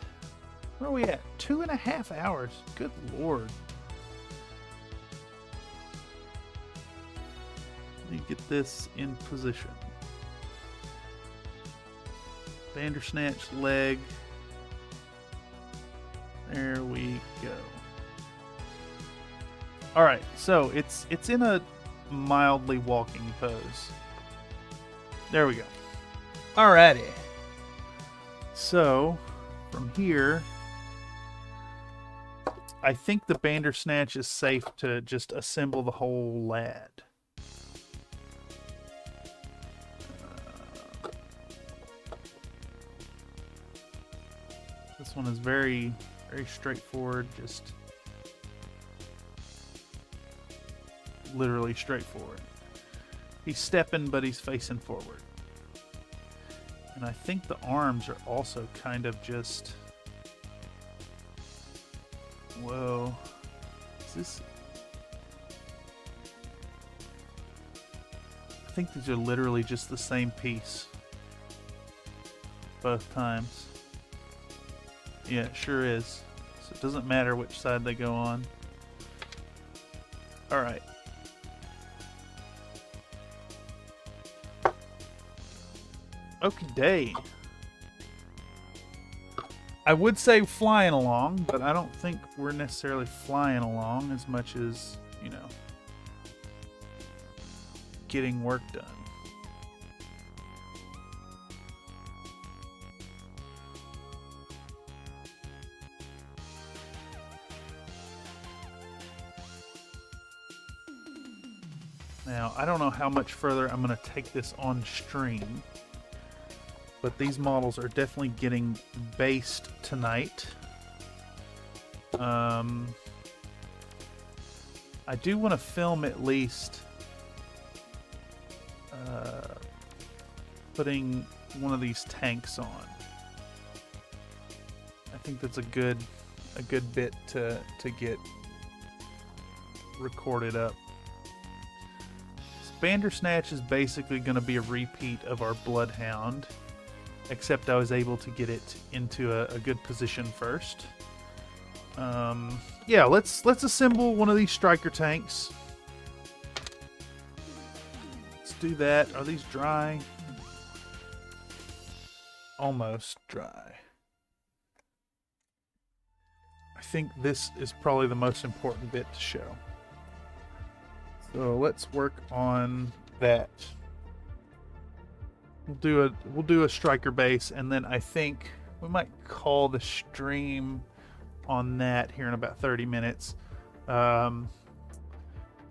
where are we at? 2.5 hours. Good Lord. Let me get this in position. Bandersnatch leg. There we go. All right, so it's in a mildly walking pose. There we go. Alrighty. So from here, I think the Bandersnatch is safe to just assemble the whole lad. This one is very straightforward, just literally straightforward. He's stepping, but he's facing forward. And I think the arms are also kind of just... Whoa. Is this... I think these are literally just the same piece both times. Yeah, it sure is. So it doesn't matter which side they go on. Alright. Okie day. I would say flying along, but I don't think we're necessarily flying along as much as, you know, getting work done. Now, I don't know how much further I'm going to take this on stream, but these models are definitely getting based tonight. I do want to film at least putting one of these tanks on. I think that's a good bit to get recorded up. Bandersnatch is basically going to be a repeat of our Bloodhound, except I was able to get it into a good position first. Yeah, let's assemble one of these striker tanks. Let's do that. Are these dry? Almost dry. I think this is probably the most important bit to show. So let's work on that. We'll do a striker base, and then I think we might call the stream on that here in about 30 minutes. I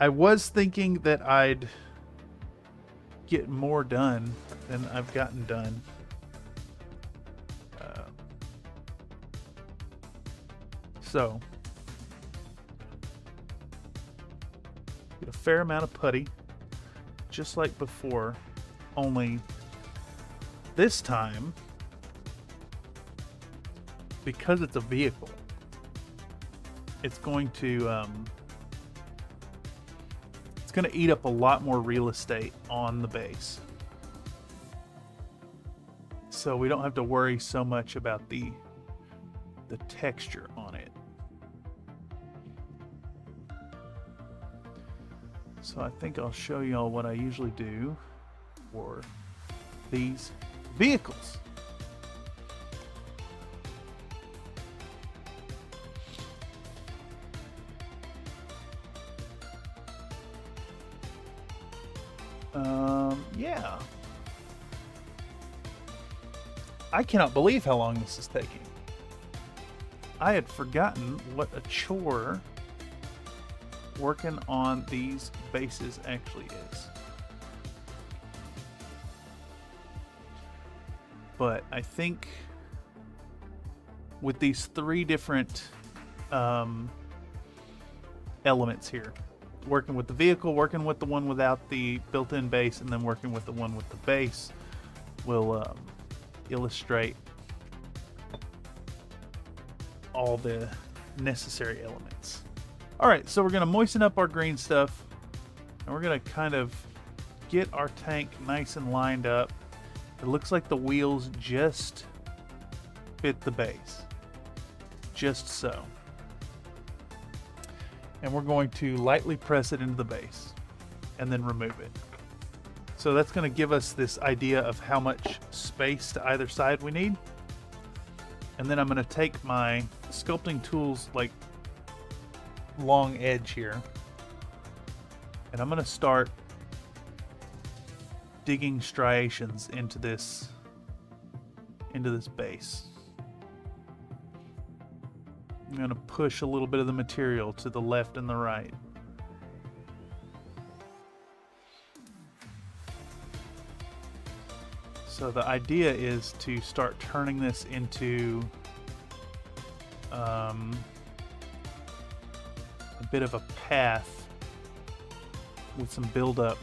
was thinking that I'd get more done than I've gotten done. So get a fair amount of putty, just like before, only this time, because it's a vehicle, it's going to eat up a lot more real estate on the base. So we don't have to worry so much about the texture on it. So I think I'll show y'all what I usually do for these vehicles. Yeah. I cannot believe how long this is taking. I had forgotten what a chore working on these bases actually is. But I think with these 3 different elements here, working with the vehicle, working with the one without the built-in base, and then working with the one with the base, will illustrate all the necessary elements. Alright, so we're going to moisten up our green stuff, and we're going to kind of get our tank nice and lined up. It looks like the wheels just fit the base. Just so. And we're going to lightly press it into the base and then remove it. So that's going to give us this idea of how much space to either side we need. And then I'm going to take my sculpting tools, like long edge here, and I'm going to start digging striations into this base. I'm going to push a little bit of the material to the left and the right. So the idea is to start turning this into a bit of a path with some buildup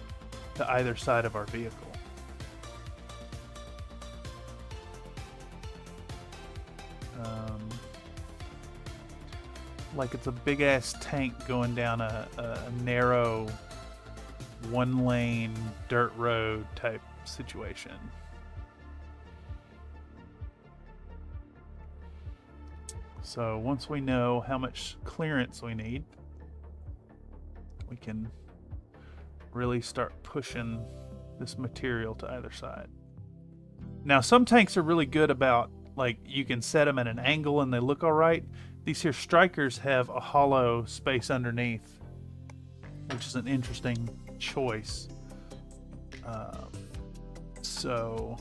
to either side of our vehicle. Like it's a big ass tank going down a narrow 1-lane dirt road type situation. So once we know how much clearance we need, we can really start pushing this material to either side. Now some tanks are really good about, like, you can set them at an angle and they look all right. These here strikers have a hollow space underneath, which is an interesting choice. So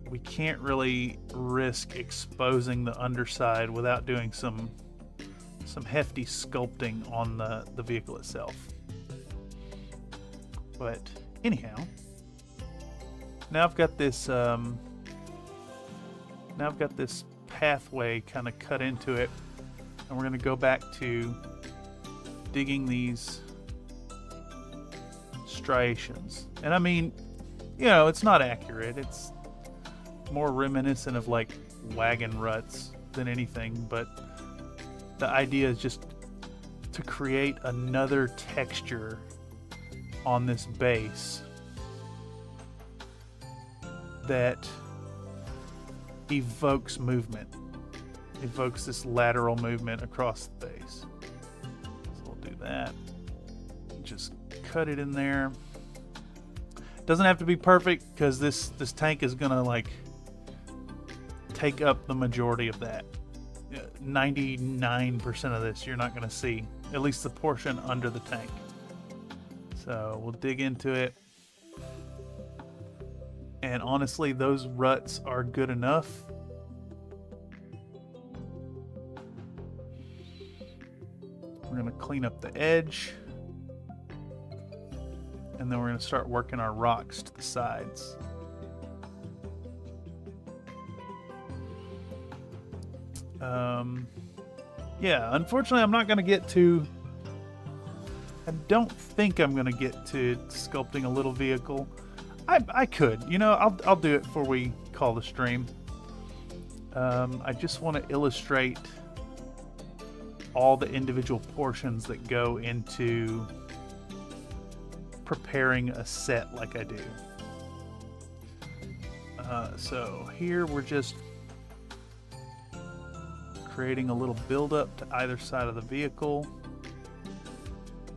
we can't really risk exposing the underside without doing some hefty sculpting on the vehicle itself. But anyhow, now I've got this pathway kind of cut into it, and we're going to go back to digging these striations. And I mean, you know, it's not accurate. It's more reminiscent of like wagon ruts than anything, but the idea is just to create another texture on this base that evokes movement, evokes this lateral movement across the base. So we'll do that. Just cut it in there. Doesn't have to be perfect because this tank is gonna like take up the majority of that. 99% of this you're not gonna see, at least the portion under the tank. So we'll dig into it. And honestly, those ruts are good enough. We're going to clean up the edge. And then we're going to start working our rocks to the sides. Yeah, unfortunately, I'm not going to get to... I don't think I'm going to get to sculpting a little vehicle. I could, you know, I'll do it before we call the stream. I just want to illustrate all the individual portions that go into preparing a set like I do. So here we're just creating a little buildup to either side of the vehicle.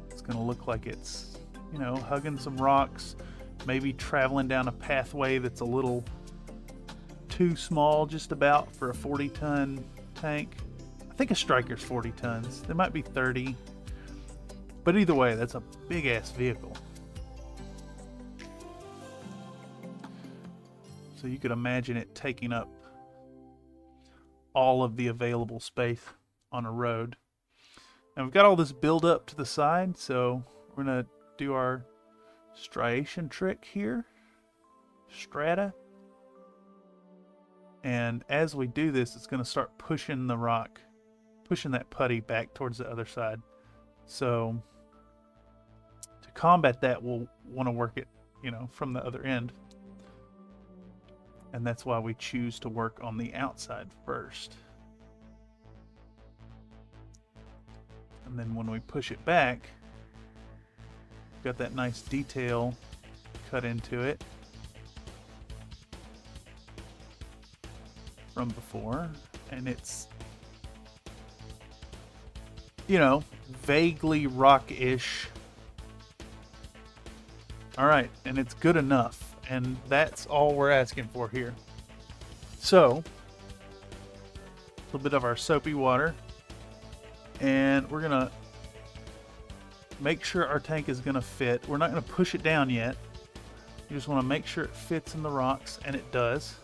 It's going to look like it's, you know, hugging some rocks. Maybe traveling down a pathway that's a little too small just about for a 40-ton tank. I think a striker's 40 tons. There might be 30. But either way, that's a big-ass vehicle. So you could imagine it taking up all of the available space on a road. And we've got all this build up to the side, so we're gonna do our striation trick here. Strata. And as we do this, it's gonna start pushing the rock, pushing that putty back towards the other side. So to combat that, we'll want to work it, you know, from the other end. And that's why we choose to work on the outside first. And then when we push it back, we've got that nice detail cut into it from before. And it's, you know, vaguely rock-ish. All right, and it's good enough. And that's all we're asking for here. So, a little bit of our soapy water. And we're gonna make sure our tank is gonna fit. We're not gonna push it down yet. You just wanna make sure it fits in the rocks, and it does.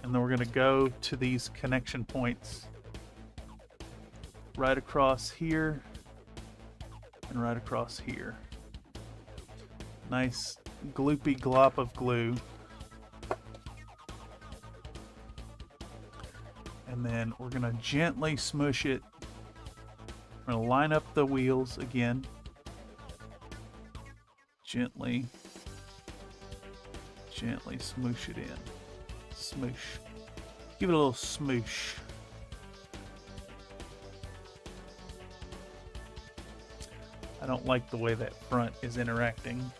And then we're gonna go to these connection points right across here and right across here. Nice gloopy glop of glue. And then we're gonna gently smush it. We're gonna line up the wheels again. Gently smoosh it in. Smoosh. Give it a little smoosh. I don't like the way that front is interacting.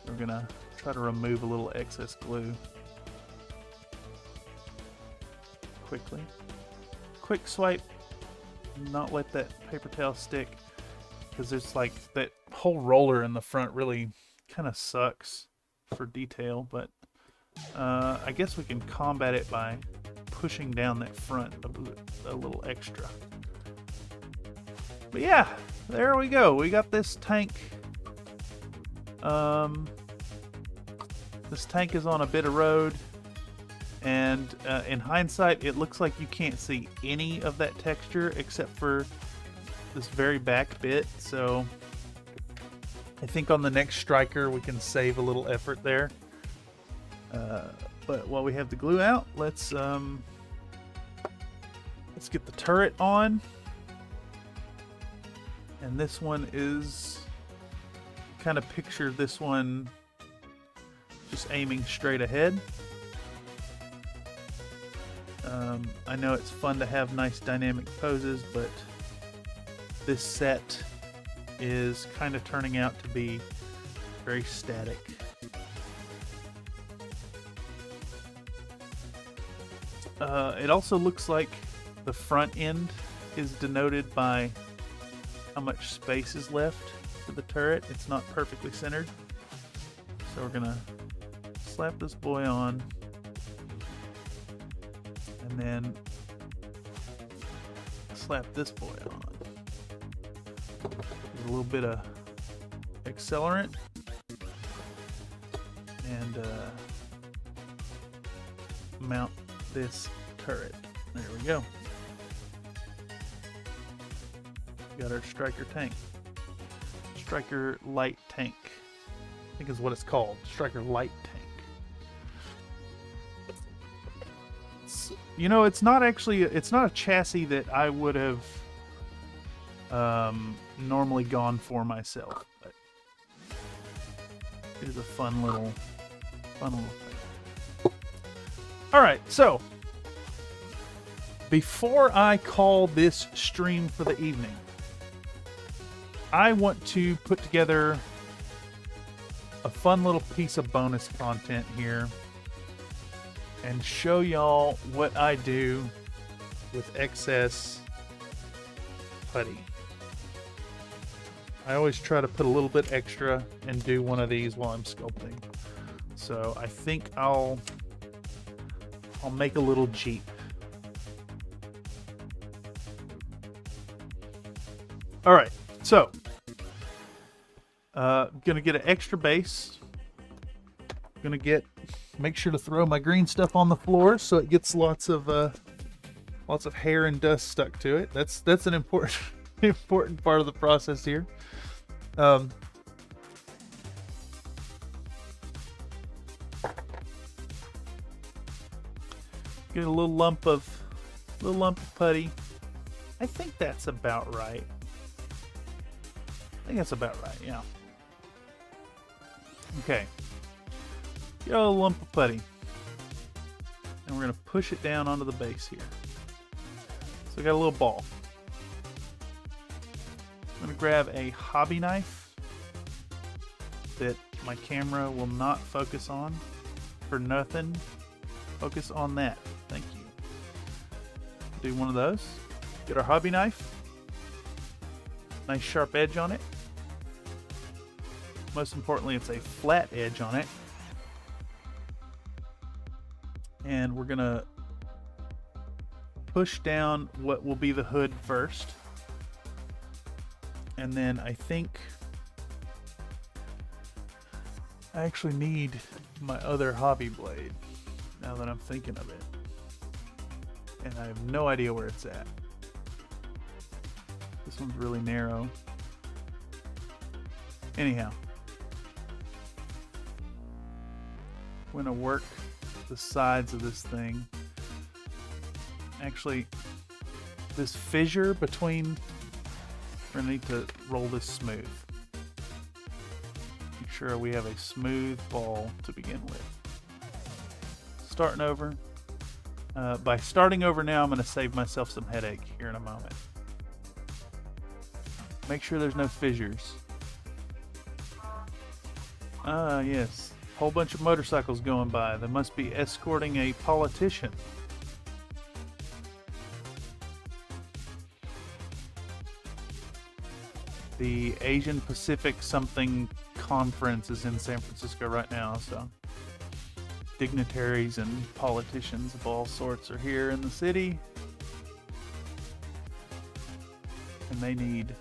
We're gonna try to remove a little excess glue quickly. Quick swipe, not let that paper towel stick, because there's like that whole roller in the front really kind of sucks for detail, but I guess we can combat it by pushing down that front a little extra. But yeah, there we go. We got this tank. This tank is on a bit of road, and in hindsight, it looks like you can't see any of that texture except for this very back bit. So I think on the next striker we can save a little effort there. But while we have the glue out, let's get the turret on. And this one is, kind of picture this one just aiming straight ahead. I know it's fun to have nice dynamic poses, but this set is kind of turning out to be very static. It also looks like the front end is denoted by how much space is left for the turret. It's not perfectly centered. So we're gonna slap this boy on, and then slap this boy on. Give a little bit of accelerant, and mount this turret. There we go. Got our striker tank. Striker light tank, I think is what it's called. Striker light tank. You know, it's not a chassis that I would have normally gone for myself, but it is a fun little thing. All right, so before I call this stream for the evening, I want to put together a fun little piece of bonus content here and show y'all what I do with excess putty. I always try to put a little bit extra and do one of these while I'm sculpting. So I think I'll make a little Jeep. All right, so gonna get an extra base. Gonna get Make sure to throw my green stuff on the floor so it gets lots of hair and dust stuck to it. That's an important important part of the process here. Get a little lump of putty. I think that's about right. Yeah. Okay. Get a little lump of putty. And we're going to push it down onto the base here. So I got a little ball. I'm going to grab a hobby knife that my camera will not focus on for nothing. Focus on that. Thank you. Do one of those. Get our hobby knife. Nice sharp edge on it. Most importantly, it's a flat edge on it. And we're going to push down what will be the hood first. And then I think I actually need my other hobby blade, now that I'm thinking of it. And I have no idea where it's at. This one's really narrow. Anyhow, I'm going to work the sides of this thing. Actually, this fissure between, we're going to need to roll this smooth. Make sure we have a smooth ball to begin with. Starting over. By starting over now, I'm going to save myself some headache here in a moment. Make sure there's no fissures. Ah, yes. Whole bunch of motorcycles going by. They must be escorting a politician. The Asian Pacific something conference is in San Francisco right now, so dignitaries and politicians of all sorts are here in the city. And they need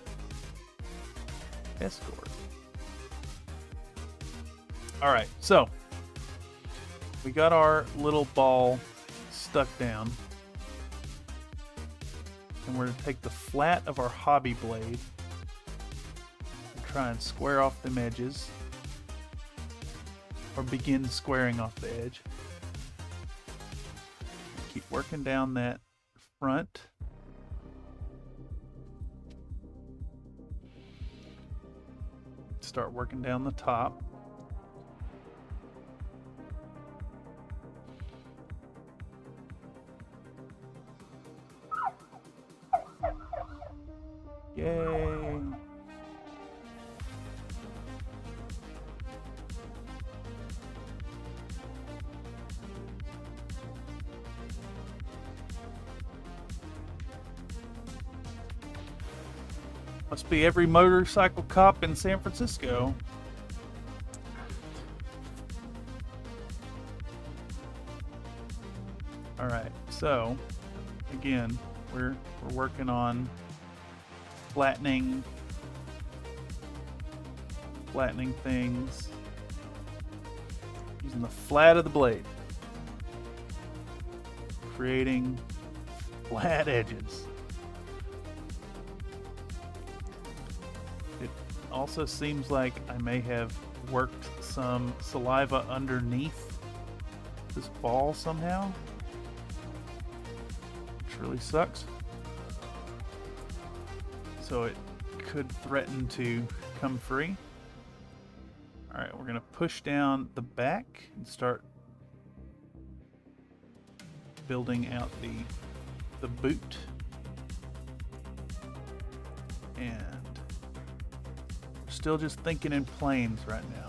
escort. Alright, so we got our little ball stuck down. And we're going to take the flat of our hobby blade and try and square off them edges. Or begin squaring off the edge. Keep working down that front. Start working down the top. Yay! Must be every motorcycle cop in San Francisco. All right, so again, we're working on flattening things using the flat of the blade, creating flat edges. It also seems like I may have worked some saliva underneath this ball somehow, which really sucks. So it could threaten to come free. All right, we're going to push down the back and start building out the boot. And we're still just thinking in planes right now.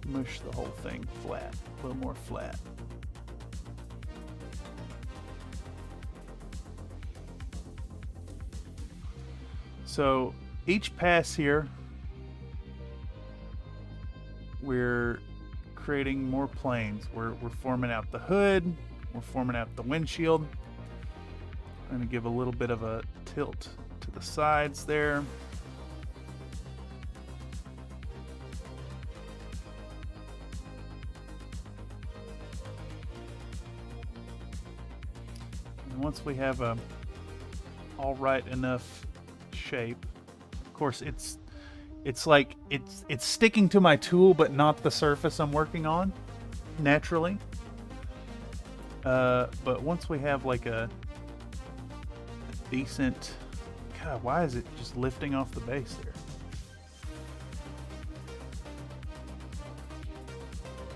Mush the whole thing flat, a little more flat. So each pass here, we're creating more planes. We're forming out the hood, We're forming out the windshield. I'm going to give a little bit of a tilt to the sides there. And once we have a all right enough shape, of course it's like it's sticking to my tool but not the surface I'm working on naturally. But once we have like a decent, God, why is it just lifting off the base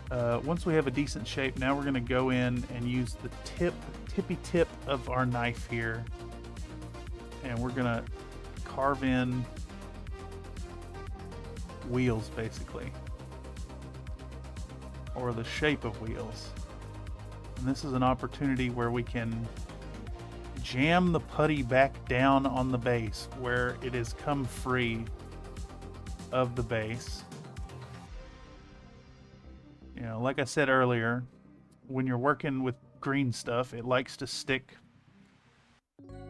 there? Once we have a decent shape, now we're going to go in and use the tippy tip of our knife here, and we're going to carve in wheels basically, or the shape of wheels. And this is an opportunity where we can jam the putty back down on the base where it has come free of the base. You know, like I said earlier, when you're working with green stuff, it likes to stick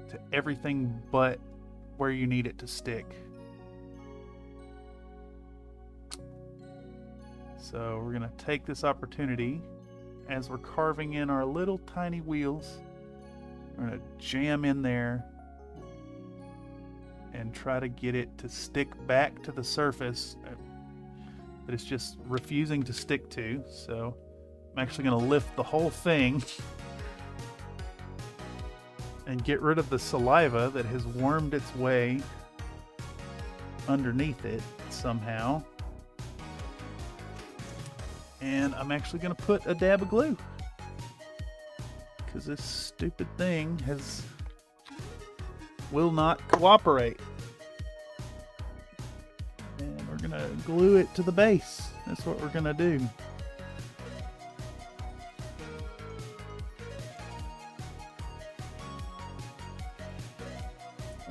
to everything but where you need it to stick. So we're going to take this opportunity as we're carving in our little tiny wheels. We're going to jam in there and try to get it to stick back to the surface that it's just refusing to stick to. So I'm actually going to lift the whole thing and get rid of the saliva that has wormed its way underneath it somehow. And I'm actually going to put a dab of glue, because this stupid thing will not cooperate. And we're going to glue it to the base. That's what we're going to do.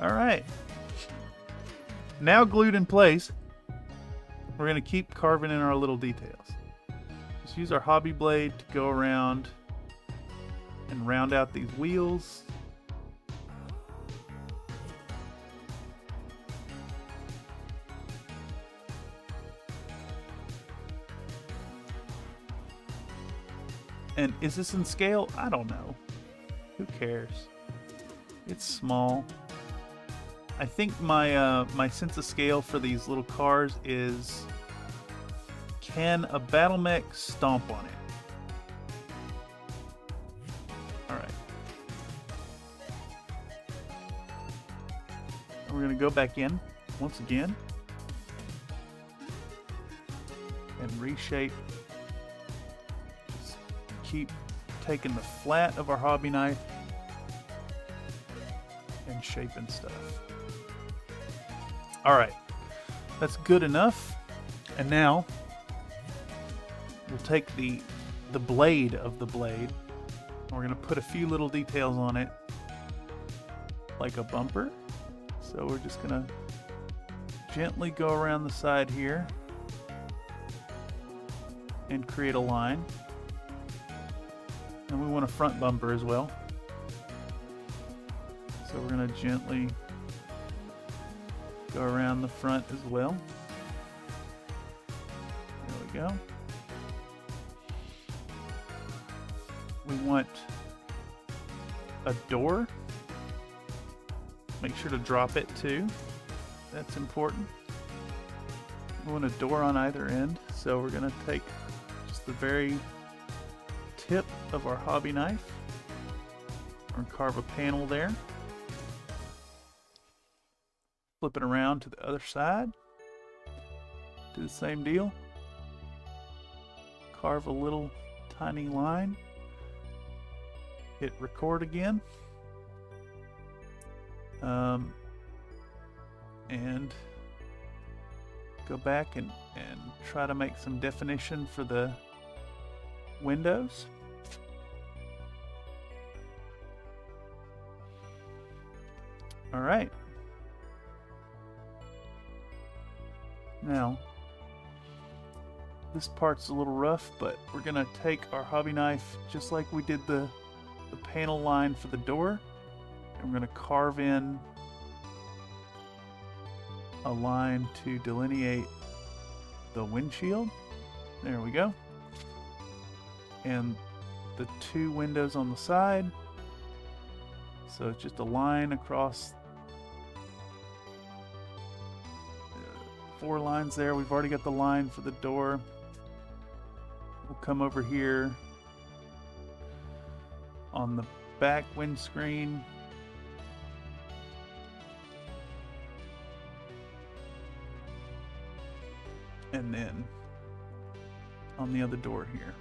Alright. Now glued in place, we're going to keep carving in our little details. Just use our hobby blade to go around and round out these wheels. And is this in scale? I don't know. Who cares? It's small. I think my my sense of scale for these little cars is, can a battle mech stomp on it? Alright. We're going to go back in once again and reshape. Just keep taking the flat of our hobby knife and shaping stuff. Alright, that's good enough. And now we'll take the blade of the blade, and we're going to put a few little details on it, like a bumper. So we're just going to gently go around the side here and create a line. And we want a front bumper as well. So we're going to gently go around the front as well. There we go. We want a door. Make sure to drop it too. That's important. We want a door on either end. So we're going to take just the very tip of our hobby knife and carve a panel there. Flip it around to the other side. Do the same deal. Carve a little tiny line. Hit record again. And go back and try to make some definition for the windows. All right. Now, this part's a little rough, but we're gonna take our hobby knife just like we did the the panel line for the door. And we're going to carve in a line to delineate the windshield. There we go. And the 2 windows on the side. So it's just a line across 4 lines there. We've already got the line for the door. We'll come over here on the back windscreen. And then on the other door here.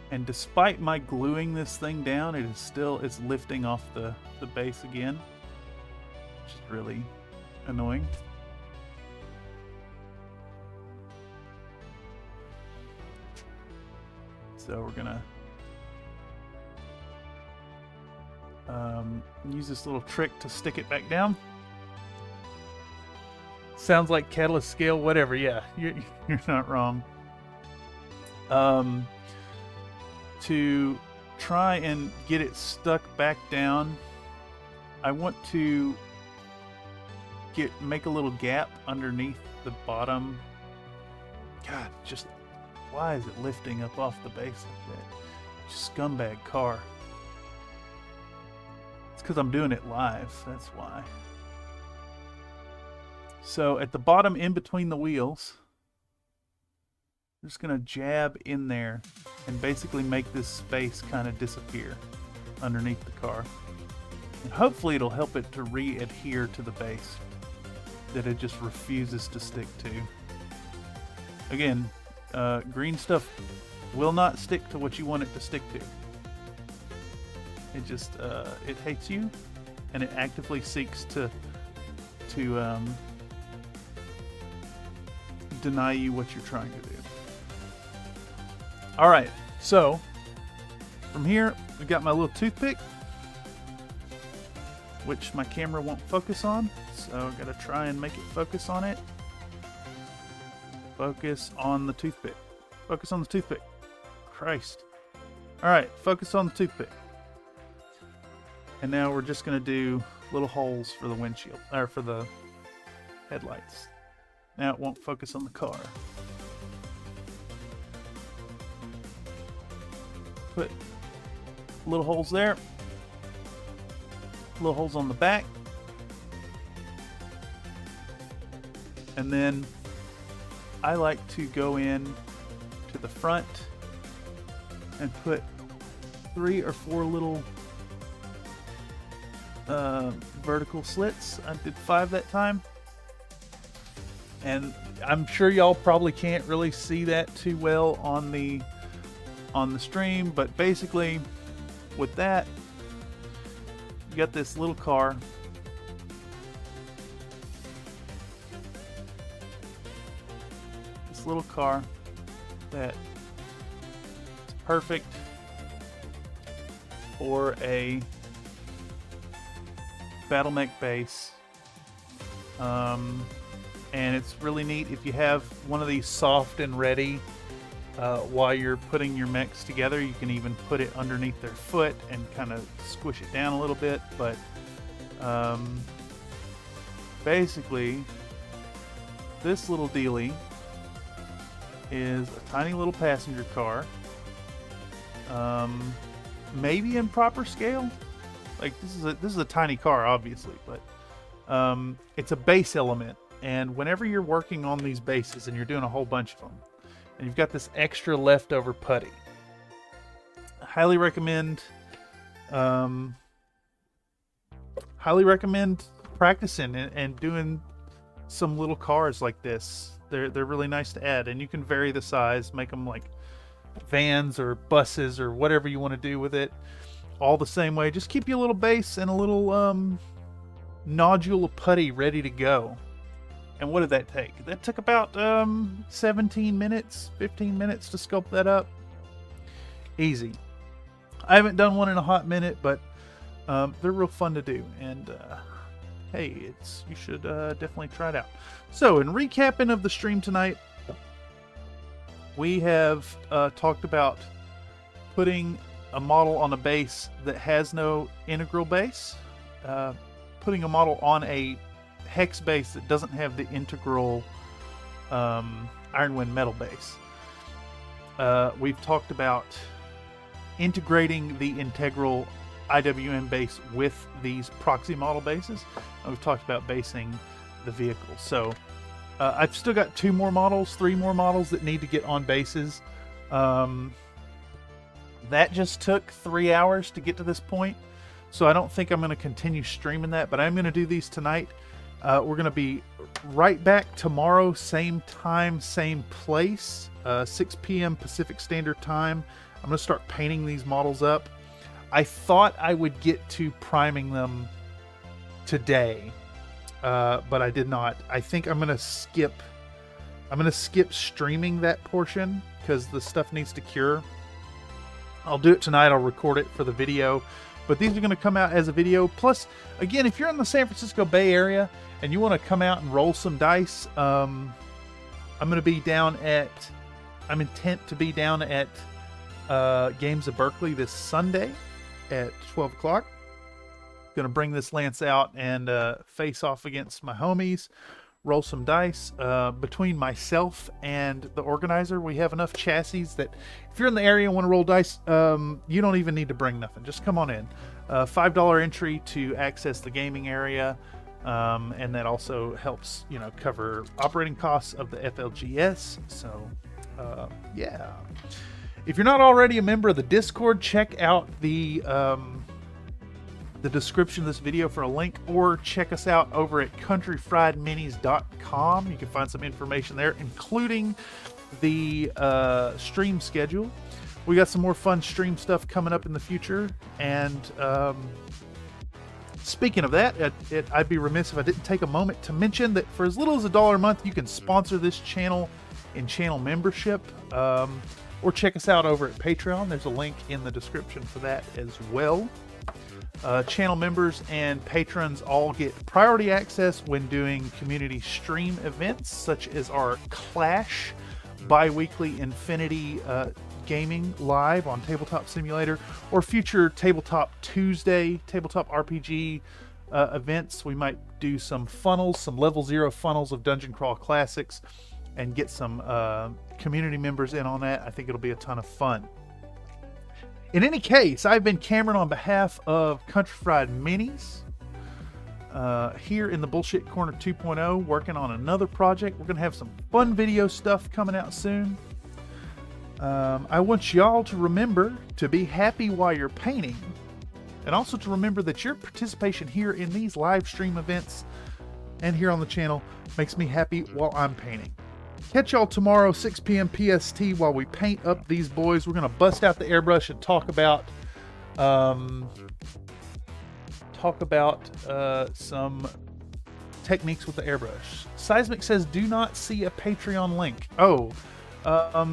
And despite my gluing this thing down, it's lifting off the base again, which is really annoying. So we're gonna use this little trick to stick it back down. Sounds like catalyst scale, whatever. Yeah, you're not wrong. To try and get it stuck back down, I want to make a little gap underneath the bottom. God, just why is it lifting up off the base like that? Scumbag car. It's because I'm doing it live, that's why. So at the bottom, in between the wheels, I'm just gonna jab in there and basically make this space kind of disappear underneath the car. And hopefully it'll help it to re-adhere to the base that it just refuses to stick to. Again, green stuff will not stick to what you want it to stick to. It just, it hates you, and it actively seeks to deny you what you're trying to do. All right, so from here, we've got my little toothpick, which my camera won't focus on, so I've got to try and make it focus on it. Focus on the toothpick. Focus on the toothpick. Christ. All right, focus on the toothpick. And now we're just going to do little holes for the windshield, or for the headlights. Now it won't focus on the car. Put little holes there. Little holes on the back. And then I like to go in to the front and put 3 or 4 little vertical slits. I did 5 that time. And I'm sure y'all probably can't really see that too well on the stream, but basically with that, you got this little car. This little car that is perfect for a battle mech base. And it's really neat if you have one of these soft and ready while you're putting your mechs together. You can even put it underneath their foot and kind of squish it down a little bit. But basically, this little dealie is a tiny little passenger car. Maybe in proper scale. Like this is a tiny car, obviously, but it's a base element. And whenever you're working on these bases and you're doing a whole bunch of them, and you've got this extra leftover putty, I highly recommend practicing and doing some little cars like this. They're really nice to add, and you can vary the size, make them like vans or buses or whatever you want to do with it, all the same way. Just keep your little base and a little nodule of putty ready to go. And what did that take? That took about 17 minutes, 15 minutes to sculpt that up. Easy. I haven't done one in a hot minute, but they're real fun to do. And hey, you should definitely try it out. So, in recapping of the stream tonight, we have talked about putting a model on a base that has no integral base, putting a model on a hex base that doesn't have the integral Ironwind metal base. We've talked about integrating the integral IWM base with these proxy model bases. And we've talked about basing the vehicle. So I've still got 3 more models that need to get on bases. That just took 3 hours to get to this point. So I don't think I'm going to continue streaming that, but I'm going to do these tonight. We're going to be right back tomorrow, same time, same place, 6 p.m. Pacific Standard Time. I'm going to start painting these models up. I thought I would get to priming them today, but I did not. I think I'm going to skip streaming that portion because the stuff needs to cure. I'll do it tonight. I'll record it for the video, but these are going to come out as a video. Plus, again, if you're in the San Francisco Bay Area and you want to come out and roll some dice, I'm intent to be down at Games of Berkeley this Sunday at 12 o'clock. Gonna bring this lance out and face off against my homies, roll some dice. Between myself and the organizer, we have enough chassis that if you're in the area and want to roll dice, you don't even need to bring nothing. Just come on in. $5 entry to access the gaming area, and that also helps, cover operating costs of the FLGS. So yeah, if you're not already a member of the Discord, check out the description of this video for a link, or check us out over at countryfriedminis.com. You can find some information there, including the stream schedule. We got some more fun stream stuff coming up in the future, and speaking of that, I'd be remiss if I didn't take a moment to mention that for as little as $1 a month, you can sponsor this channel in channel membership, or check us out over at Patreon. There's a link in the description for that as well. Channel members and patrons all get priority access when doing community stream events, such as our Clash bi-weekly Infinity gaming live on Tabletop Simulator, or future Tabletop Tuesday, Tabletop RPG events. We might do some funnels, some level 0 funnels of Dungeon Crawl Classics, and get some community members in on that. I think it'll be a ton of fun. In any case, I've been Cameron on behalf of Country Fried Minis, here in the Bullshit Corner 2.0, working on another project. We're going to have some fun video stuff coming out soon. I want y'all to remember to be happy while you're painting, and also to remember that your participation here in these live stream events and here on the channel makes me happy while I'm painting. Catch y'all tomorrow, 6 p.m. PST, while we paint up these boys. We're going to bust out the airbrush and talk about some techniques with the airbrush. Seismic says, do not see a Patreon link. Oh, I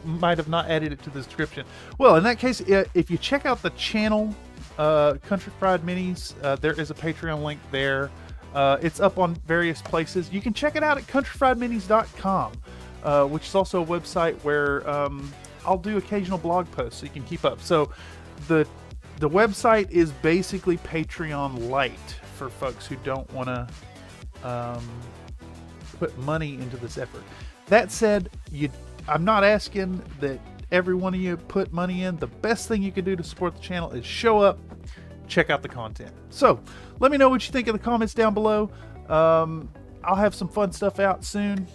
might have not added it to the description. Well, in that case, if you check out the channel, Country Fried Minis, there is a Patreon link there. It's up on various places. You can check it out at countryfriedminis.com, which is also a website where I'll do occasional blog posts so you can keep up. So the website is basically Patreon light for folks who don't want to put money into this effort. That said, I'm not asking that every one of you put money in. The best thing you can do to support the channel is show up, check out the content. So let me know what you think in the comments down below. I'll have some fun stuff out soon.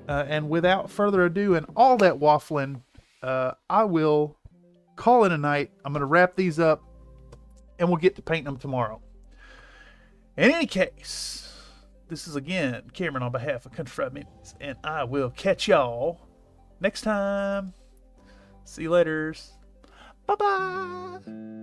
And without further ado and all that waffling, I will call it a night. I'm going to wrap these up and we'll get to painting them tomorrow. In any case, this is again Cameron on behalf of Country Fried Minis, and I will catch y'all next time. See you later. Bye-bye.